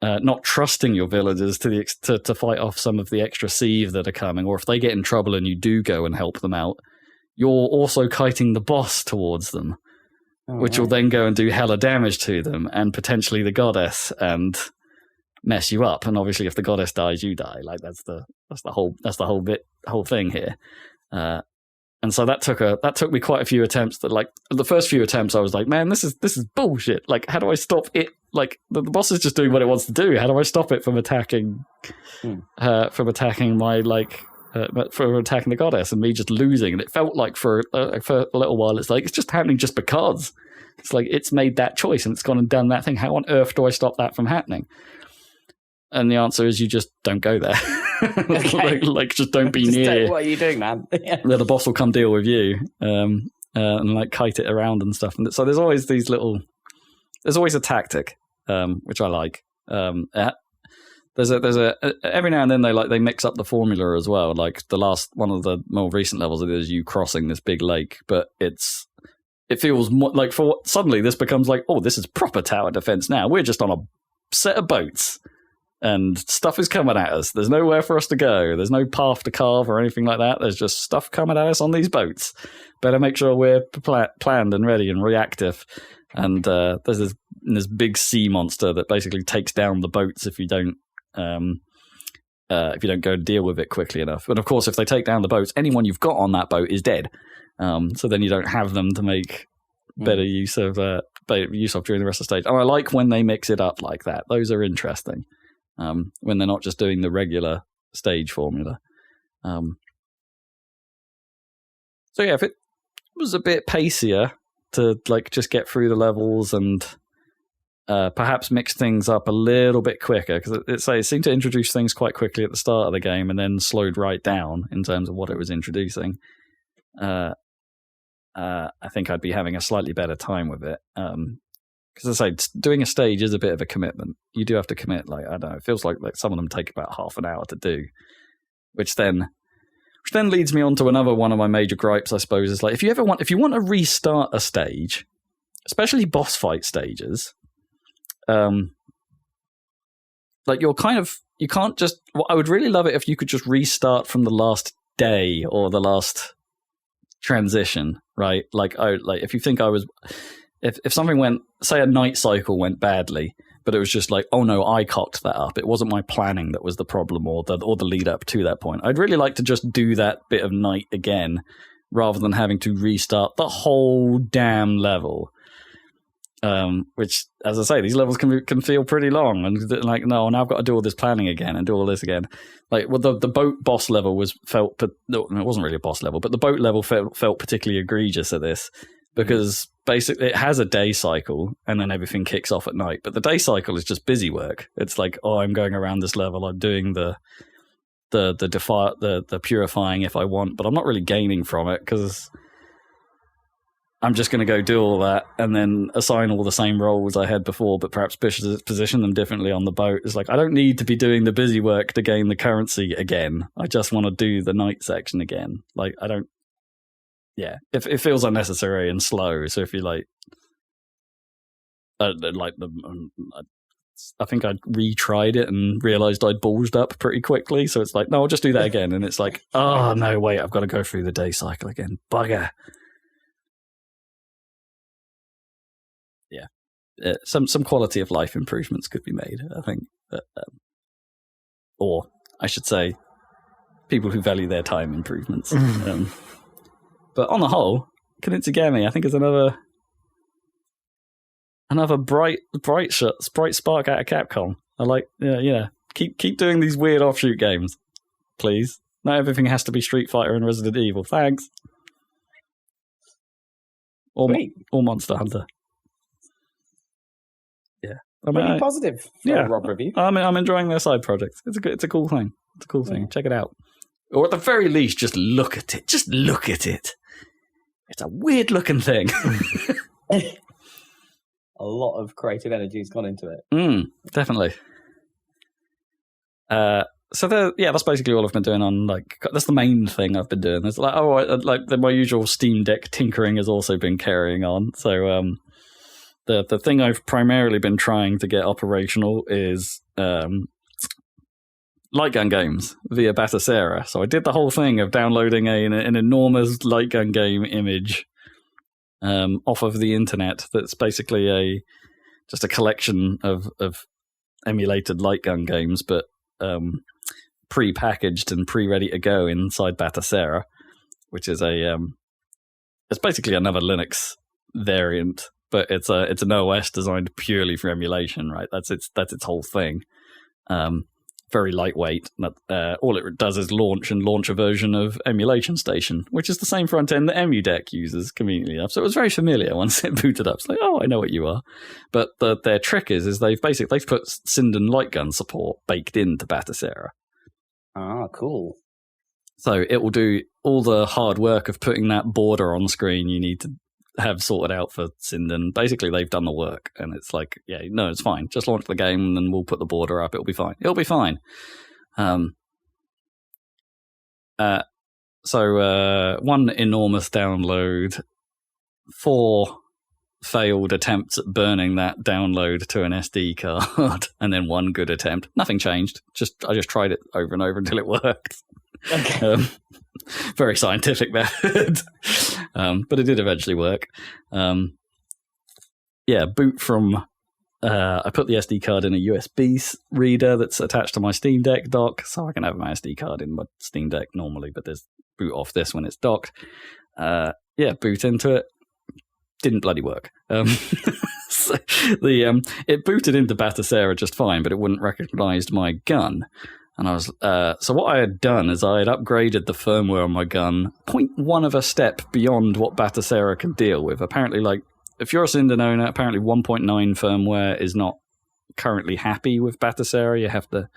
not trusting your villagers to fight off some of the extra sieve that are coming, or if they get in trouble and you do go and help them out, you're also kiting the boss towards them, which will then go and do hella damage to them and potentially the goddess and mess you up. And obviously, if the goddess dies, you die. Like that's the whole thing here. And so that took me quite a few attempts. That like the first few attempts, I was like, man, this is bullshit. Like, how do I stop it? Like the boss is just doing what it wants to do. How do I stop it from attacking? From attacking my from attacking the goddess and me just losing? And it felt like for a little while, it's like it's just happening just because. It's like it's made that choice and it's gone and done that thing. How on earth do I stop that from happening? And the answer is you just don't go there. Okay. like just don't be near. What are you doing, man? The boss will come deal with you and like kite it around and stuff. And so there's always there's always a tactic, which I like. There's a every now and then they mix up the formula as well. Like the last one of the more recent levels is you crossing this big lake, but it feels more like suddenly this becomes like, oh, this is proper tower defense now. We're just on a set of boats. And stuff is coming at us. There's nowhere for us to go. There's no path to carve or anything like that. There's just stuff coming at us on these boats. Better make sure we're planned and ready and reactive. And there's this big sea monster that basically takes down the boats if you don't go deal with it quickly enough. But of course, if they take down the boats, anyone you've got on that boat is dead. So then you don't have them to make better use of during the rest of the stage. And I like when they mix it up like that. Those are interesting. When they're not just doing the regular stage formula. So yeah, if it was a bit pacier to like just get through the levels and perhaps mix things up a little bit quicker, because it seemed to introduce things quite quickly at the start of the game and then slowed right down in terms of what it was introducing. I think I'd be having a slightly better time with it. Because I say, doing a stage is a bit of a commitment. You do have to commit. Like, I don't know, it feels like some of them take about half an hour to do, which then leads me on to another one of my major gripes, I suppose, is like if you want to restart a stage, especially boss fight stages, like you can't just. Well, I would really love it if you could just restart from the last day or the last transition, right? Like if you think I was. If something went, say a night cycle went badly, but it was just like, oh no, I cocked that up. It wasn't my planning that was the problem or the lead up to that point. I'd really like to just do that bit of night again rather than having to restart the whole damn level. Which, as I say, these levels can feel pretty long and like, no, now I've got to do all this planning again and do all this again. Like, well, the boat boss level it wasn't really a boss level, but the boat level felt particularly egregious at this. Because basically it has a day cycle and then everything kicks off at night. But the day cycle is just busy work. It's like, oh, I'm going around this level. I'm doing the purifying if I want, but I'm not really gaining from it because I'm just going to go do all that and then assign all the same roles I had before, but perhaps position them differently on the boat. It's like, I don't need to be doing the busy work to gain the currency again. I just want to do the night section again. Like, I don't. Yeah, it feels unnecessary and slow. So if you I think I retried it and realized I'd ballsed up pretty quickly. So it's like, no, I'll just do that again. And it's like, oh no, wait, I've got to go through the day cycle again. Bugger. Yeah, some quality of life improvements could be made, I think. Or I should say, people who value their time improvements. But on the whole, Kunitsu-Terrapez, I think, is another bright spark out of Capcom. I like, keep doing these weird offshoot games, please. Not everything has to be Street Fighter and Resident Evil. Thanks. Or Monster Hunter. Yeah, pretty positive. For a Rob review. I'm enjoying their side projects. It's a cool thing. It's a cool thing. Check it out. Or at the very least, just look at it. Just look at it. It's a weird-looking thing. A lot of creative energy has gone into it. Definitely. So that's basically all I've been doing on, like, that's the main thing I've been doing. It's like, my usual Steam Deck tinkering has also been carrying on. So The thing I've primarily been trying to get operational is light gun games via Batacera. So I did the whole thing of downloading an enormous light gun game image off of the internet. That's basically just a collection of emulated light gun games, but pre-packaged and pre-ready to go inside Batacera, which is it's basically another Linux variant, but it's an OS designed purely for emulation, right? That's its whole thing. Very lightweight. All it does is launch a version of Emulation Station, which is the same front end that EmuDeck uses conveniently enough. So it was very familiar once it booted up. It's like, oh, I know what you are. But their trick is they've put Sinden light gun support baked into Batacera. Ah, cool. So it will do all the hard work of putting that border on screen you need to have sorted out for Sinden. Basically, they've done the work, and it's like, yeah, no, it's fine. Just launch the game, and then we'll put the border up. It'll be fine. It'll be fine. So one enormous download, 4 failed attempts at burning that download to an SD card, and then 1 good attempt. Nothing changed. I just tried it over and over until it worked. Okay. Very scientific method, but it did eventually work. Boot from. I put the SD card in a USB reader that's attached to my Steam Deck dock, so I can have my SD card in my Steam Deck normally, but there's boot off this when it's docked. Boot into it. Didn't bloody work. So it booted into Batacera just fine, but it wouldn't recognize my gun. And I was so what I had done is I had upgraded the firmware on my gun 0.1 of a step beyond what Batacera can deal with. Apparently, like, if you're a Sinden owner, apparently 1.9 firmware is not currently happy with Batacera. You have to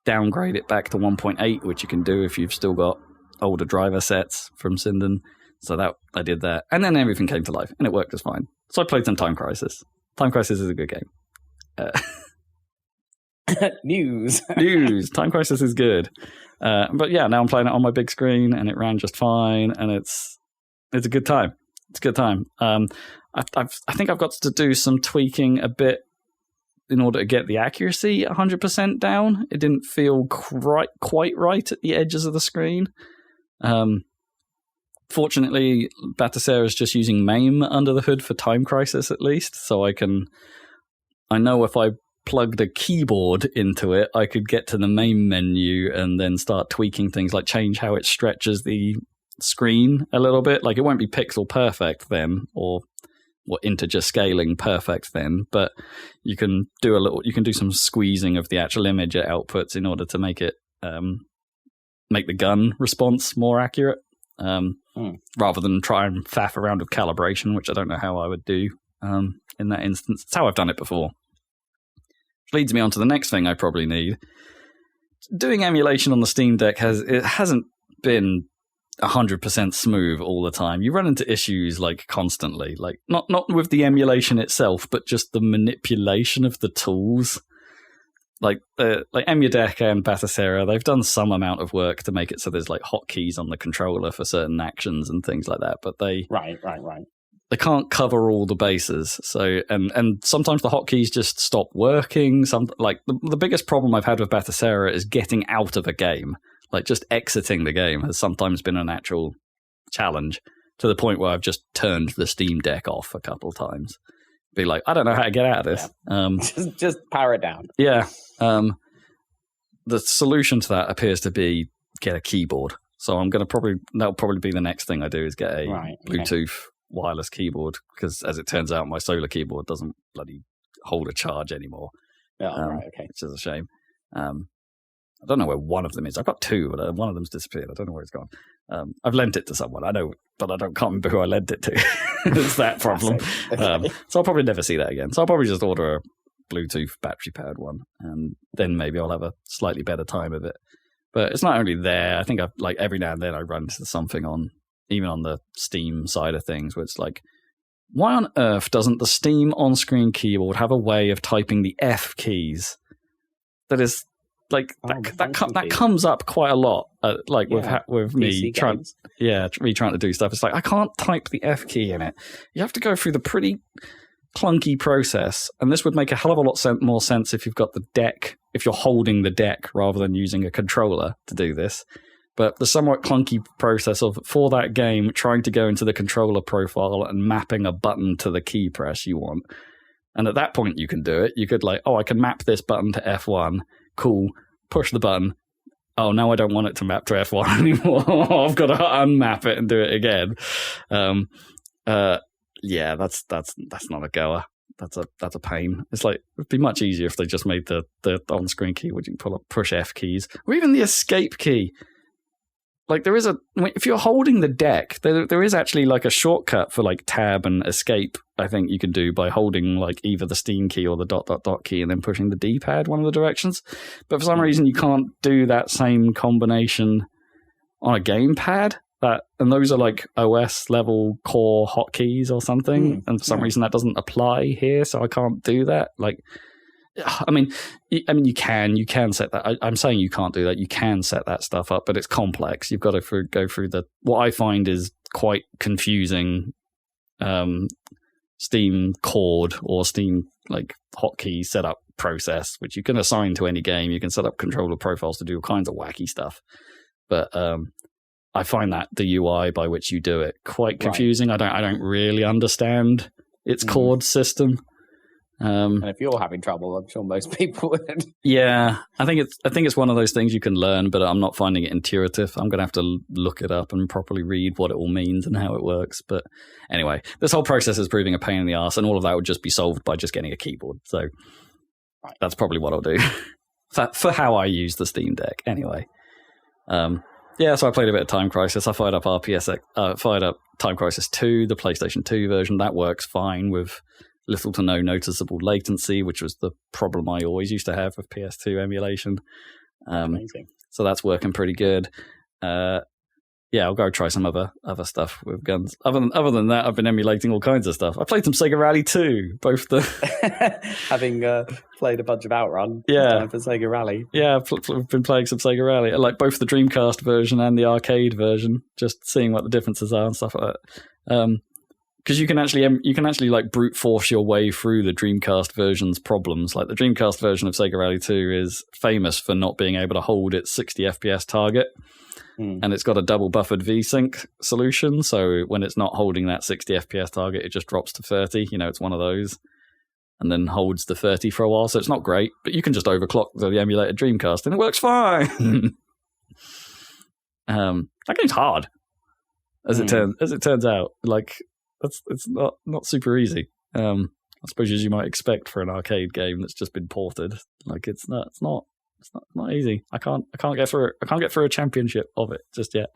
downgrade it back to 1.8, which you can do if you've still got older driver sets from Sinden. So that I did that, and then everything came to life, and it worked just fine. So I played some Time Crisis. Time Crisis is a good game. News. Time Crisis is good. But yeah, now I'm playing it on my big screen, and it ran just fine, and it's a good time. It's a good time. I think I've got to do some tweaking a bit in order to get the accuracy 100% down. It didn't feel quite right at the edges of the screen. Fortunately, Batacera is just using MAME under the hood for Time Crisis, at least, so I know if I plugged a keyboard into it, I could get to the MAME menu and then start tweaking things, like change how it stretches the screen a little bit. Like, it won't be pixel perfect then, or integer scaling perfect then, but you can do some squeezing of the actual image it outputs in order to make it make the gun response more accurate. Rather than try and faff around with calibration, which I don't know how I would do in that instance. It's how I've done it before. Which leads me on to the next thing I probably need. Doing emulation on the Steam Deck hasn't been 100% smooth all the time. You run into issues like constantly, like not with the emulation itself, but just the manipulation of the tools. Like EmuDeck and Batacera, they've done some amount of work to make it so there's like hotkeys on the controller for certain actions and things like that. But they they can't cover all the bases. So and sometimes the hotkeys just stop working. The biggest problem I've had with Batacera is getting out of a game. Like, just exiting the game has sometimes been an actual challenge, to the point where I've just turned the Steam Deck off a couple times. Be like, I don't know how to get out of this. Yeah. Just power it down. Yeah. The solution to that appears to be get a keyboard. So that'll probably be the next thing I do, is get a Bluetooth wireless keyboard, because as it turns out, my solar keyboard doesn't bloody hold a charge anymore. Which is a shame. I don't know where one of them is. I've got 2, but one of them's disappeared. I don't know where it's gone. I've lent it to someone, I know, but I can't remember who I lent it to. It's that problem. So I'll probably never see that again. So I'll probably just order a Bluetooth battery-powered one, and then maybe I'll have a slightly better time of it. But it's not only there. I think every now and then I run into something even on the Steam side of things, where it's like, why on earth doesn't the Steam on-screen keyboard have a way of typing the F keys? That is... that comes up quite a lot. With me trying to do stuff. It's like, I can't type the F key in it. You have to go through the pretty clunky process, and this would make a hell of a lot more sense if you've got the deck, if you're holding the deck rather than using a controller to do this. But the somewhat clunky process of, for that game, trying to go into the controller profile and mapping a button to the key press you want. And at that point, you can do it. You could I can map this button to F1. Cool. Push the button. Oh, now I don't want it to map to F1 anymore. I've got to unmap it and do it again. Yeah, that's not a goer. That's a pain. It's it'd be much easier if they just made the on-screen key, which you can push F keys, or even the escape key. If you're holding the deck, there is actually a shortcut for tab and escape. I think you can do by holding either the Steam key or the ... key and then pushing the D-pad one of the directions. But for some reason, you can't do that same combination on a gamepad. And those are OS level core hotkeys or something. And for some reason, that doesn't apply here, so I can't do that. I mean, you can set that. I'm saying you can't do that. You can set that stuff up, but it's complex. You've got to go through what I find is quite confusing Steam chord or Steam hotkey setup process, which you can assign to any game. You can set up controller profiles to do all kinds of wacky stuff. But I find that the UI by which you do it quite confusing. Right. I don't really understand its chord system. And if you're having trouble, I'm sure most people would. Yeah, I think it's one of those things you can learn, but I'm not finding it intuitive. I'm going to have to look it up and properly read what it all means and how it works. But anyway, this whole process is proving a pain in the arse, and all of that would just be solved by just getting a keyboard. So that's probably what I'll do for how I use the Steam Deck. Anyway, yeah. So I played a bit of Time Crisis. I fired up Time Crisis 2, the PlayStation 2 version. That works fine with little to no noticeable latency, which was the problem I always used to have with PS2 emulation. Amazing. So that's working pretty good. Yeah, I'll go try some other stuff with guns. Other than that, I've been emulating all kinds of stuff. I played some Sega Rally 2, both the... Having played a bunch of Outrun. Yeah. Time for Sega Rally. Yeah, I've been playing some Sega Rally. I like both the Dreamcast version and the arcade version, just seeing what the differences are and stuff like that. Because you can actually brute force your way through the Dreamcast version's problems. Like the Dreamcast version of Sega Rally 2 is famous for not being able to hold its 60 FPS target. And it's got a double buffered VSync solution. So when it's not holding that 60 FPS target, it just drops to 30. It's one of those. And then holds the 30 for a while. So it's not great, but you can just overclock the emulated Dreamcast and it works fine. That game's hard. As it turns out. It's not super easy. I suppose as you might expect for an arcade game that's just been ported. It's not easy. I can't get through it. I can't get through a championship of it just yet.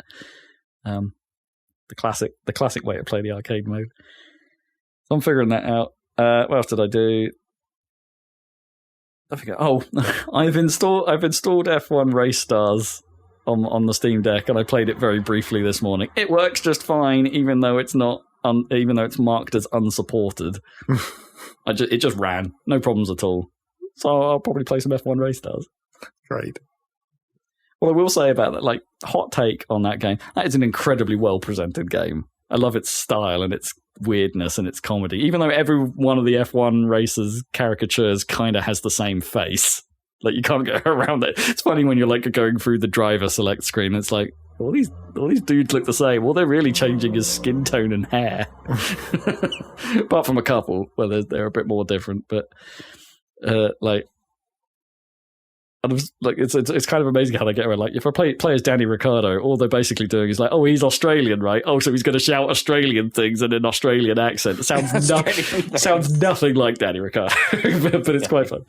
The classic way to play the arcade mode. So I'm figuring that out. What else did I do? I forget. Oh, I've installed F1 Race Stars on the Steam Deck, and I played it very briefly this morning. It works just fine, even though it's not. Even though it's marked as unsupported. It just ran. No problems at all. So I'll probably play some F1 Race Stars. Great. What I will say about that, hot take on that game, that is an incredibly well-presented game. I love its style and its weirdness and its comedy. Even though every one of the F1 racers' caricatures kind of has the same face. You can't go around it. It's funny when you're going through the driver select screen. It's all these dudes look the same. Well, they're really changing his skin tone and hair. Apart from a couple, where they're a bit more different. But it's kind of amazing how they get around. If a player is Danny Ricciardo, all they're basically doing is he's Australian, right? Oh, so he's going to shout Australian things in an Australian accent. It sounds nothing like Danny Ricciardo, but it's quite fun.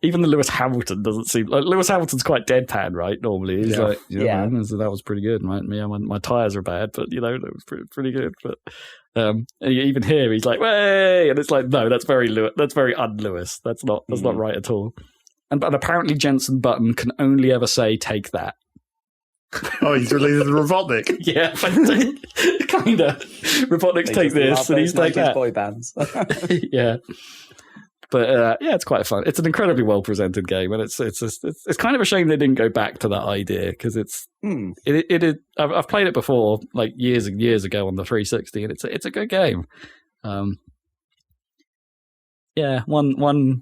Even the Lewis Hamilton doesn't seem Lewis Hamilton's quite deadpan, right? Normally, he's man, so that was pretty good, right? Yeah, my tires are bad, but it was pretty good. But even here, he's way, and it's no, that's very un-Lewis. That's not right at all. And apparently, Jensen Button can only ever say "take that." Oh, he's related to Robotnik. Yeah, kind of. Robotnik's take this, and he's take that. Boy bands. Yeah. But yeah, it's quite fun. It's an incredibly well presented game, and it's kind of a shame they didn't go back to that idea because I've played it before, years and years ago on the 360, and it's a good game. Yeah, one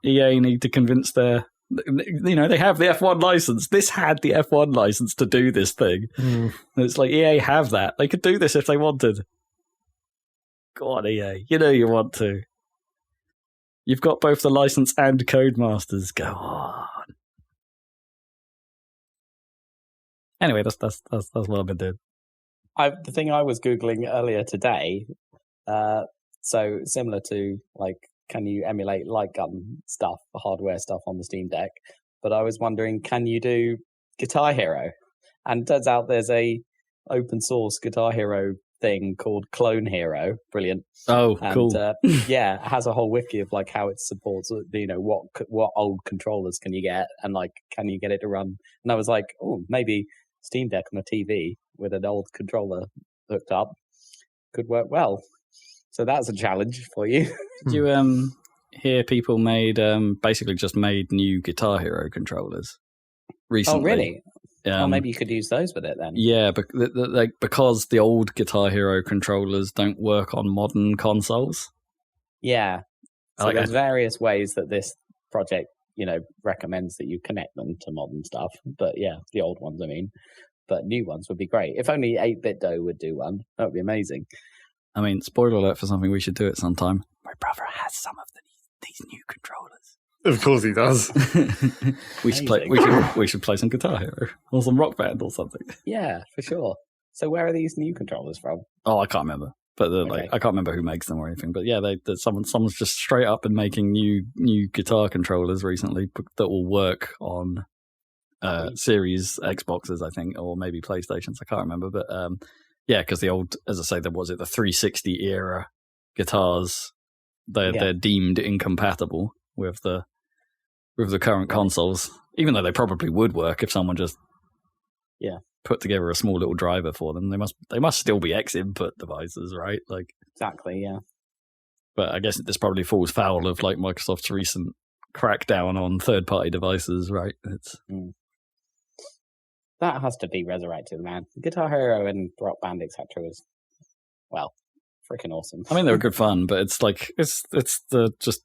EA need to convince their... they have the F1 license. This had the F1 license to do this thing. It's like, EA have that. They could do this if they wanted. Go on, EA. You know you want to. You've got both the license and Codemasters. Go on. Anyway, that's what I've been doing. The thing I was Googling earlier today, so similar to, like, can you emulate light gun stuff, hardware stuff on the Steam Deck? But I was wondering, can you do Guitar Hero? And it turns out there's a open source Guitar Hero thing called Clone Hero. Brilliant. Oh, and, cool. Yeah, it has a whole wiki of like how it supports, what old controllers can you get, and like, can you get it to run? And I was like, oh, maybe Steam Deck on a TV with an old controller hooked up could work well. So that's a challenge for you. Did you hear people basically just made new Guitar Hero controllers recently? Oh, really? Maybe you could use those with it then. Yeah, because the old Guitar Hero controllers don't work on modern consoles. Yeah. So there's various ways that this project, recommends that you connect them to modern stuff. But yeah, the old ones, I mean. But new ones would be great. If only 8BitDo would do one, that would be amazing. I mean, spoiler alert for something we should do at some time. My brother has some of these new controllers. Of course he does. We should play some Guitar Hero or some Rock Band or something. Yeah, for sure. So where are these new controllers from? Oh, I can't remember. But I can't remember who makes them or anything. But yeah, someone's just straight up been making new guitar controllers recently that will work on Series Xboxes, I think, or maybe PlayStations. I can't remember. But yeah, because the old, as I say, there was the 360 era guitars. They're deemed incompatible with the current consoles, even though they probably would work if someone just put together a small little driver for them. They must still be X input devices, right? Like exactly, yeah. But I guess this probably falls foul of like Microsoft's recent crackdown on third party devices, right? That has to be resurrected, man. Guitar Hero and Rock Band, etc. was, well, freaking awesome. I mean, they were good fun, but it's like it's the just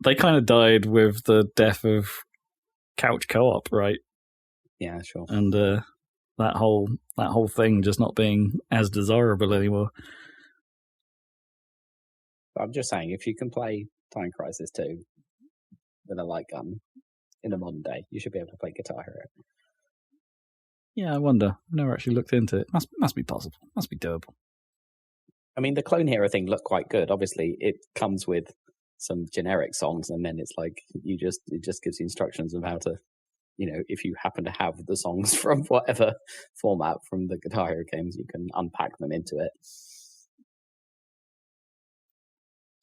they kind of died with the death of couch co-op, right? Yeah, sure. And that whole thing just not being as desirable anymore. I'm just saying, if you can play Time Crisis 2 with a light gun in a modern day, you should be able to play Guitar Hero. Yeah, I wonder. I've never actually looked into it. Must be possible. Must be doable. I mean, the Clone Hero thing looked quite good. Obviously, it comes with some generic songs, and then it's like it just gives you instructions of how to, if you happen to have the songs from whatever format from the Guitar Hero games, you can unpack them into it.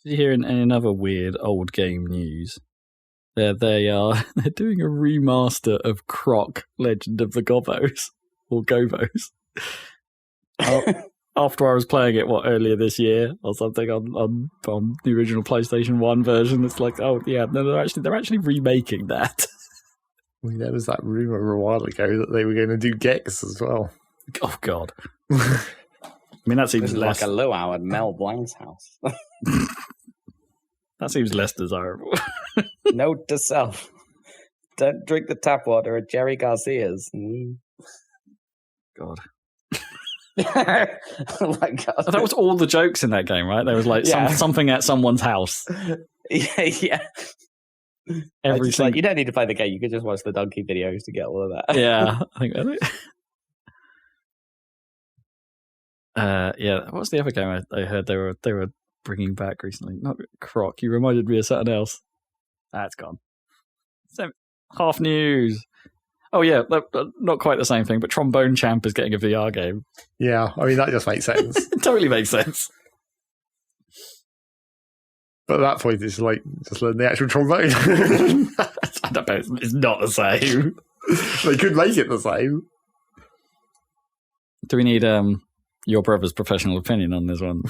Did you hear in another weird old game news? They're doing a remaster of Croc Legend of the Gobos or Gobos. After I was playing it earlier this year or something on the original PlayStation 1 version, it's like, oh yeah, no, they're actually remaking that. I mean, there was that rumor a while ago that they were going to do Gex as well. Oh god. I mean, that seems less like a luau at Mel Blanc's house. That seems less desirable. Note to self: don't drink the tap water at Jerry Garcia's. God. Oh my god! That was all the jokes in that game, right? There was like something at someone's house. Yeah. Everything. You don't need to play the game. You can just watch the donkey videos to get all of that. Yeah, I think that's it. Yeah. What's the other game I heard they were bringing back recently? Not Croc. You reminded me of something else. That's gone. Half news. Oh yeah, not quite the same thing, but Trombone Champ is getting a VR game. Yeah, I mean that just makes sense. It totally makes sense. But at that point, it's like just learn the actual trombone. I don't know. It's not the same. They could make it the same. Do we need your brother's professional opinion on this one?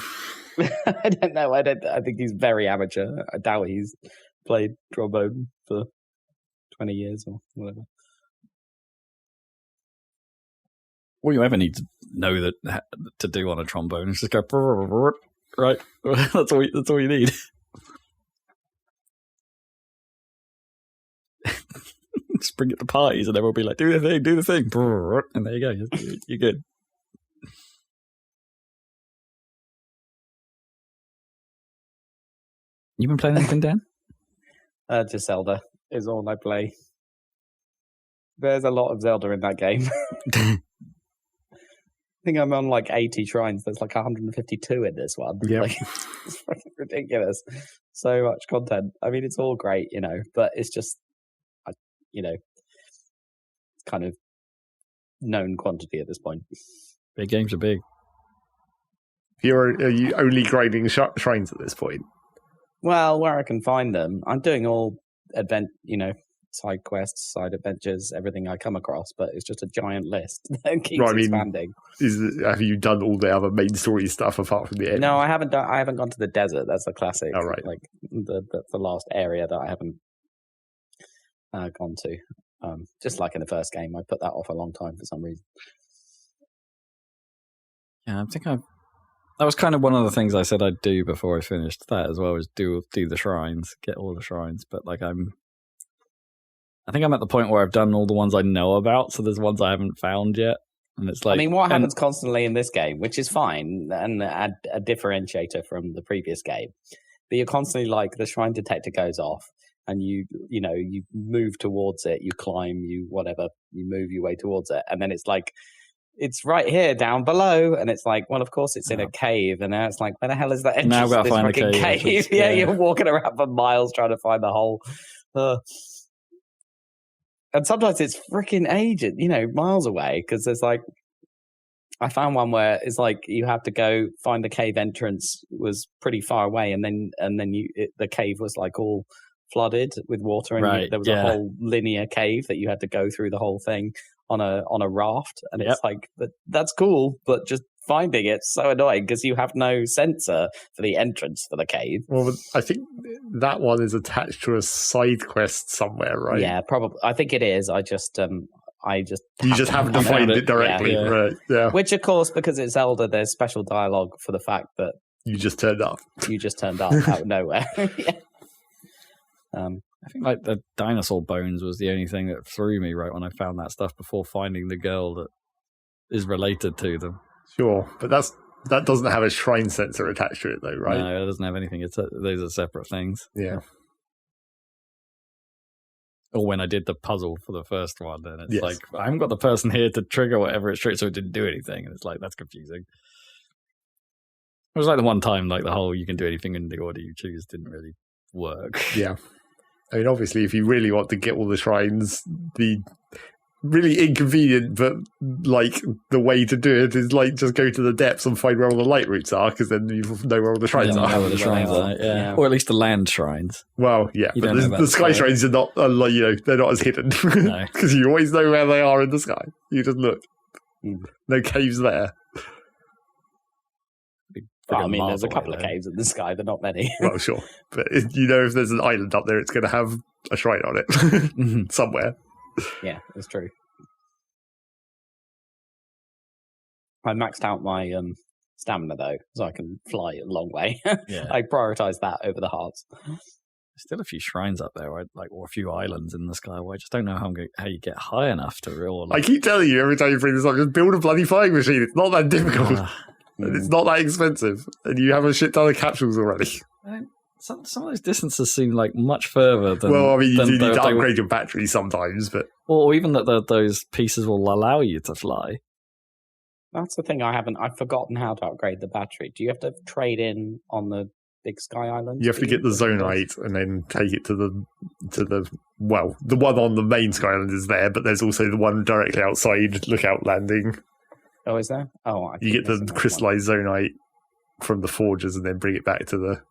I don't know. I think he's very amateur. I doubt he's played trombone for 20 years or whatever. All you ever need to know that to do on a trombone is just go right. That's all you need. just bring it to parties, and everyone will be like, do the thing. And there you go. You're good. You been playing anything, Dan? Just Zelda is all I play. There's a lot of Zelda in that game. I think I'm on like 80 shrines. There's like 152 in this one. Yeah, it's fucking ridiculous. So much content. I mean, it's all great, but it's just, it's kind of known quantity at this point. Big games are big. Are you only grinding shrines at this point? Well, where I can find them, I'm doing all side quests, side adventures, everything I come across, but it's just a giant list that keeps expanding. Have you done all the other main story stuff apart from the end? No, I haven't gone to the desert. That's the classic. Oh, right. Like the last area that I haven't gone to. Just like in the first game, I put that off a long time for some reason. Yeah, I think that was kind of one of the things I said I'd do before I finished that as well, was do the shrines, get all the shrines. But like I think I'm at the point where I've done all the ones I know about, so there's ones I haven't found yet. And it's like, I mean, what happens constantly in this game, which is fine and a differentiator from the previous game, but you're constantly like, the shrine detector goes off and you move towards it, you climb, you move your way towards it, and then it's like, it's right here down below, and it's like, well, of course it's in a cave, and now it's like, where the hell is that entrance now I've got to find this a cave? Yeah, you're walking around for miles trying to find the hole. And sometimes it's freaking ages, miles away, because there's like, I found one where it's like you have to go find the cave entrance was pretty far away, and then the cave was like all flooded with water, and there was a whole linear cave that you had to go through the whole thing on a raft, and it's like, but that's cool, but just finding it's so annoying because you have no sensor for the entrance for the cave. Well, I think that one is attached to a side quest somewhere, right? Yeah, probably. I think it is. I just you just happen to find it directly, right? Yeah. Which, of course, because it's Zelda, there's special dialogue for the fact that you just turned up. Out of nowhere. Yeah. I think like the dinosaur bones was the only thing that threw me right when I found that stuff before finding the girl that is related to them. Sure, but that doesn't have a shrine sensor attached to it, though, right? No, it doesn't have anything. Those are separate things. Yeah. Or when I did the puzzle for the first one, then it's like, I haven't got the person here to trigger whatever it's triggering, so it didn't do anything. And it's like, that's confusing. It was like the one time, like the whole you can do anything in the order you choose didn't really work. Yeah. I mean, obviously, if you really want to get all the shrines, the really inconvenient, but like the way to do it is like just go to the depths and find where all the light routes are, because then you know where all the shrines are. Know where the shrines are, yeah. Or at least the land shrines. Well, yeah, but the sky shrines are not, they're not as hidden because you always know where they are in the sky. You just look. No caves there. Well, I mean, there's a couple of caves in the sky, but not many. Well, sure. But if there's an island up there, it's going to have a shrine on it somewhere. Yeah, that's true. I maxed out my stamina, though, so I can fly a long way. Yeah. I prioritise that over the hearts. There's still a few shrines up there, right? Or a few islands in the sky where I just don't know how you get high enough to real. I keep telling you every time you bring this up, just build a bloody flying machine. It's not that difficult. And it's not that expensive, and you have a shit ton of capsules already. Some of those distances seem like much further than. Well, I mean, you do need to upgrade your battery sometimes, but or even that those pieces will allow you to fly. That's the thing. I've forgotten how to upgrade the battery. Do you have to trade in on the big sky island? You have to get the zonite and then take it to the one on the main sky island is there, but there's also the one directly outside Lookout Landing. Oh, is there? Oh, you get the crystallized zonite from the forges and then bring it back to the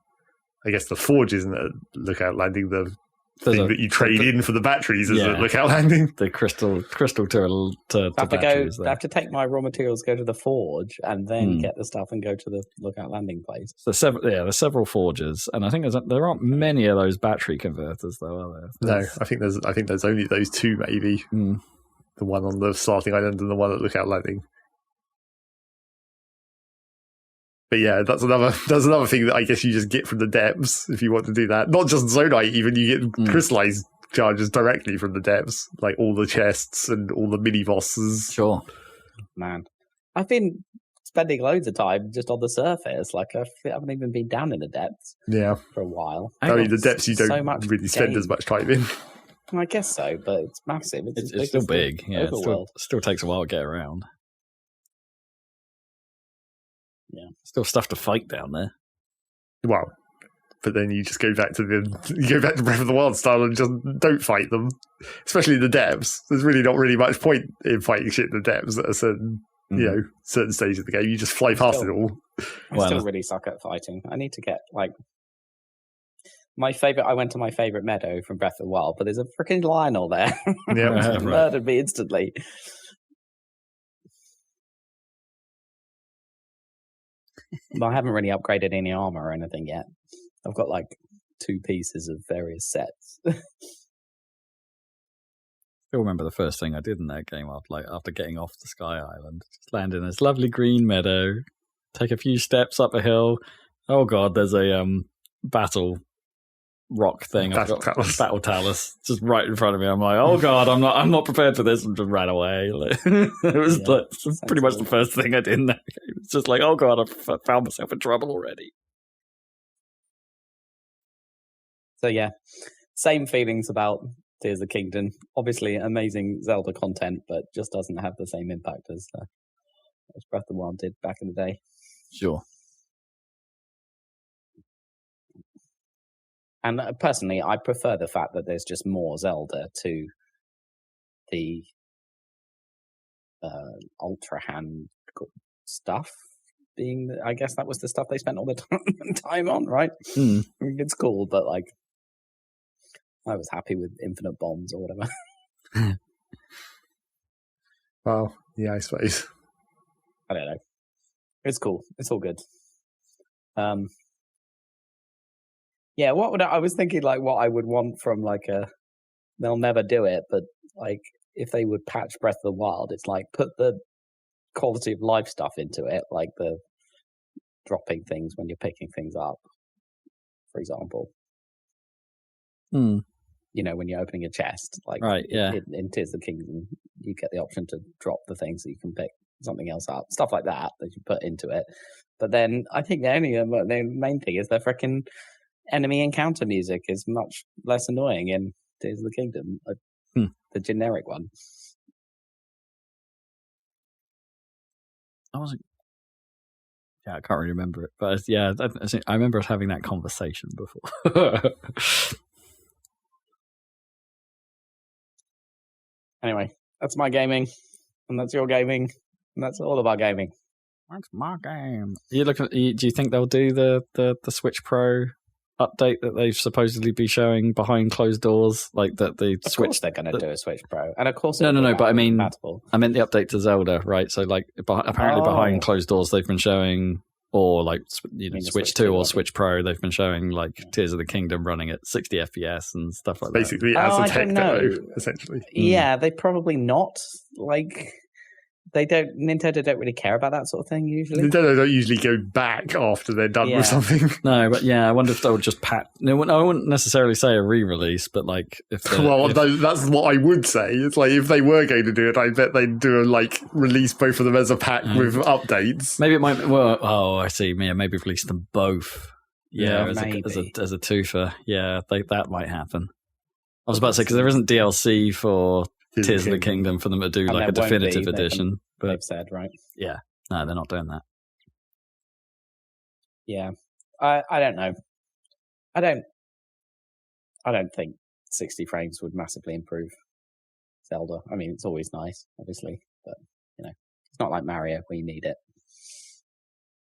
forge isn't a Lookout Landing, the thing that you trade in for the batteries is a Lookout Landing. The crystal to batteries. I have to take my raw materials, go to the forge, and then get the stuff and go to the Lookout Landing place. So there's several forges, and I think there aren't many of those battery converters, though, are there? No, I think there's only those two, maybe. The one on the starting island and the one at Lookout Landing. But yeah, that's another thing that I guess you just get from the depths if you want to do that. Not just zonite, even you get crystallized charges directly from the depths, like all the chests and all the mini bosses. Sure. Man, I've been spending loads of time just on the surface. Like I haven't even been down in the depths. Yeah, for a while. I mean, the depths you don't really spend as much time in. I guess so, but it's massive. It's still big. Yeah, it still takes a while to get around. Yeah, still stuff to fight down there. Well, but then you just go back to Breath of the Wild style and just don't fight them, especially in the depths. There's really not really much point in fighting shit in the depths at a certain certain stage of the game. You just fly past it all. I still really suck at fighting. I need to get my favorite. I went to my favorite meadow from Breath of the Wild, but there's a freaking Lionel there. Yeah, murdered me instantly. But I haven't really upgraded any armor or anything yet. I've got 2 pieces of various sets. Still remember the first thing I did in that game after getting off the Sky Island. Just land in this lovely green meadow, take a few steps up a hill. Oh god, there's a battle rock thing. Battle talus just right in front of me. I'm like, oh god, I'm not prepared for this, and just ran away. It was pretty much the first thing I did in that game. It's just like, oh god, I found myself in trouble already. So yeah, same feelings about Tears of the Kingdom. Obviously, amazing Zelda content, but just doesn't have the same impact as Breath of the Wild did back in the day. Sure. And personally, I prefer the fact that there's just more Zelda to the Ultra Hand stuff. I guess that was the stuff they spent all the time on, right? I mean, it's cool, but I was happy with Infinite Bombs or whatever. Well, yeah, I suppose. I don't know. It's cool. It's all good. Yeah, I was thinking what I would want from they'll never do it, but if they would patch Breath of the Wild, it's put the quality of life stuff into it, like the dropping things when you're picking things up, for example. When you're opening a chest, right, yeah. In Tears of the Kingdom, you get the option to drop the things so you can pick something else up, stuff like that you put into it. But then I think the main thing is the frickin' enemy encounter music is much less annoying in Tears of the Kingdom, the generic one. I can't really remember it, but yeah, I remember us having that conversation before. Anyway, that's my gaming, and that's your gaming, and that's all of our gaming. That's my game. Do you think they'll do the Switch Pro update that they've supposedly be showing behind closed doors, like that the of Switch? Course they're going to do a Switch Pro, and of course no. But I meant the compatible. update to Zelda, right? So apparently behind closed doors they've been showing, or Switch 2 or Switch Pro, they've been showing Tears of the Kingdom running at 60 FPS and stuff like Basically, as a tech demo, essentially. Yeah, they probably not. Nintendo don't really care about that sort of thing usually. Nintendo don't usually go back after they're done with something. No, but yeah, I wonder if they would just I wouldn't necessarily say a re-release, but if that's what I would say. It's if they were going to do it, I bet they'd do release both of them as a pack with updates. Maybe it might. Well, I see. Yeah, maybe release them both. Yeah, as a twofer. Yeah, that might happen. I was about to say because there isn't DLC for Tears of the Kingdom for them to do a definitive edition. But they've said, right? Yeah. No, they're not doing that. Yeah. I don't know. I don't think 60 frames would massively improve Zelda. I mean, it's always nice, obviously, but it's not like Mario where you need it.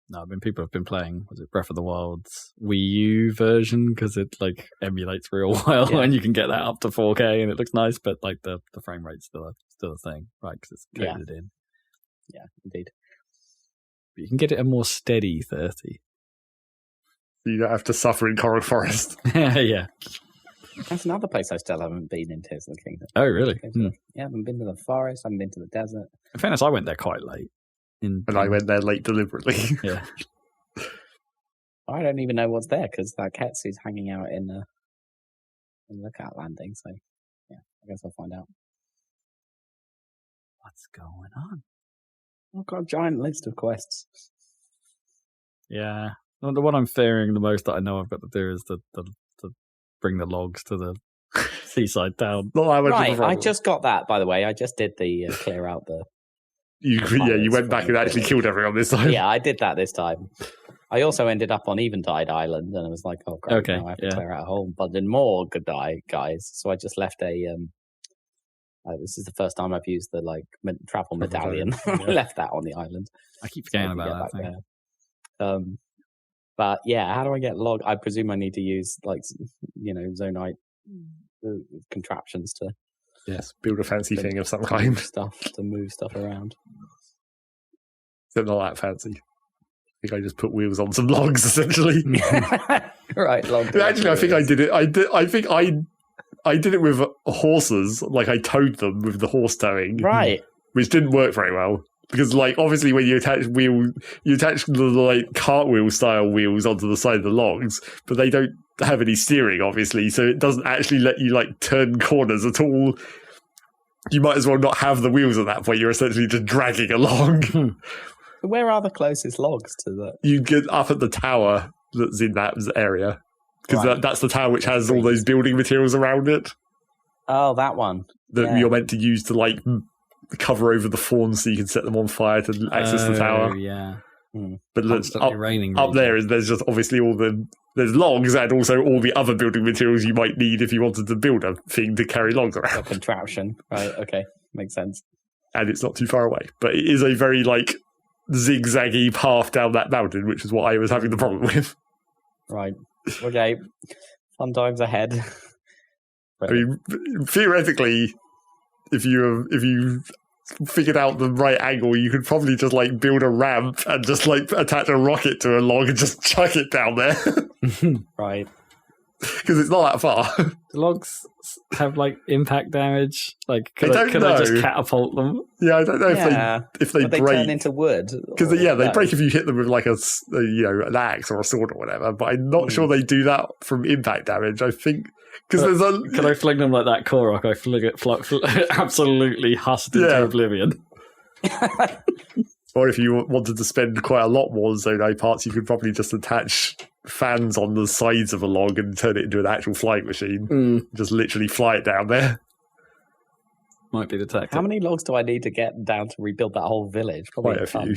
No, people have been playing, Breath of the Wild's Wii U version because it emulates real well and you can get that up to 4K and it looks nice, but the frame rate's still a thing, right? Because it's coded in. Yeah, indeed. But you can get it a more steady 30. You don't have to suffer in Concord Forest. Yeah. That's another place I still haven't been in Tears of the Kingdom. Oh, really? Yeah, I haven't been to the forest, I haven't been to the desert. In fairness, I went there quite late. I went there late deliberately. Yeah. I don't even know what's there because that Ketsu's hanging out in lookout landing. So yeah, I guess I'll find out. What's going on? I've got a giant list of quests. Yeah. Well, the one I'm fearing the most that I know I've got to do is to bring the logs to the seaside town. Right, I just got that, by the way. I just did the clear out the... You went back and actually killed everyone this time. Yeah, I did that this time. I also ended up on Eventide Island, and I was like, oh, great, now I have to clear out a whole bunch more good guys. So I just left a... this is the first time I've used the travel medallion. I left that on the island. I keep forgetting about that thing. But yeah, how do I get log? I presume I need to use zonite contraptions to build a fancy thing of some kind. To move stuff around. They're not that fancy. I think I just put wheels on some logs essentially. Right, log. Actually, I think I did it. I think I did it with horses. Like I towed them with the horse towing, right? Which didn't work very well. Because, obviously when you attach the, cartwheel style wheels onto the side of the logs, but they don't have any steering, obviously, so it doesn't actually let you, turn corners at all. You might as well not have the wheels at that point. You're essentially just dragging along. Where are the closest logs to that? You get up at the tower that's in that area. Because that's the tower which has all those building materials around it. Oh, that one. That you're meant to use to, cover over the fawns so you can set them on fire to access the tower. Yeah. But up there, there's just obviously there's logs and also all the other building materials you might need if you wanted to build a thing to carry logs around. A contraption. Right, okay. Makes sense. And it's not too far away. But it is a very, zigzaggy path down that mountain, which is what I was having the problem with. Right. Okay. Fun times ahead. I mean, theoretically, if you figured out the right angle, you could probably just build a ramp and just attach a rocket to a log and just chuck it down there. Right. Because it's not that far. Do logs have impact damage? Could I just catapult them? Yeah, I don't know if they break. Turn into wood. Because they break if you hit them with an axe or a sword or whatever. But I'm not sure they do that from impact damage. I think. Because can I fling them like that Korok? I fling it absolutely husked into oblivion. Or if you wanted to spend quite a lot more Zonai parts, you could probably just attach fans on the sides of a log and turn it into an actual flying machine. Just literally fly it down there. Might be the tactic. How many logs do I need to get down to rebuild that whole village? Probably quite a few.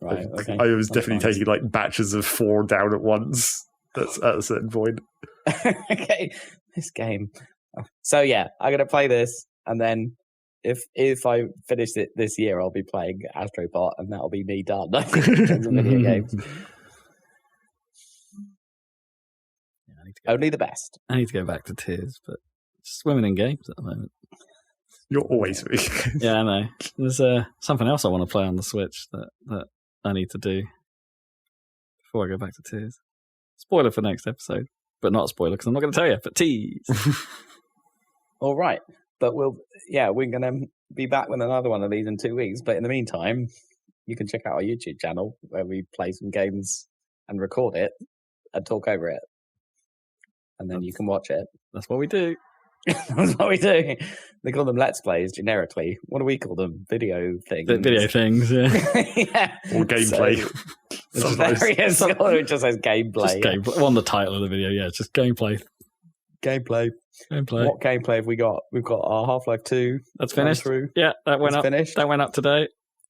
Right, okay. I was definitely taking batches of 4 down at once. That's at a certain point. Okay, this game. So yeah, I'm gonna play this, and then if I finish it this year, I'll be playing Astropart, and that'll be me done. I think in terms of video games. Only the best. I need to go back to Tears, but swimming in games at the moment. You're always swimming. Yeah, I know. There's something else I want to play on the Switch that I need to do before I go back to Tears. Spoiler for next episode, but not a spoiler because I'm not going to tell you. But tease. All right, but we're going to be back with another one of these in 2 weeks. But in the meantime, you can check out our YouTube channel where we play some games and record it and talk over it, and then you can watch it. That's what we do. That's what we do. They call them Let's Plays generically. What do we call them? Video things. Video things, yeah. Yeah. Or gameplay. It just says gameplay. Just gameplay. On the title of the video, yeah, it's just gameplay. Gameplay. What gameplay have we got? We've got our Half-Life 2. That's finished. Through. Yeah, that went up. Finished. That went up today.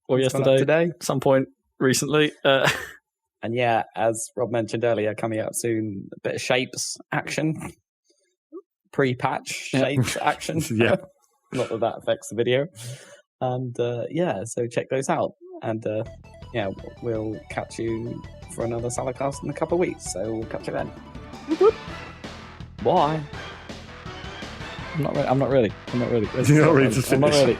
Or yesterday. Today. Some point recently. And yeah, as Rob mentioned earlier, coming out soon, a bit of Shapes action. Pre-patch Shapes action. Yeah. Not that affects the video. And so check those out. And we'll catch you for another Saladcast in a couple of weeks. So we'll catch you then. Bye. I'm not ready. You're not ready to finish. I'm not ready.